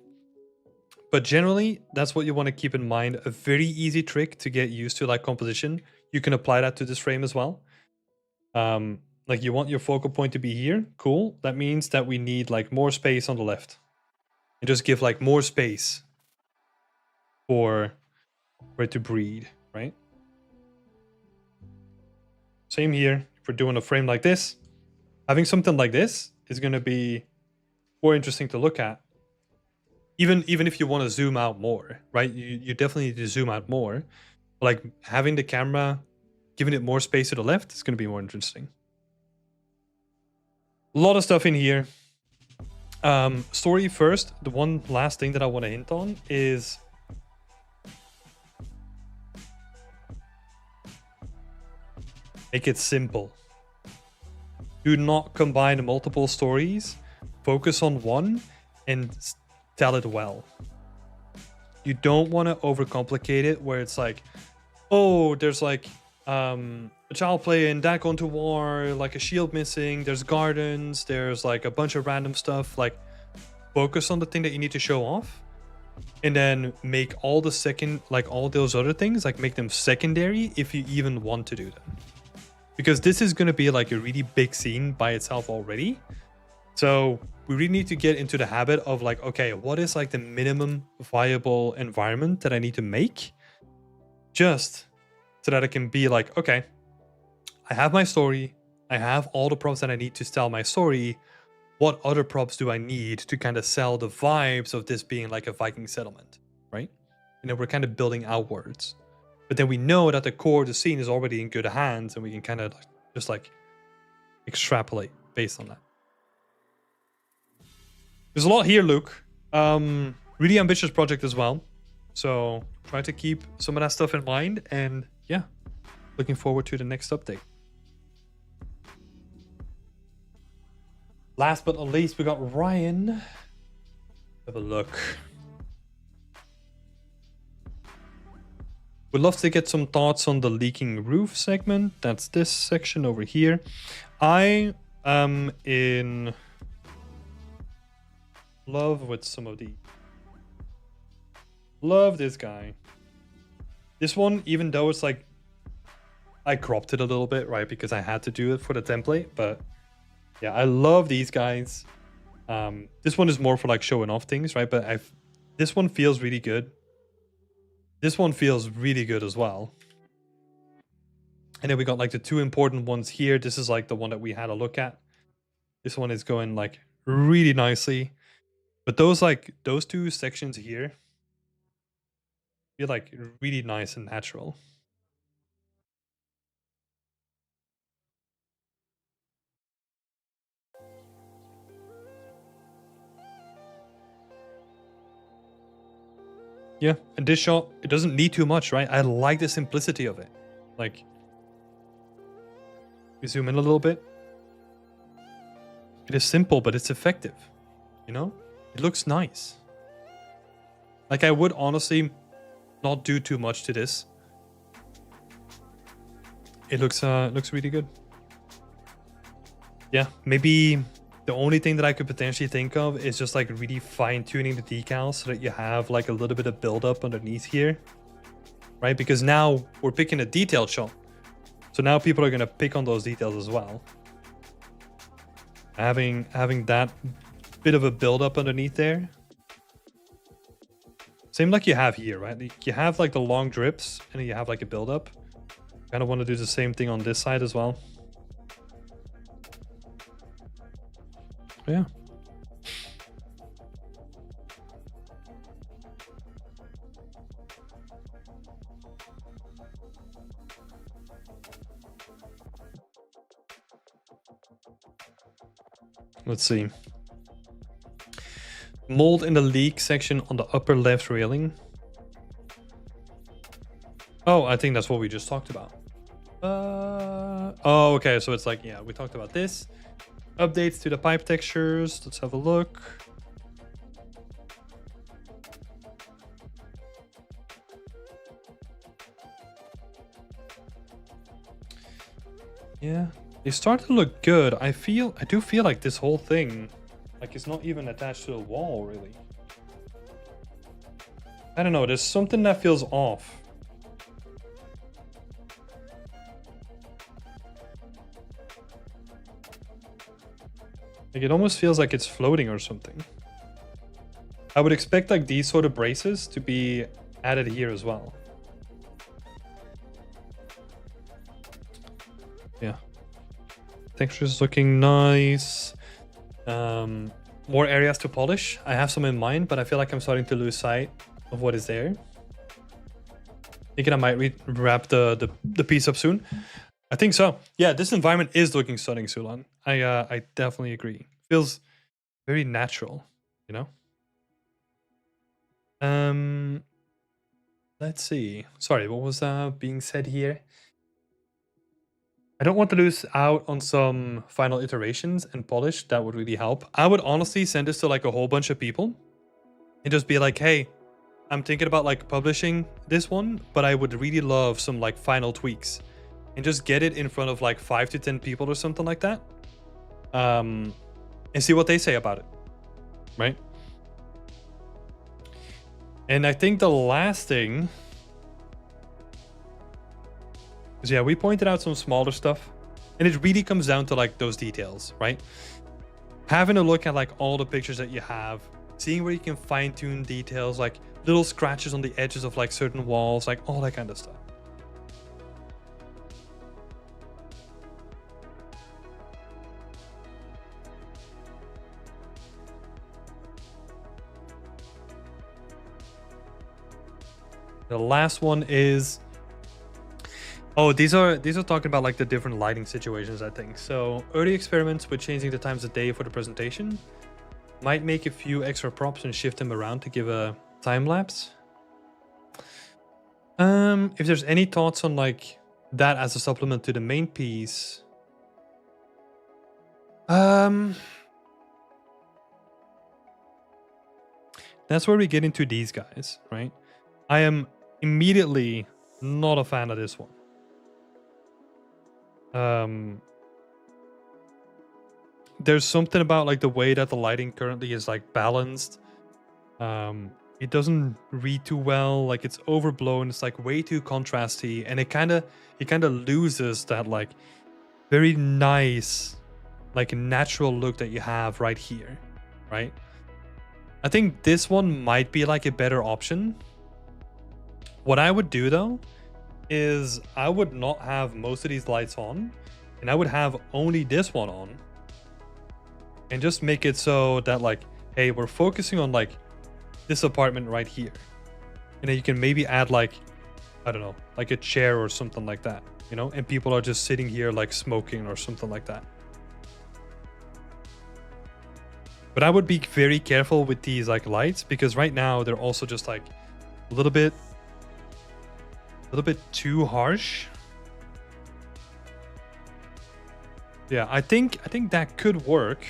But generally, that's what you want to keep in mind. A very easy trick to get used to like composition. You can apply that to this frame as well. Like you want your focal point to be here. Cool. That means that we need like more space on the left. And just give like more space for it to breathe, right? Same here. If we're doing a frame like this, having something like this is going to be more interesting to look at. Even if you want to zoom out more, right? You definitely need to zoom out more. But like having the camera, giving it more space to the left is going to be more interesting. A lot of stuff in here. Story first. The one last thing that I want to hint on is make it simple. Do not combine multiple stories. Focus on one and tell it well. You don't want to overcomplicate it where it's like, oh, there's like a child playing, dad going to war, like a shield missing, there's gardens, there's like a bunch of random stuff. Like focus on the thing that you need to show off and then make all the all those other things, like make them secondary if you even want to do them. Because this is going to be like a really big scene by itself already. So we really need to get into the habit of like, okay, what is like the minimum viable environment that I need to make? Just so that I can be like, okay, I have my story. I have all the props that I need to tell my story. What other props do I need to kind of sell the vibes of this being like a Viking settlement, right? You know, we're kind of building outwards. But then we know that the core of the scene is already in good hands and we can kind of just like extrapolate based on that. There's a lot here, Luke. Really ambitious project as well. So try to keep some of that stuff in mind. And yeah, looking forward to the next update. Last but not least, we got Ryan. Have a look. Would love to get some thoughts on the leaking roof segment. That's this section over here. I am in love with some of these. Love this guy. This one, even though it's like, I cropped it a little bit, right? Because I had to do it for the template. But yeah, I love these guys. This one is more for like showing off things, right? But this one feels really good. This one feels really good as well. And then we got like the two important ones here. This is like the one that we had a look at. This one is going like really nicely. But those two sections here feel like really nice and natural. Yeah, and this shot, it doesn't need too much, right? I like the simplicity of it. Like, we zoom in a little bit. It is simple, but it's effective. You know? It looks nice. Like, I would honestly not do too much to this. It looks really good. Yeah, maybe the only thing that I could potentially think of is just like really fine-tuning the decals so that you have like a little bit of build-up underneath here, right? Because now we're picking a detailed shot, so now people are gonna pick on those details as well. Having that bit of a build-up underneath there, same like you have here, right? You have like the long drips, and then you have like a build-up. Kind of want to do the same thing on this side as well. Yeah. Let's see. Mold in the leak section on the upper left railing. Oh, I think that's what we just talked about. Oh, okay. So it's like, yeah, we talked about this. Updates to the pipe textures. Let's have a look. Yeah, they start to look good. I do feel like this whole thing, like, it's not even attached to the wall, really. I don't know. There's something that feels off. Like, it almost feels like it's floating or something. I would expect like these sort of braces to be added here as well. Yeah. Texture's looking nice. More areas to polish. I have some in mind, but I feel like I'm starting to lose sight of what is there. Thinking I might wrap the piece up soon. I think so. Yeah, this environment is looking stunning, Sulan. I definitely agree. Feels very natural, you know? Let's see. Sorry, what was being said here? I don't want to lose out on some final iterations and polish. That would really help. I would honestly send this to like a whole bunch of people and just be like, hey, I'm thinking about like publishing this one, but I would really love some like final tweaks. And just get it in front of like 5 to 10 people or something like that. And see what they say about it. Right? And I think the last thing is, yeah, we pointed out some smaller stuff. And it really comes down to like those details, right? Having a look at like all the pictures that you have, seeing where you can fine tune details, like little scratches on the edges of like certain walls, like all that kind of stuff. The last one is, oh, these are talking about like the different lighting situations, I think. So early experiments with changing the times of day for the presentation. Might make a few extra props and shift them around to give a time lapse. If there's any thoughts on like that as a supplement to the main piece. That's where we get into these guys, right? I am immediately not a fan of this one. There's something about like the way that the lighting currently is like balanced. It doesn't read too well. Like, it's overblown. It's like way too contrasty, and it kind of loses that like very nice, like natural look that you have right here, right? I think this one might be like a better option. What I would do though is I would not have most of these lights on, and I would have only this one on, and just make it so that like, hey, we're focusing on like this apartment right here, and then you can maybe add like, I don't know, like a chair or something like that, you know, and people are just sitting here like smoking or something like that. But I would be very careful with these like lights, because right now they're also just like a little bit too harsh. Yeah, I think that could work.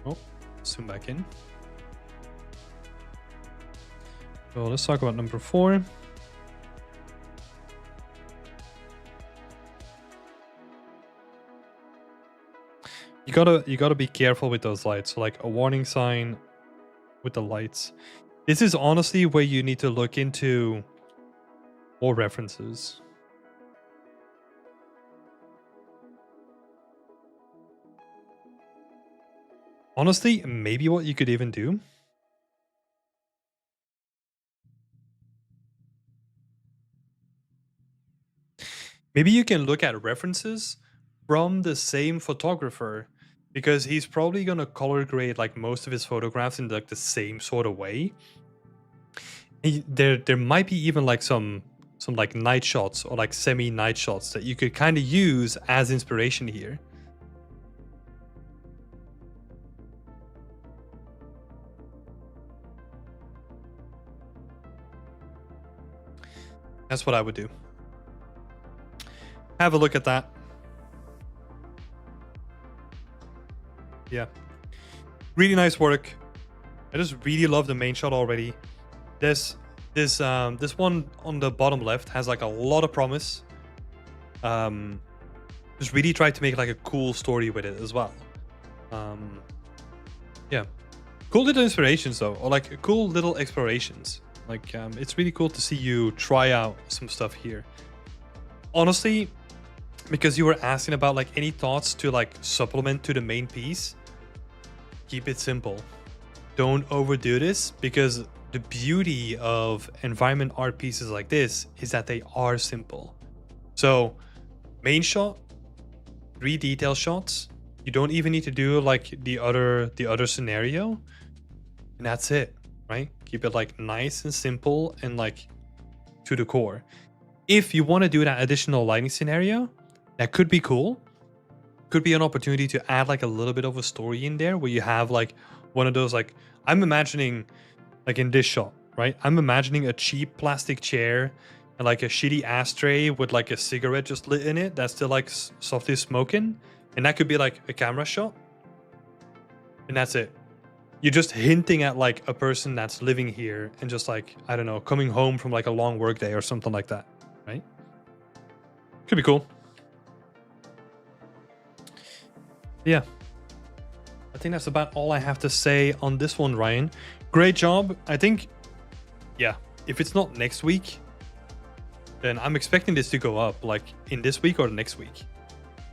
Oh, zoom back in. So let's talk about number 4. You gotta be careful with those lights. So like a warning sign with the lights. This is honestly where you need to look into more references. Honestly, maybe what you could even do, maybe you can look at references from the same photographer, because he's probably gonna color grade like most of his photographs in like the same sort of way. There might be even like some like night shots or like semi night shots that you could kind of use as inspiration here. That's what I would do. Have a look at that. Yeah, really nice work. I just really love the main shot already. This one on the bottom left has like a lot of promise. Just really try to make like a cool story with it as well. Yeah, cool little inspirations though, or like cool little explorations. Like it's really cool to see you try out some stuff here. Honestly, because you were asking about like any thoughts to like supplement to the main piece, keep it simple. Don't overdo this, because the beauty of environment art pieces like this is that they are simple. So main shot, 3 detail shots. You don't even need to do like the other scenario, and that's it, right? Keep it like nice and simple and like to the core. If you want to do that additional lighting scenario, that could be cool. Could be an opportunity to add like a little bit of a story in there, where you have like one of those, like I'm imagining like in this shot, right? I'm imagining a cheap plastic chair and like a shitty ashtray with like a cigarette just lit in it that's still like softly smoking, and that could be like a camera shot, and that's it. You're just hinting at like a person that's living here and just like, I don't know, coming home from like a long work day or something like that, right? Could be cool. Yeah, I think that's about all I have to say on this one, Ryan. Great job. I think, yeah, if it's not next week, then I'm expecting this to go up like in this week or next week,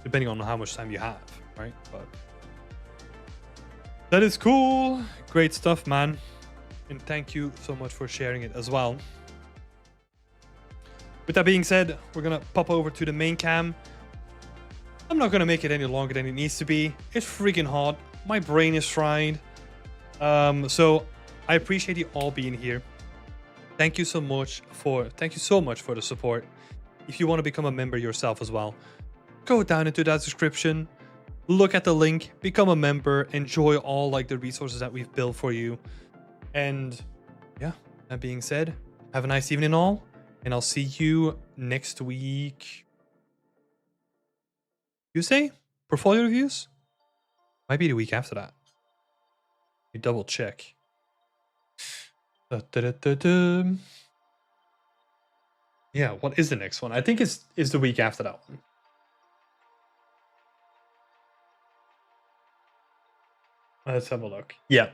depending on how much time you have, right? But that is cool. Great stuff, man. And thank you so much for sharing it as well. With that being said, we're gonna pop over to the main cam. I'm not gonna make it any longer than it needs to be. It's freaking hot. My brain is fried. So I appreciate you all being here. Thank you so much for the support. If you want to become a member yourself as well, go down into that description, look at the link, become a member, enjoy all like the resources that we've built for you. And yeah, that being said, have a nice evening all, and I'll see you next week. Tuesday? Portfolio reviews? Might be the week after that. Let me double check. Yeah, what is the next one? I think it's the week after that one. Let's have a look. Yeah.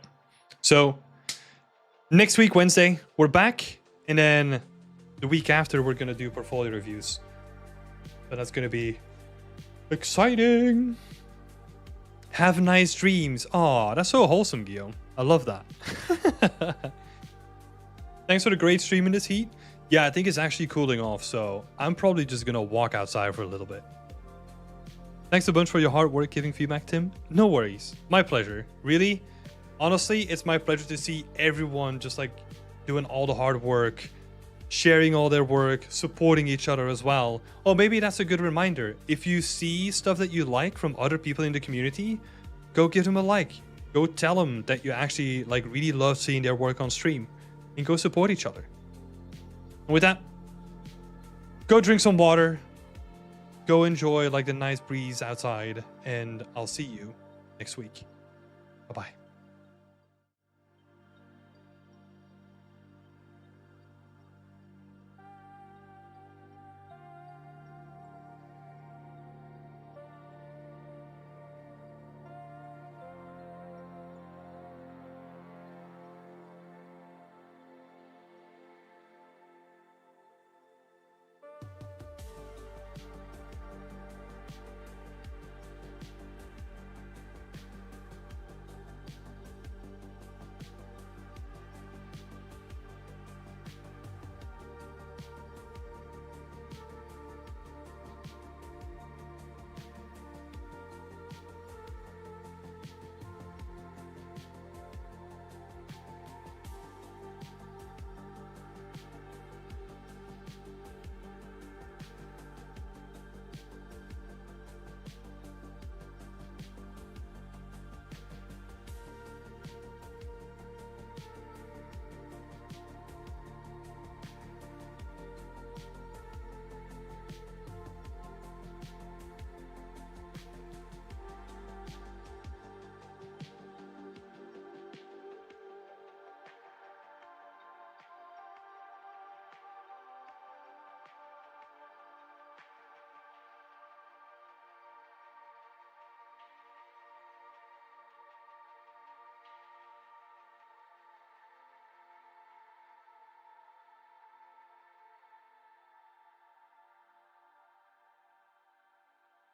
So next week, Wednesday, we're back. And then the week after, we're going to do portfolio reviews. So that's going to be exciting. Have nice dreams. Oh, that's so wholesome, Guillaume. I love that. Thanks for the great stream in this heat. Yeah, I think it's actually cooling off, so I'm probably just gonna walk outside for a little bit. Thanks a bunch for your hard work giving feedback, Tim. No worries. My pleasure. Really? Honestly, it's my pleasure to see everyone just like doing all the hard work, sharing all their work, supporting each other as well. Or maybe that's a good reminder. If you see stuff that you like from other people in the community, go give them a like. Go tell them that you actually like really love seeing their work on stream, and go support each other. And with that, go drink some water, go enjoy like the nice breeze outside, and I'll see you next week. Bye-bye.